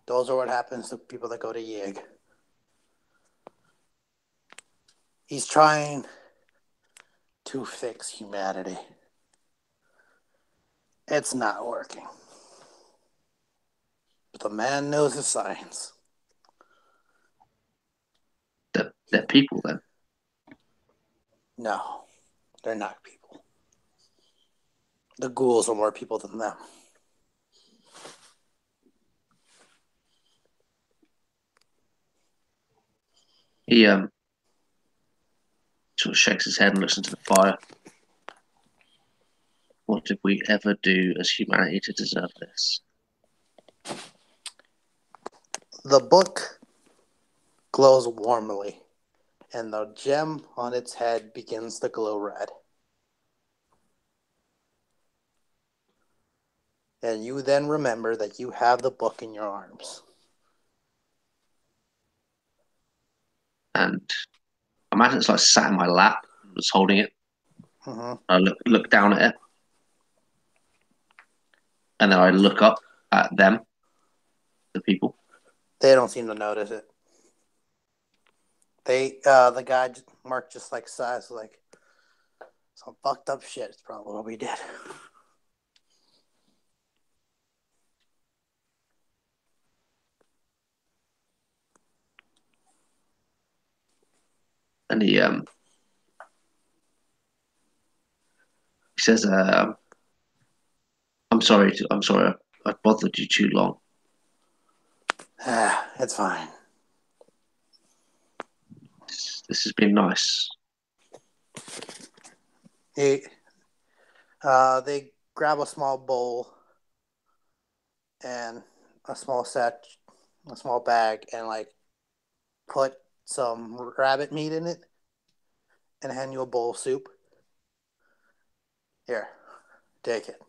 Those are what happens to people that go to Yig. He's trying to fix humanity. It's not working. But the man knows his science. They're people then. No, they're not people. The ghouls are more people than them. He sort of shakes his head and looks into the fire. What did we ever do as humanity to deserve this? The book glows warmly, and the gem on its head begins to glow red. And you then remember that you have the book in your arms. And I imagine it's like sat in my lap. I was holding it. Mm-hmm. I look down at it. And then I look up at them, the people. They don't seem to notice it. The guy, Mark, just like sighs, like, some fucked up shit is probably what we did. And he says, I'm sorry. I bothered you too long. It's fine. This has been nice. They grab a small bowl and a small bag, and like put some rabbit meat in it, and hand you a bowl of soup. Here, take it.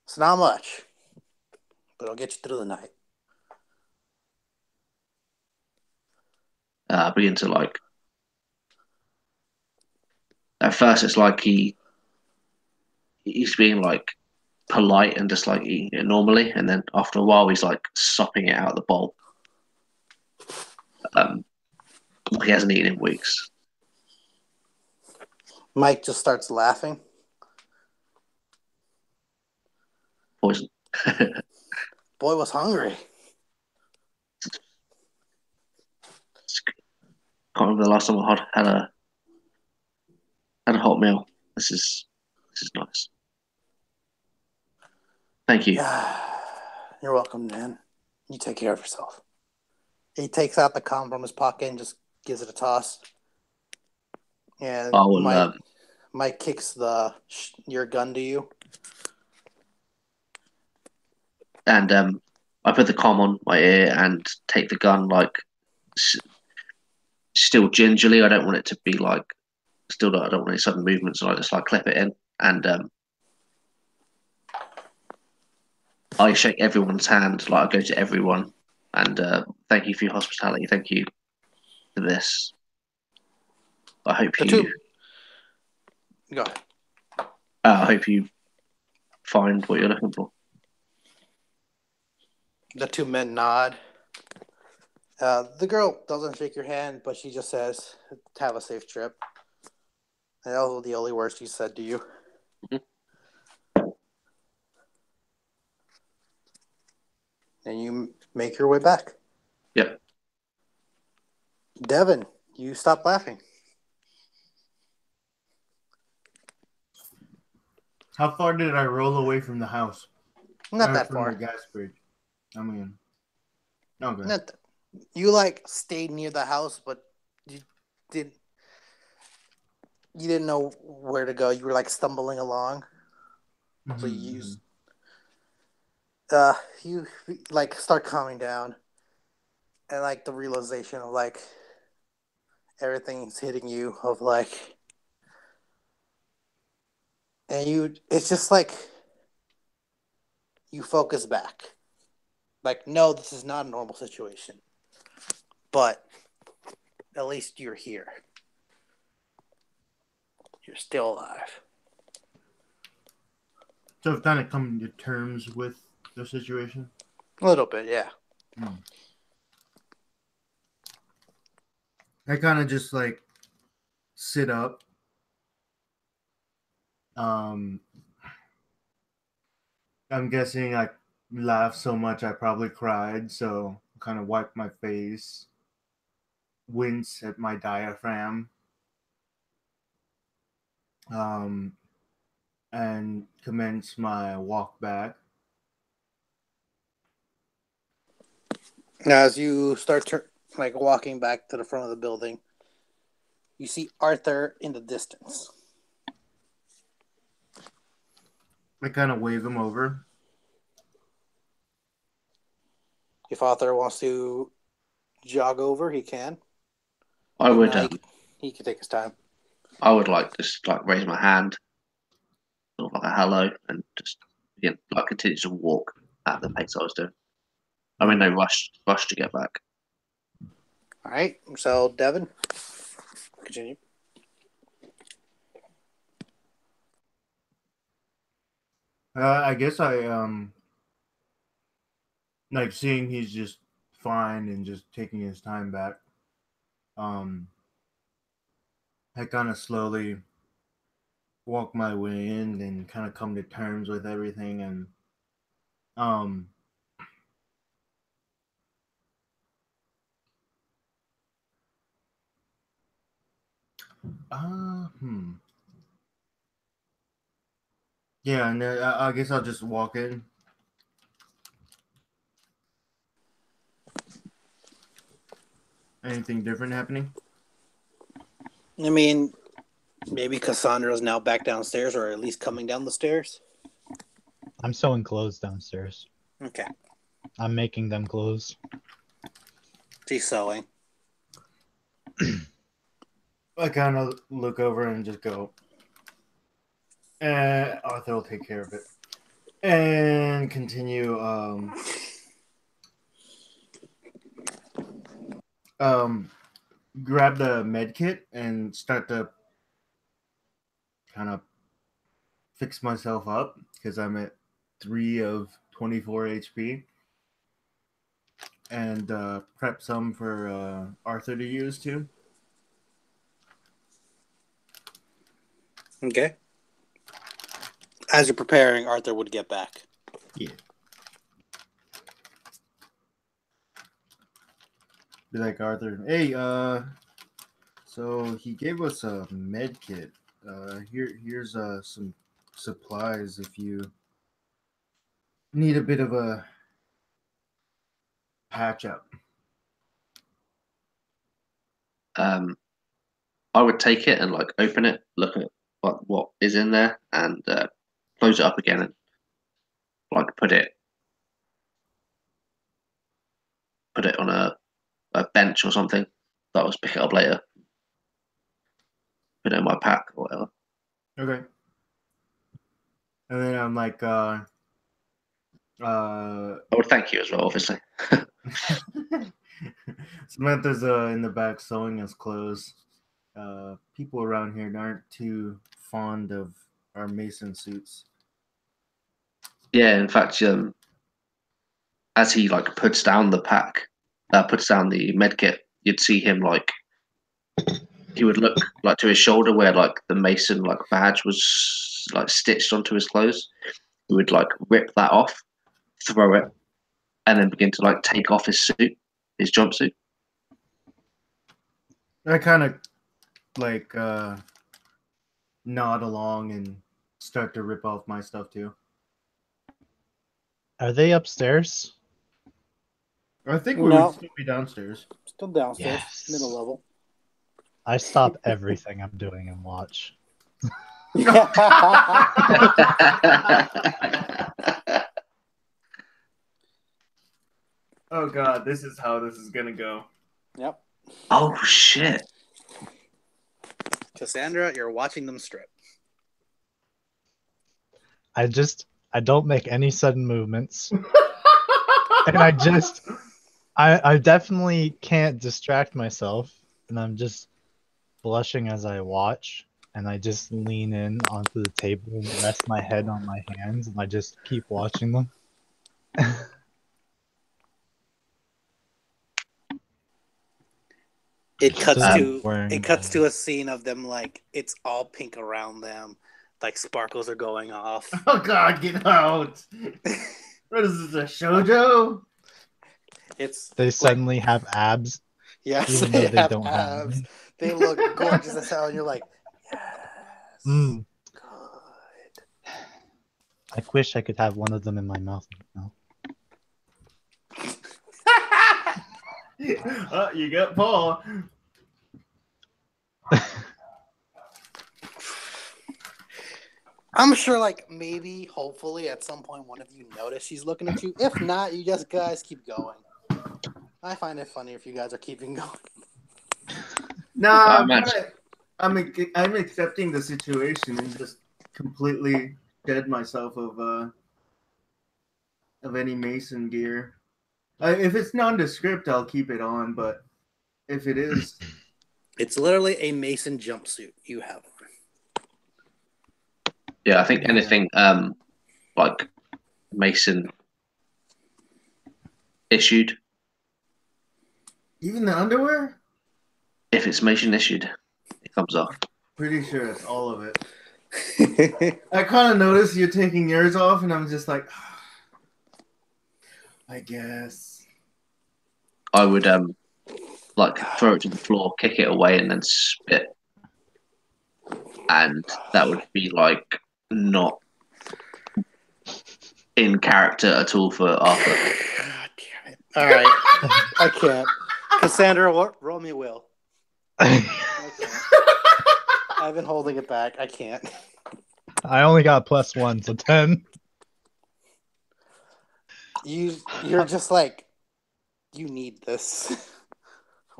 It's not much, but it'll get you through the night. I begin to like. At first, it's like he's being like polite and just like eating it normally, and then after a while, he's like sopping it out of the bowl. He hasn't eaten in weeks. Mike just starts laughing. Poison. Boy was hungry. Can't remember the last time I had a hot meal. This is nice. Thank you. You're welcome, man. You take care of yourself. He takes out the condom from his pocket and just gives it a toss. And I will, Mike kicks your gun to you. And I put the comm on my ear and take the gun like still gingerly. I don't want it to be like I don't want any sudden movements. So I just like clip it in and I shake everyone's hand. Like I go to everyone and thank you for your hospitality. Thank you for this. I hope Go ahead. I hope you find what you're looking for. The two men nod. The girl doesn't shake your hand, but she just says, "Have a safe trip." And those were the only words she said to you. Mm-hmm. And you make your way back. Yep. Devin, you stop laughing. How far did I roll away from the house? Not that from far. the gas bridge. I mean, okay. You like stayed near the house, but you didn't know where to go. You were like stumbling along. Mm-hmm. So you like start calming down, and like the realization of like everything's hitting you of like, and it's just like you focus back. Like, no, this is not a normal situation, but at least you're here. You're still alive. So I've kind of come to terms with the situation. A little bit, yeah. I kind of just like sit up Um, I'm guessing I laughed so much I probably cried, so kind of wiped my face, wince at my diaphragm, um, and commence my walk back. Now, as you start walking back to the front of the building, you see Arthur in the distance. I kind of wave him over. If Arthur wants to jog over, he can. I But would no, he can take his time. I would like just like raise my hand, sort of like a hello, and just begin like continue to walk at the pace I was doing. I'm in no rush to get back. All right. So, Devin, continue. I guess I like seeing he's just fine and just taking his time back. I kind of slowly walk my way in and kind of come to terms with everything, and um uh hmm yeah, and I guess I'll just walk in. Anything different happening? I mean, maybe Cassandra's now back downstairs, or at least coming down the stairs. I'm sewing clothes downstairs. Okay. I'm making them clothes. She's sewing. I kind of look over and just go, Arthur will take care of it. And continue, grab the med kit and start to kind of fix myself up because I'm at 3 of 24 HP. And prep some for Arthur to use too. Okay. As you're preparing, Arthur would get back. Yeah. Be like, Arthur, hey, so he gave us a med kit. Here's some supplies if you need a bit of a patch up. I would take it and like open it, look at what is in there, and close it up again, and like put it on a bench or something. That was pick it up later. Put it in my pack or whatever. Okay. And then I'm like, I would thank you as well, obviously. Samantha's in the back sewing us clothes. People around here aren't too fond of our Mason suits. Yeah, in fact, as he like puts down the pack, puts down the med kit, you'd see him like he would look like to his shoulder where like the Mason like badge was like stitched onto his clothes. He would like rip that off, throw it, and then begin to like take off his suit, his jumpsuit. I kind of like nod along and start to rip off my stuff too. Are they upstairs? I think we No. would still be downstairs. Still downstairs, Yes. middle level. I stop everything I'm doing and watch. Oh god, this is how this is gonna go. Yep. Oh shit! Cassandra, you're watching them strip. I don't make any sudden movements. And I definitely can't distract myself. And I'm just blushing as I watch. And I just lean in onto the table and rest my head on my hands. And I just keep watching them. It cuts Just to wearing it cuts to a scene of them like it's all pink around them. like sparkles are going off. Oh God, get out! What is this, a shoujo? It's They like, suddenly have abs, yes, even they though they have don't have abs. any. They look gorgeous as hell, and you're like, yes, Mm, good. I wish I could have one of them in my mouth right now. Oh, you got Paul. I'm sure, like, maybe, hopefully, at some point, one of you notice she's looking at you. If not, you just guys keep going. I find it funny if you guys are keeping going. Nah, imagine- I'm accepting the situation and just completely dead myself of any Mason gear. If it's nondescript, I'll keep it on, but if it is, It's literally a Mason jumpsuit you have. Yeah, I think anything like Mason issued, even the underwear, if it's Mason issued, it comes off. pretty sure it's all of it. I kind of noticed you taking yours off, and I'm just like, I guess. I would like throw it to the floor, kick it away, and then spit, and that would be like not in character at all for Arthur. God damn it. All right. I can't. Cassandra, roll me a will. I can't. I've been holding it back. I can't. I only got +1, so 10. You're just like, you need this.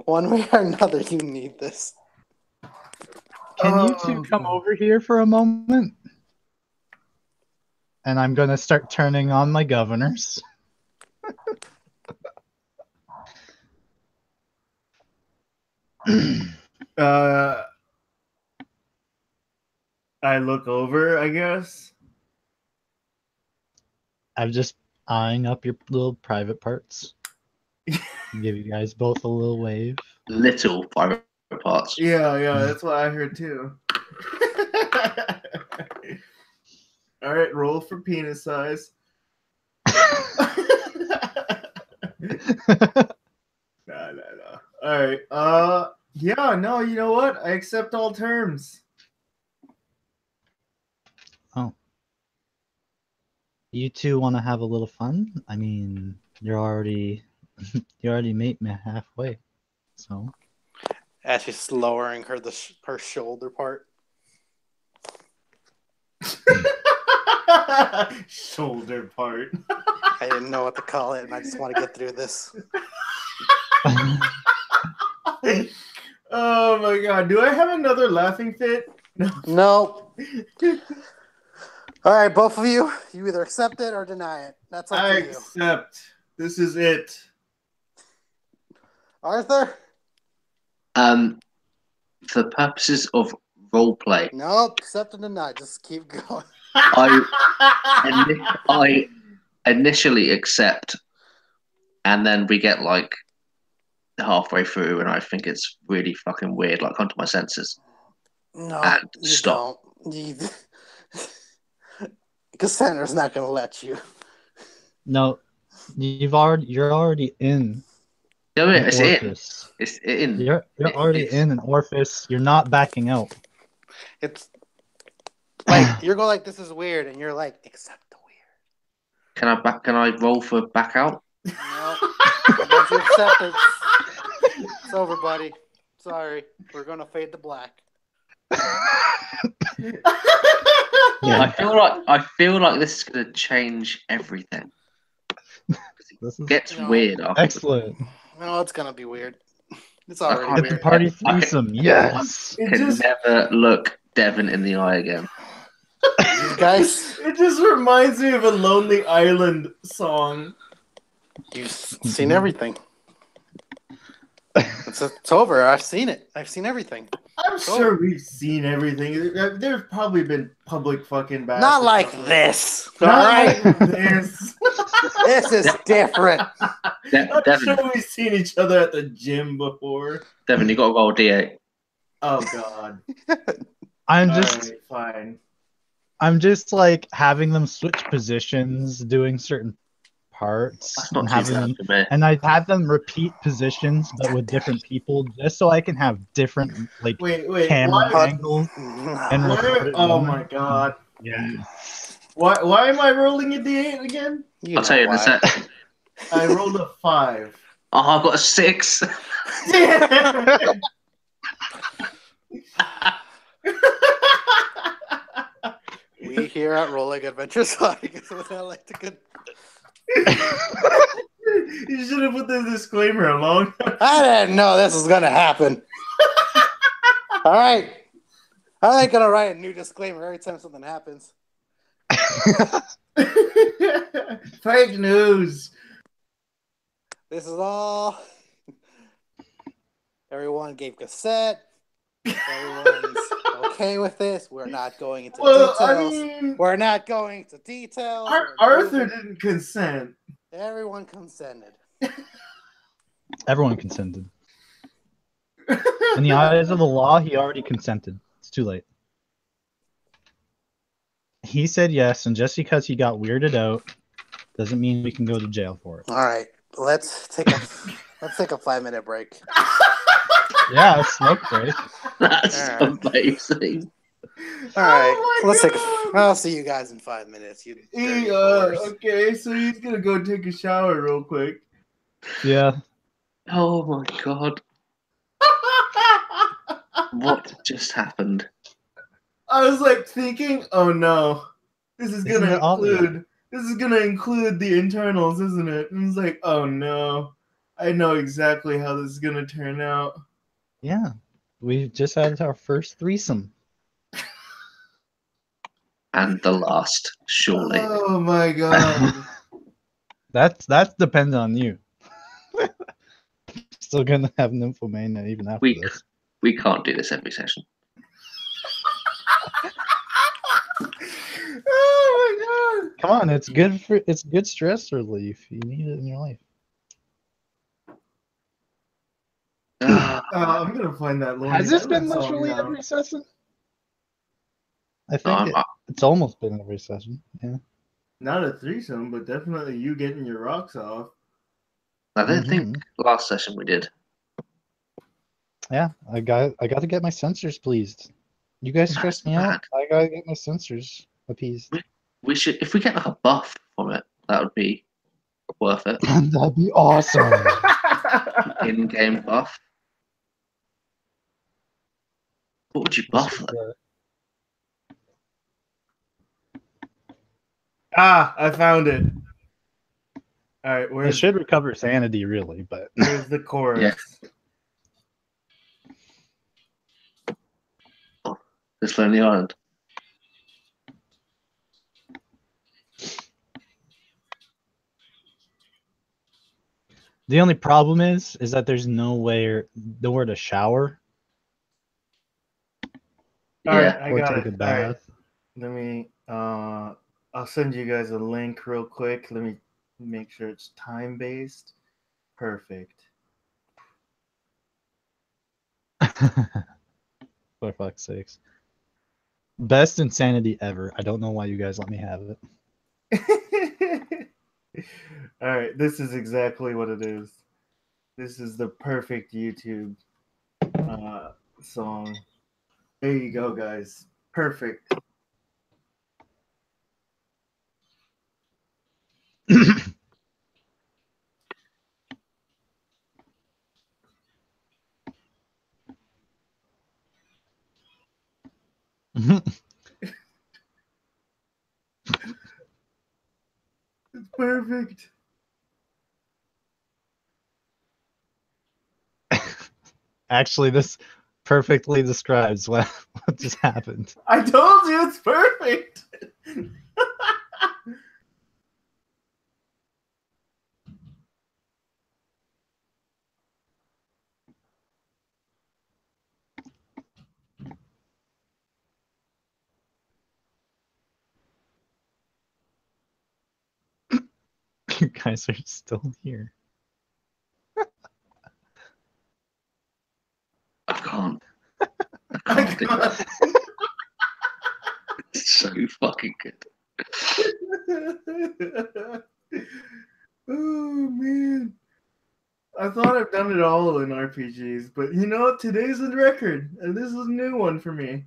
One way or another, you need this. Can you two come over here for a moment? And I'm gonna start turning on my governors. I look over, I guess. I'm just eyeing up your little private parts. Give you guys both a little wave. Little private parts. Yeah, that's what I heard too. All right, roll for penis size. No. All right. Yeah, no, you know what? I accept all terms. Oh. You two want to have a little fun? I mean, you already made me halfway. So. As she's lowering her shoulder part. Shoulder part. I didn't know what to call it, and I just want to get through this. Oh my god. Do I have another laughing fit? No. Nope. All right, both of you either accept it or deny it. That's up I to you. accept. This is it. Arthur? For purposes of role play, Nope, accept and deny. Just keep going. I initially accept, and then we get like halfway through, and I think it's really fucking weird. Like, come to my senses. No, And you stop. don't. Cassandra's not going to let you. No, you're already in No, an it's in. orifice. It's in. You're already in an orifice. You're not backing out. It's like you're going like, this is weird, and you're like, accept the weird. Can I roll for back out? No, once you accept it, it's over, buddy. Sorry, we're going to fade to black. I feel like this is going to change everything. This is It gets No. weird after. excellent. No, it's going to be weird. It's already It's It's a weird. party threesome. Yes. It Can just never look Devin in the eye again. You guys, it just reminds me of a Lonely Island song. you've seen everything. It's over. I've seen it. I've seen everything. I'm sure we've seen everything. There's probably been public fucking baths. Not like this. All Not right. like this. This is different. I'm Devin, sure we've seen each other at the gym before. Devin, you got to roll D8. Oh god. I'm All just right, fine. I'm just like having them switch positions, doing certain parts, That's not and too having bad them, for me. and I have them repeat positions, but with different people, just so I can have different like Wait, camera why? angles and Why? record it. Oh my god! Yes. Why am I rolling a d8 again? You I'll tell you in a why. sec. I rolled a 5. Oh, I got a 6. Damn. We here at Rolling Adventures Podcast would I like to You should have put the disclaimer along. I didn't know this was gonna happen. All right. I ain't gonna write a new disclaimer every time something happens. Fake news. This is all. Everyone gave cassette. Everyone's okay with this. We're not going into Well, details. I mean, We're not going into details. Arthur didn't consent. Everyone consented. Everyone consented. In the eyes of the law, he already consented. It's too late. He said yes, and just because he got weirded out doesn't mean we can go to jail for it. All right, let's take a 5-minute break. Yeah, a smoke break. That's All right. amazing. All right, Oh my let's take. God. I'll see you guys in 5 minutes. You dirty whores. Okay, so he's gonna go take a shower real quick. Yeah. Oh my god. What just happened? I was like thinking, oh no, this is Isn't gonna it obvious? include the internals, isn't it? And it's like, oh no, I know exactly how this is gonna turn out. Yeah. We just had our first threesome. And the last, surely. Oh my god. That's dependent on you. Still gonna have nymphomania even after We this. we can't do this every session. Oh my god. Come on, it's good stress relief. You need it in your life. Ah, I'm gonna find that Lonely Has this Island been song literally now. every session? I no, think I'm- it's almost been every session. Yeah. Not a threesome, but definitely you getting your rocks off. I don't think Mhm. last session we did. Yeah, I got to get my sensors pleased. You guys stress me out. Bad. I gotta get my sensors appeased. We should, if we get like a buff from it, that would be worth it. That'd be awesome. In-game buff. What would you buff? Though? I found it. All right, It where's should recover sanity, really, but the chorus? This Lonely Island. the only problem is that there's nowhere to shower All right, Yeah. I or got take it. a All right, bath. let me. I'll send you guys a link real quick. Let me make sure it's time based. Perfect. For fuck's sakes. Best insanity ever. I don't know why you guys let me have it. All right, this is exactly what it is. This is the perfect YouTube song. There you go, guys. Perfect. It's perfect. Actually, this perfectly describes what just happened. I told you it's perfect. You guys are still here. I can't. I can't do that. It's so funny. fucking good. Oh man. I thought I've done it all in RPGs, but you know what? Today's a record, and this is a new one for me.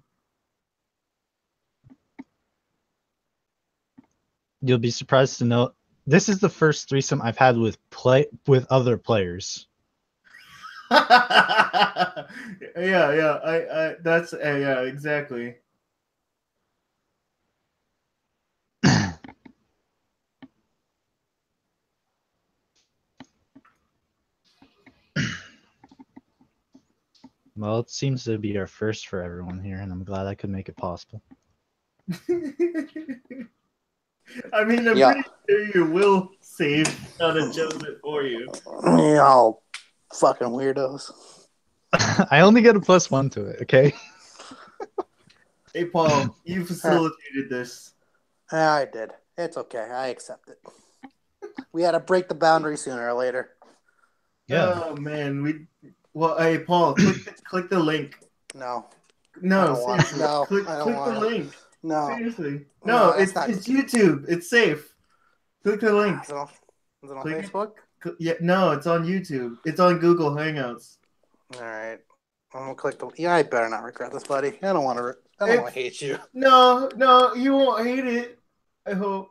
You'll be surprised to know this is the first threesome I've had with other players. Yeah, I that's yeah, exactly. Well, it seems to be our first for everyone here, and I'm glad I could make it possible. I mean, I'm Yeah. pretty sure your will save kind of chose it for you. Y'all fucking weirdos. I only get a +1 to it, okay? Hey, Paul, you facilitated this. I did. It's okay. I accept it. We had to break the boundary sooner or later. Yeah. Oh man, well, hey, Paul, click the link. No. I No, don't want seriously, no, click I don't the want link. No. Seriously, No, no, that's it's not- YouTube. It's safe. Click the link. Is it on Click it. Facebook? Yeah, no, it's on YouTube. It's on Google Hangouts. All right. I'm gonna click the. Yeah, I better not regret this, buddy. I don't want to. I don't want to hate you. No, you won't hate it. I hope.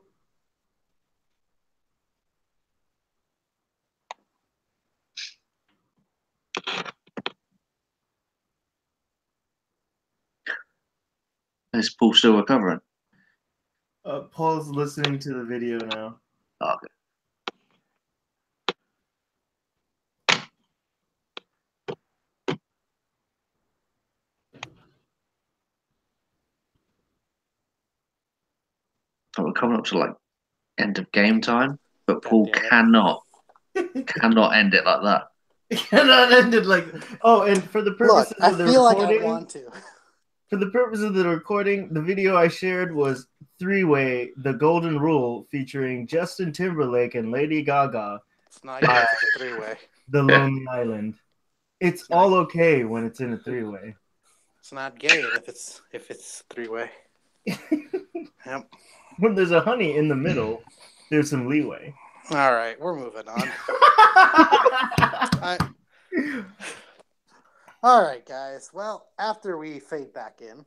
Is Paul still recovering? Paul's listening to the video now. Oh, okay. So we're coming up to like end of game time, but Paul damn it. cannot end it like that. Cannot end it like. Oh, and for the Look, purposes I of the feel like I recording, want to. for the purpose of the recording, the video I shared was Three-Way: The Golden Rule, featuring Justin Timberlake and Lady Gaga, It's not even a three-way. The Lonely Island. It's not- all okay when it's in a three-way. It's not gay if it's three-way. Yep. When there's a honey in the middle, there's some leeway. All right, we're moving on. All right, guys. Well, after we fade back in,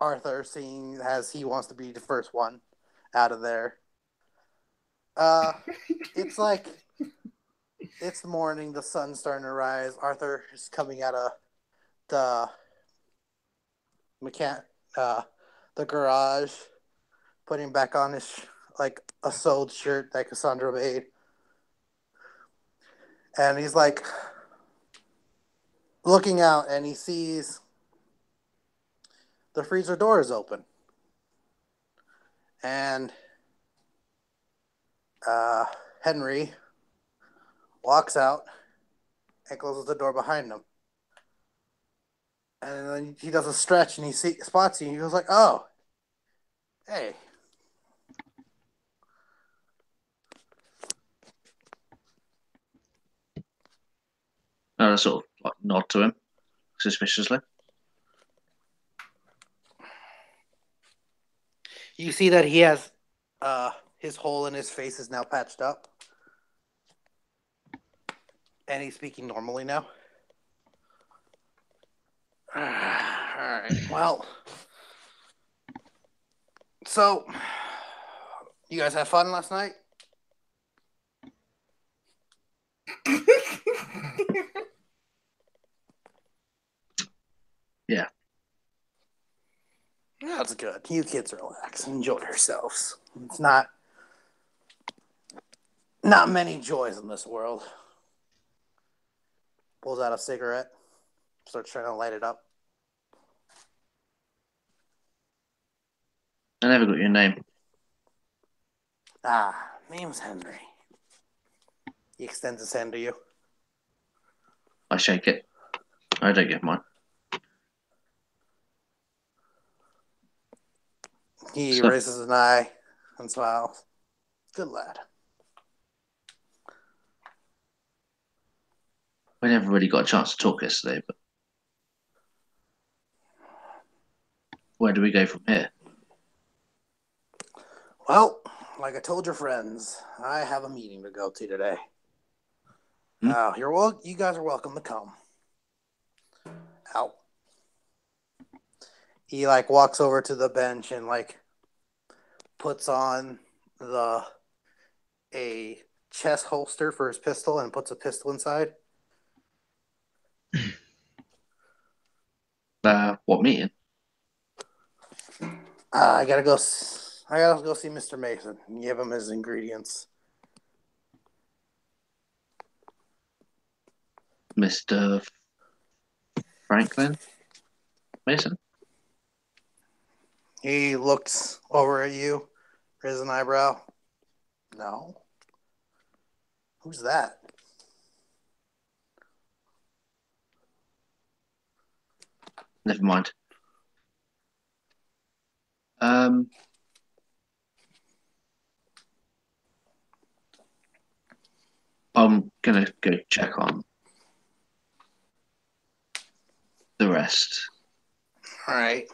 Arthur, seeing as he wants to be the first one out of there, it's like it's the morning, the sun's starting to rise. Arthur is coming out of the the garage, putting back on his like a sewed shirt that Cassandra made. And he's like looking out and he sees the freezer door is open. And Henry walks out and closes the door behind him. And then he does a stretch and he spots you and he goes like, oh, hey. And I sort of like nod to him suspiciously. You see that he has his hole in his face is now patched up. And he's speaking normally now. All right. Well, so you guys have fun last night? Yeah. That's good. You kids relax. Enjoy yourselves. It's not many joys in this world. Pulls out a cigarette. Starts trying to light it up. I never got your name. Name's Henry. He extends his hand to you. I shake it. I don't give mine. He So- raises an eye and smiles. Good lad. We never really got a chance to talk yesterday, but where do we go from here? Well, like I told your friends, I have a meeting to go to today. You guys are welcome to come. Out. He like walks over to the bench and like puts on a chest holster for his pistol and puts a pistol inside. What meeting? I gotta go. I gotta go see Mr. Mason and give him his ingredients. Mr. Franklin Mason? He looks over at you, raises an eyebrow. No. Who's that? Never mind. I'm gonna go check on the rest. All right.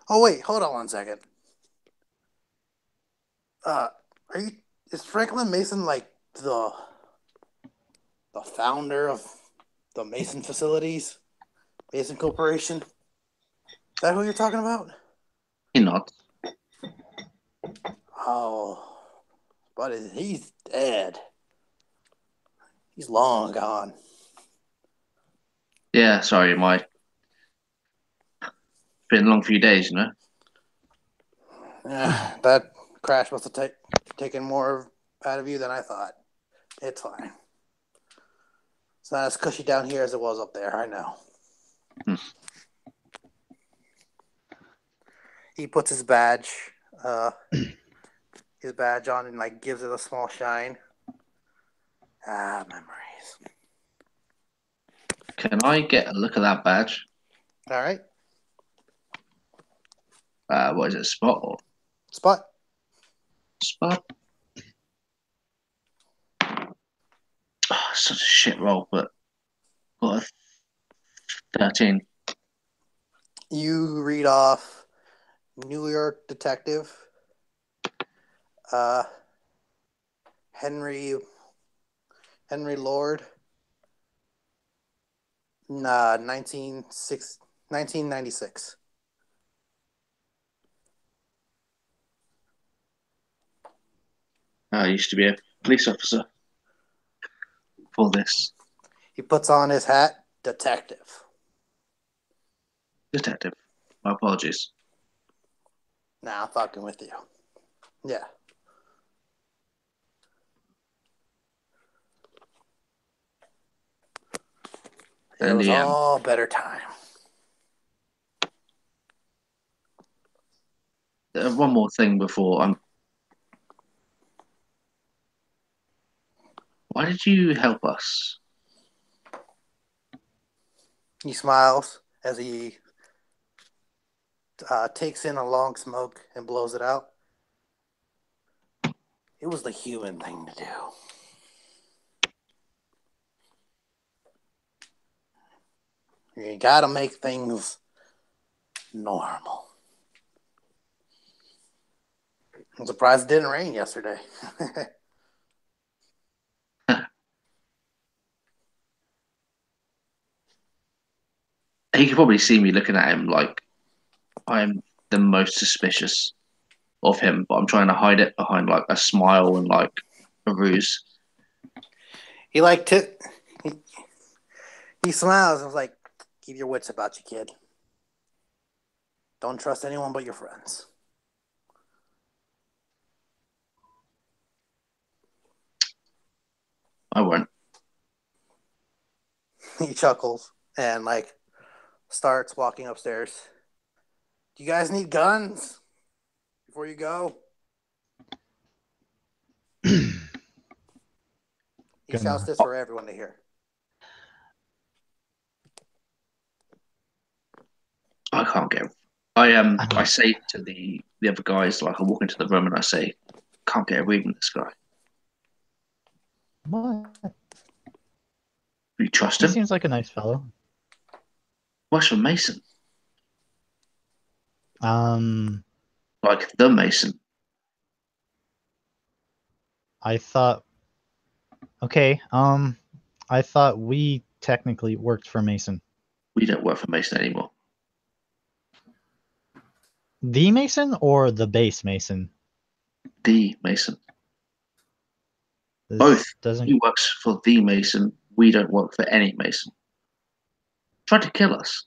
Oh wait, hold on 1 second. Is Franklin Mason like the founder of the Mason facilities, Mason Corporation? Is that who you're talking about? He nods. Oh, but he's dead. He's long gone. Yeah, sorry, been a long few days, you know. That crash must have taken more out of you than I thought. It's fine. It's not as cushy down here as it was up there. I know. He puts his badge on and like gives it a small shine. Memories. Can I get a look at that badge? All right. What is it, spot or Spot. spot? Oh, such a shit roll, but got a 13. You read off New York detective Henry Lord 1996. I used to be a police officer for this. He puts on his hat. Detective. Detective. My apologies. Nah, I'm fucking with you. Yeah. It was all better time. One more thing before I'm. Why did you help us? He smiles as he takes in a long smoke and blows it out. It was the human thing to do. You gotta make things normal. I'm surprised it didn't rain yesterday. He could probably see me looking at him like I'm the most suspicious of him, but I'm trying to hide it behind like a smile and like a ruse. He like he smiles and was like, "Keep your wits about you, kid. Don't trust anyone but your friends." I won't. He chuckles and like starts walking upstairs. Do you guys need guns before you go? He shouts this for everyone to hear. I can't get. I say to the other guys, like I walk into the room and I say, "Can't get a read on this guy. What? Do you trust He him? seems like a nice fellow. Works for Mason." Um, Like the Mason. I thought. Okay. I thought we technically worked for Mason. We don't work for Mason anymore. The Mason or the base Mason? The Mason. This Both. doesn't. He works for the Mason. We don't work for any Mason. Tried to kill us.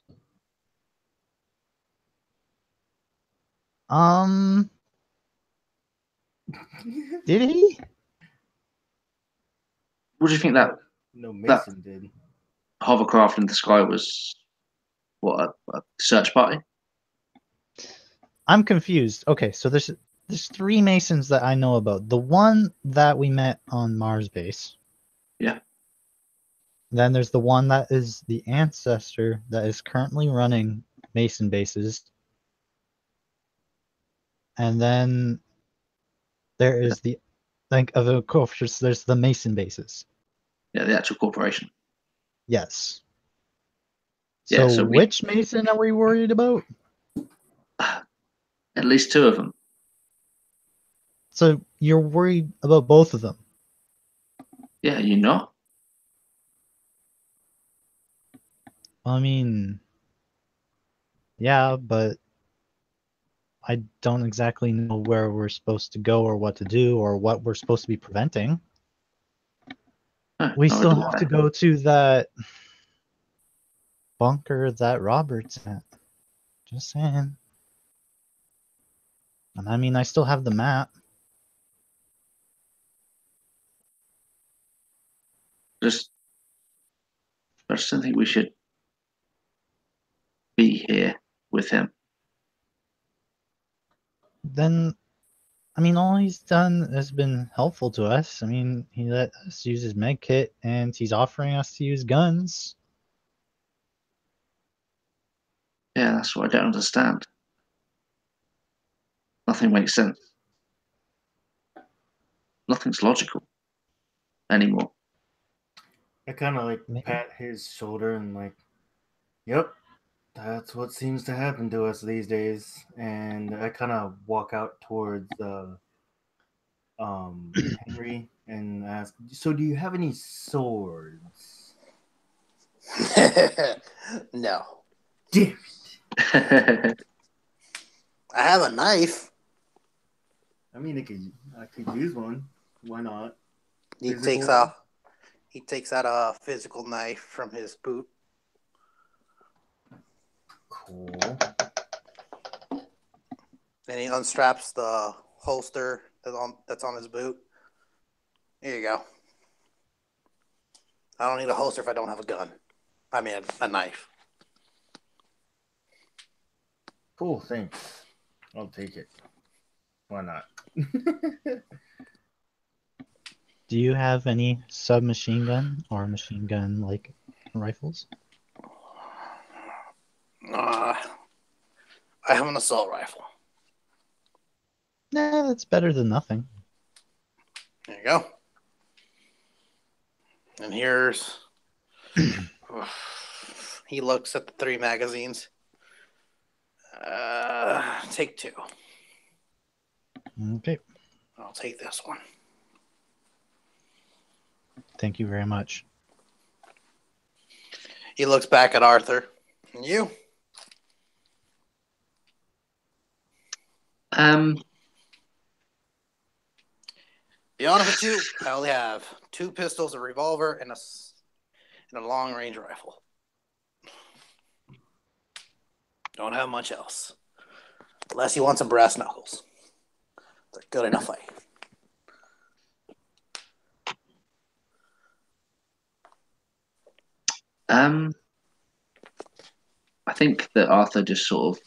Did he? What do you think that No, Mason did. hovercraft in the sky was? What, a search party? I'm confused. Okay, so there's three Masons that I know about. The one that we met on Mars base. Yeah. Then there's the one that is the ancestor that is currently running Mason bases. And then there is the of course there's the Mason bases. Yeah, the actual corporation. Yes. Yeah, So so which Mason are we worried about? at least two of them. So you're worried about both of them. Yeah, you know. I mean, yeah, but I don't exactly know where we're supposed to go or what to do or what we're supposed to be preventing. No, We nor still do have I. to go to that bunker that Robert's at. Just saying. And I mean, I still have the map. I just don't think we should be here with him. Then, I mean, all he's done has been helpful to us. I mean, he let us use his med kit and he's offering us to use guns. Yeah, that's what I don't understand. Nothing makes sense. Nothing's logical anymore. I kind of like Maybe. pat his shoulder and like, yep, that's what seems to happen to us these days. And I kind of walk out towards Henry and ask, so do you have any swords? No. Damn. I have a knife. I mean, I could use one. Why not? He Physical takes out a physical knife from his boot. Cool. Then he unstraps the holster that's on his boot. Here you go. I don't need a holster if I don't have a gun. I mean, a knife. Cool, thanks. I'll take it. Why not? Do you have any submachine gun or machine gun like rifles? I have an assault rifle. Nah, that's better than nothing. There you go. And here's... he looks at the 3 magazines. Take 2. Okay. I'll take this one. Thank you very much. He looks back at Arthur. And you? Be honest with you, I only have 2 pistols, a revolver, and a long-range rifle. Don't have much else. Unless you want some brass knuckles. It's a good enough fight. I think that Arthur just sort of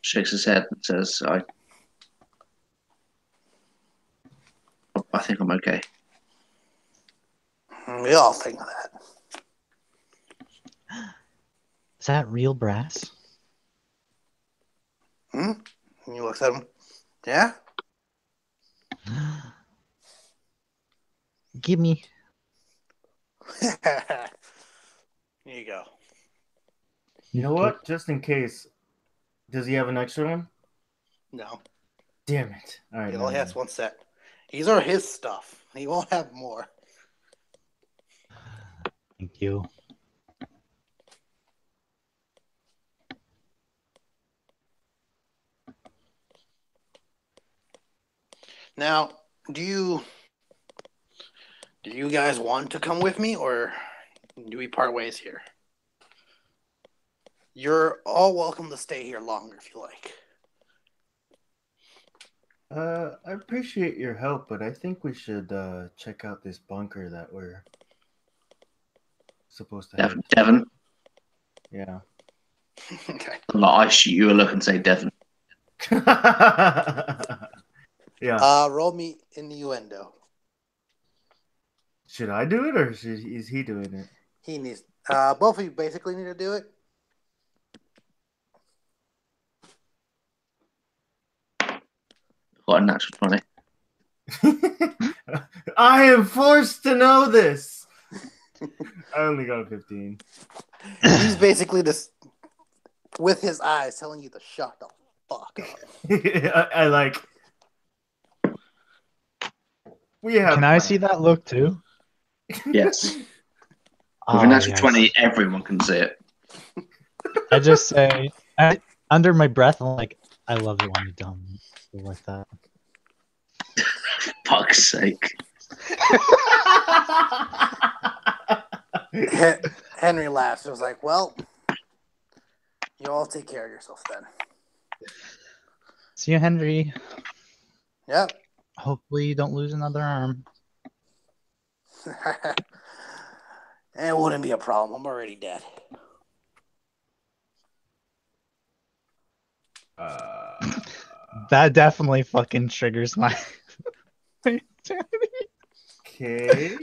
shakes his head and says, I think I'm okay. We all think that. Is that real brass? And he looks at him. Yeah? Give me. Here you go. You know what? Just in case, Does he have an extra one? No, Damn it! All right. he never only has mind. one set. These are his stuff. He won't have more. Thank you. Now, do you guys want to come with me, or do we part ways here? You're all welcome to stay here longer if you like. I appreciate your help, but I think we should check out this bunker that we're supposed to head to. Devon. Yeah. Okay. Like, I shoot you a look and say Devon. Yeah. Roll me innuendo. Should I do it or is he doing it? He needs. Both of you basically need to do it. Got a natural 20. I am forced to know this. I only got a 15. He's basically just with his eyes telling you to shut the fuck up. I like. We have. Can I see that look too? Yes. With Oh, a natural yes. 20, everyone can see it. I just say, under my breath, I'm like, I love it when you don't feel like that. Fuck's sake. Henry laughs. It was like, well, you all take care of yourself then. See you, Henry. Yep. Hopefully you don't lose another arm. It wouldn't be a problem. I'm already dead. That definitely fucking triggers my... Okay.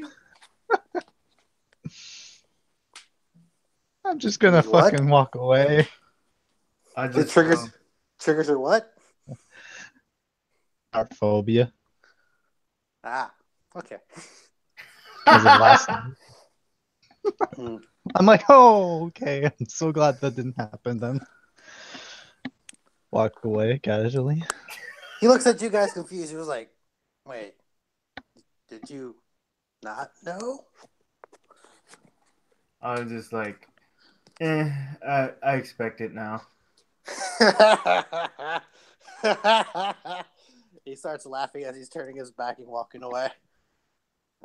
I'm just gonna What? fucking walk away. I It just triggers are what? Our phobia. Ah, okay. Was it last night? I'm like, oh, okay. I'm so glad that didn't happen then. Walk away casually. He looks at you guys confused. He was like, wait, did you not know? I was just like, I expect it now. He starts laughing as he's turning his back and walking away.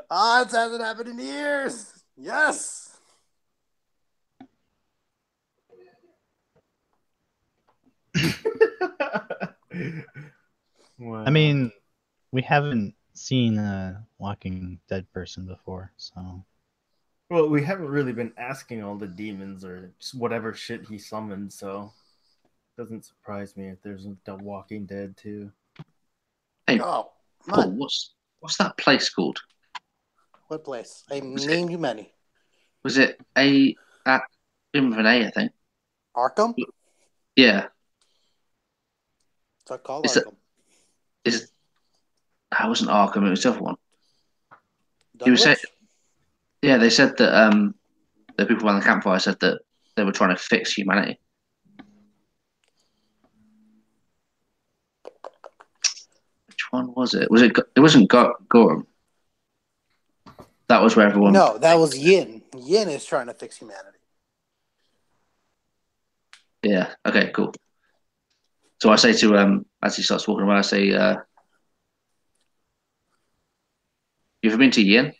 Ah, it hasn't happened in years. Yes. Wow. I mean, we haven't seen a walking dead person before, so... Well, we haven't really been asking all the demons or just whatever shit he summoned, so it doesn't surprise me if there's a Walking Dead too. Hey, Oh, come Paul, on. what's that place called? What place? I Was named you many. Was it A at in with an A, I think? Arkham? Yeah. So I call Is it Arkham. is that wasn't Arkham, it was the other one. He was saying, Dunwich? yeah, they said that the people around the campfire said that they were trying to fix humanity. Which one was it? It wasn't Gorham. That was where everyone. No, that was Yin. Yin is trying to fix humanity. Yeah. Okay. Cool. So I say to as he starts walking away, I say, "You ever been to Yin?"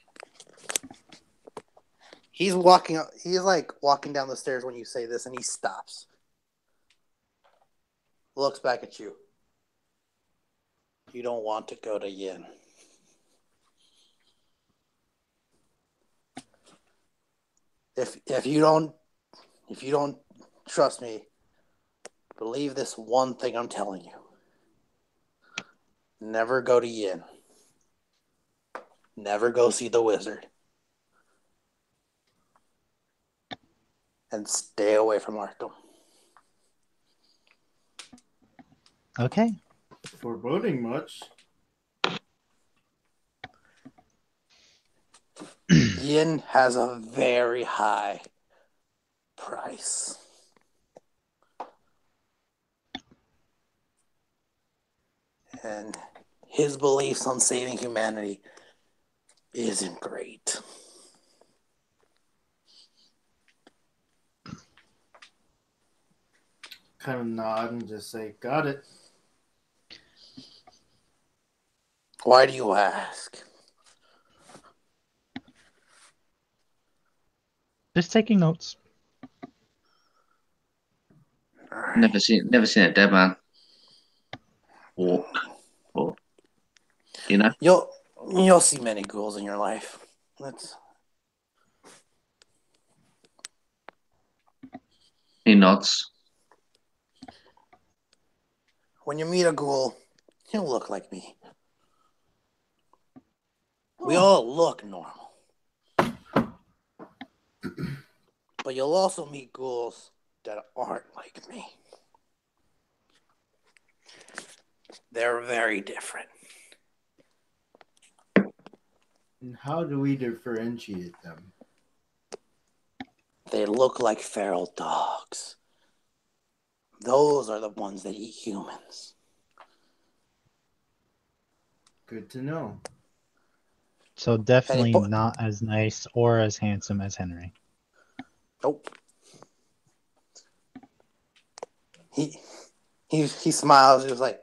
He's walking up. He's like walking down the stairs when you say this, and he stops. Looks back at you. You don't want to go to Yin. If you don't trust me, believe this one thing I'm telling you. Never go to Yin. Never go see the wizard. And stay away from Arkham. Okay. Foreboding much. Yin has a very high price. and his beliefs on saving humanity isn't great. Kind of nod and just say, "Got it." Why do you ask? Just taking notes. All right. Never seen a dead man walk, or you know. You'll see many ghouls in your life. He nods. When you meet a ghoul, he'll look like me. We all look normal. But you'll also meet ghouls that aren't like me. They're very different. And how do we differentiate them? They look like feral dogs. Those are the ones that eat humans. Good to know. So definitely not as nice or as handsome as Henry. Nope. He smiles. He was like,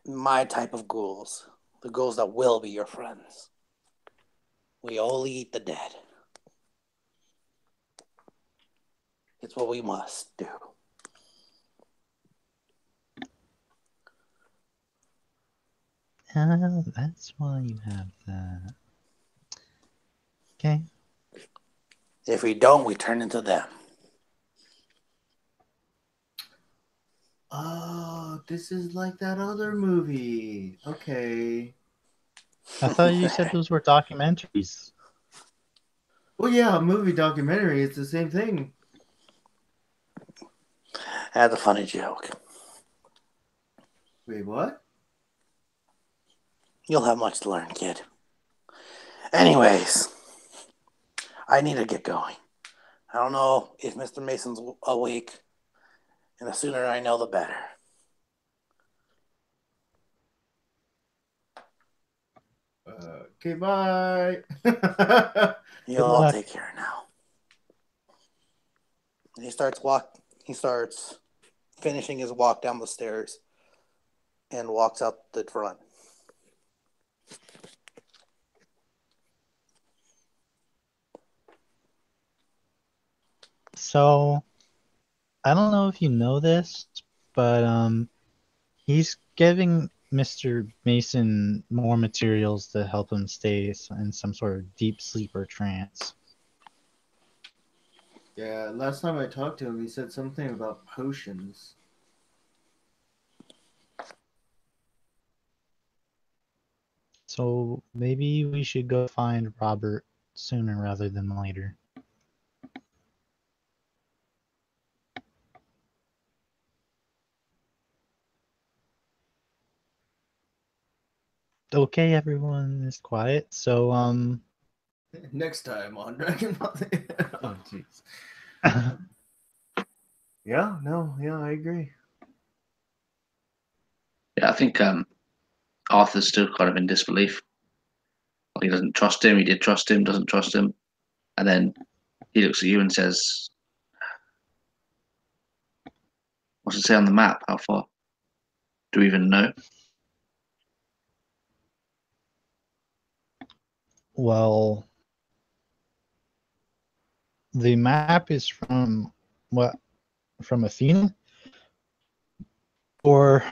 my type of ghouls. The ghouls that will be your friends. We only eat the dead. It's what we must do. That's why you have that. Okay. If we don't, we turn into them. Oh, this is like that other movie. Okay. I thought you said those were documentaries. Well, yeah, a movie documentary. It's the same thing. That's a funny joke. Wait, what? You'll have much to learn, kid. Anyways, I need to get going. I don't know if Mr. Mason's awake, and the sooner I know, the better. Okay, bye. You all take care now. And he starts finishing his walk down the stairs and walks out the front. So, I don't know if you know this, but he's giving Mr. Mason more materials to help him stay in some sort of deep sleep or trance. Yeah, last time I talked to him, he said something about potions. So maybe we should go find Robert sooner rather than later. Okay, everyone is quiet. So Next time on Dragon Ball Z. Oh, jeez. Yeah, I agree. Yeah, I think Arthur's still kind of in disbelief. He doesn't trust him. He did trust him. Doesn't trust him. And then he looks at you and says, "What's it say on the map? How far? Do we even know?" Well, the map is from Athena, or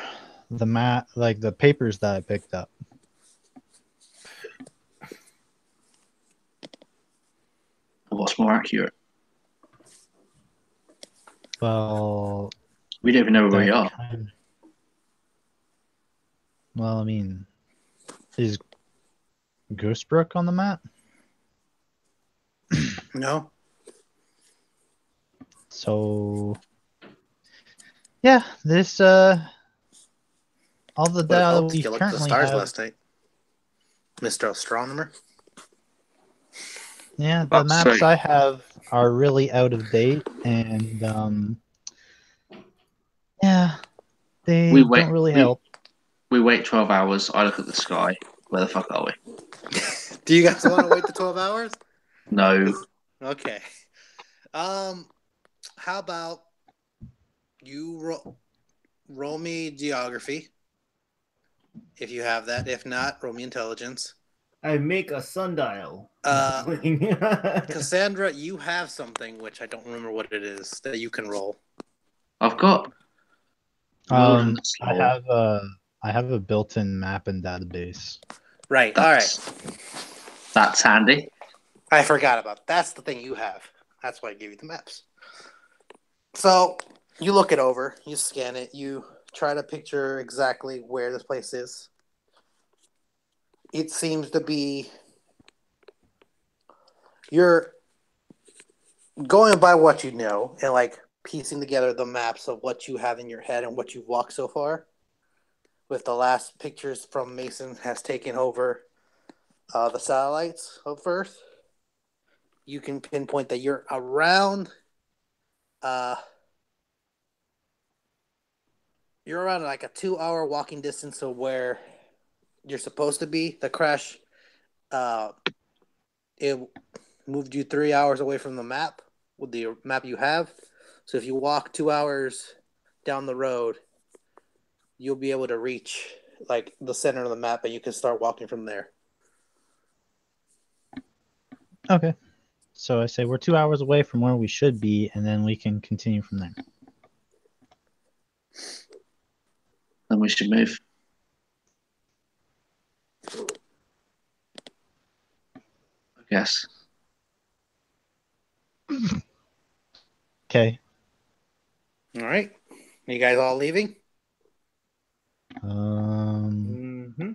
the map, like the papers that I picked up. What's more accurate? Well, We don't even know where we are. Well, I mean, is Ghostbrook on the map? No. So, yeah, this all the What data helped we you look at the currently stars have. last night, Mr. Astronomer? Yeah, the maps I have are really out of date, and yeah, They We wait. don't really help. We wait 12 hours. I look at the sky. Where the fuck are we? Do you guys want to wait the 12 hours? No. Okay. How about you roll me geography if you have that. If not, roll me intelligence. I make a sundial. Cassandra, you have something which I don't remember what it is that you can roll. I've got wilderness I lore. have a built-in map and database. Right. All right. That's handy. I forgot about that's the thing you have. That's why I gave you the maps. So you look it over, you scan it, you try to picture exactly where this place is. It seems to be you're going by what you know and like piecing together the maps of what you have in your head and what you've walked so far. With the last pictures from Mason has taken over the satellites of Earth, you can pinpoint that you're around like a 2-hour walking distance of where you're supposed to be. The crash it moved you 3 hours away from the map with the map you have. So if you walk 2 hours down the road, you'll be able to reach like the center of the map and you can start walking from there. Okay. So I say we're 2 hours away from where we should be, and then we can continue from there. Then we should move. I guess. Okay. All right. You guys all leaving? Mm-hmm.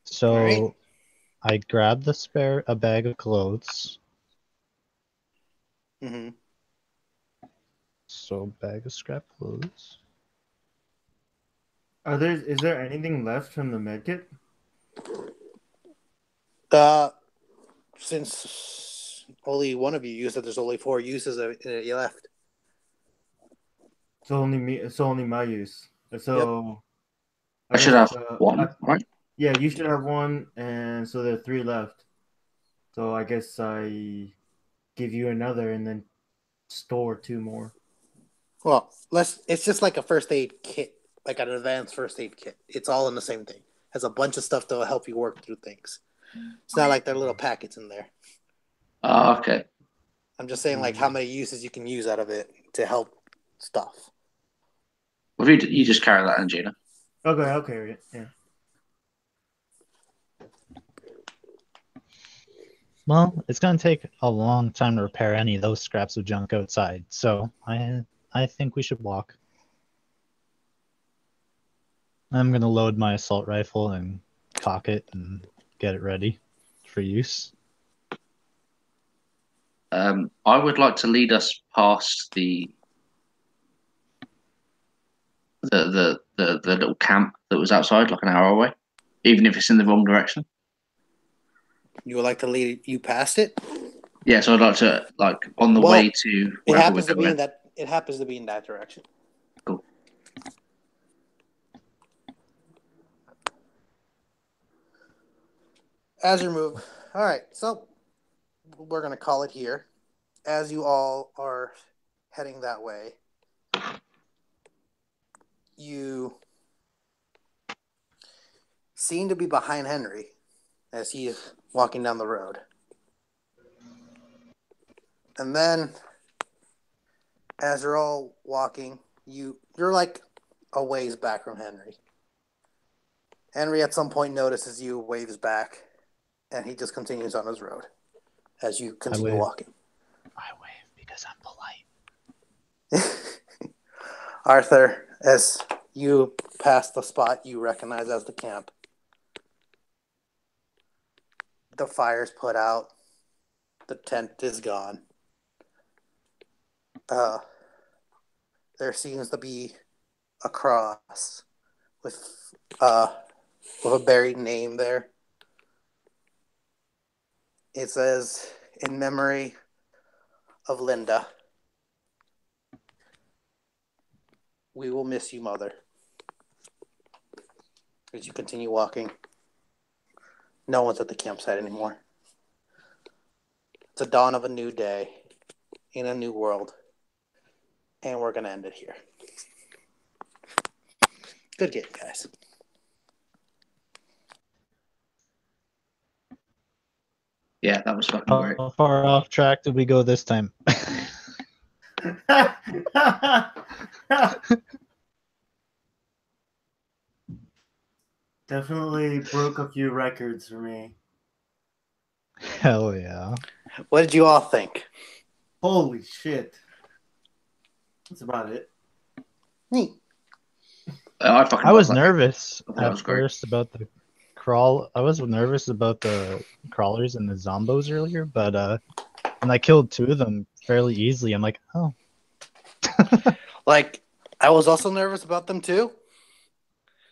So All right. I grabbed a bag of clothes. Mm-hmm. So bag of scrap clothes. Is there anything left from the medkit? Since only one of you used it, there's only 4 uses of it left. It's only me. It's only my use. So I should have guess, one, right? yeah, you should have one, and so there are 3 left. So I guess I give you another, and then store 2 more. Well, it's just like a first aid kit, like an advanced first aid kit. It's all in the same thing. Has a bunch of stuff that will help you work through things. It's not like there are little packets in there. Okay. I'm just saying like how many uses you can use out of it to help stuff. Well, if you just carry that in, Gina. Okay, I'll carry it. Yeah. Well, it's gonna take a long time to repair any of those scraps of junk outside, so I think we should walk. I'm gonna load my assault rifle and cock it and get it ready for use. I would like to lead us past the little camp that was outside, like an hour away, even if it's in the wrong direction. You would like to lead you past it? Yeah, so I'd like to on the way to It wherever happens we're to be going. in that. It happens to be in that direction. Cool. As you move, all right. So we're gonna call it here. As you all are heading that way, you seem to be behind Henry as he's walking down the road. And then as you're all walking, you're like a ways back from Henry. Henry at some point notices you, waves back, and he just continues on his road as you continue walking. I wave because I'm polite. Arthur, as you pass the spot you recognize as the camp, the fire's put out. The tent is gone. There seems to be a cross with a buried name there. It says, "In memory of Linda. We will miss you, Mother." as you continue walking. No one's at the campsite anymore. It's the dawn of a new day in a new world. And we're going to end it here. Good game, guys. Yeah, that was fucking great. How far off track did we go this time? Definitely broke a few records for me. Hell yeah. What did you all think? Holy shit. That's about it. Neat. I was nervous That at was great. first about the crawl. I was nervous about the crawlers and the zombos earlier, but when I killed 2 of them fairly easily, I'm like, oh. Like, I was also nervous about them too.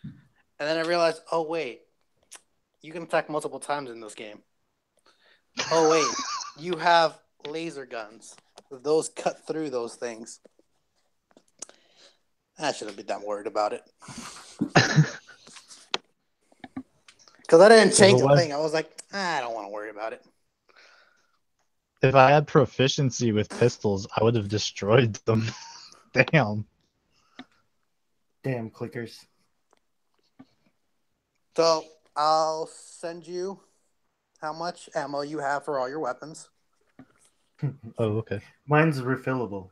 And then I realized, oh, wait. You can attack multiple times in this game. Oh, wait. You have laser guns. Those cut through those things. I shouldn't be that worried about it. Because I didn't change a thing. I was like, I don't want to worry about it. If I had proficiency with pistols, I would have destroyed them. Damn. Damn clickers. So I'll send you how much ammo you have for all your weapons. Oh, okay. Mine's refillable.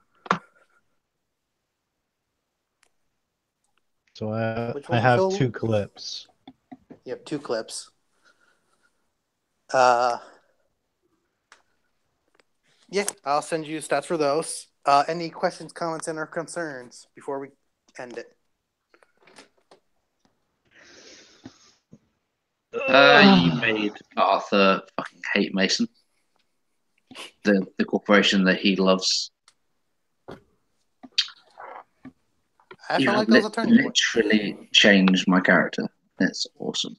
So Which I one's have refillable? 2 clips. You have 2 clips. Yeah, I'll send you stats for those. Any questions, comments, and or concerns before we end it? You made Arthur fucking hate Mason. The corporation that he loves. I You felt know, like that was a turning point. literally changed my character. It's awesome.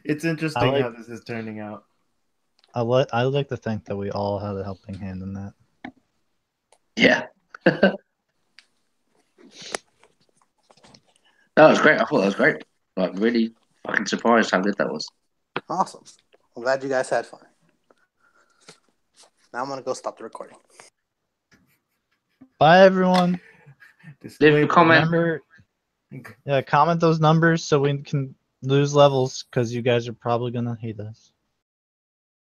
It's interesting how this is turning out. I like to think that we all had a helping hand in that. Yeah. That was great. I thought that was great. Like, really fucking surprised how good that was. Awesome. I'm glad you guys had fun. Now I'm going to go stop the recording. Bye, everyone. Leave a comment. Remember, comment those numbers so we can lose levels because you guys are probably going to hate us.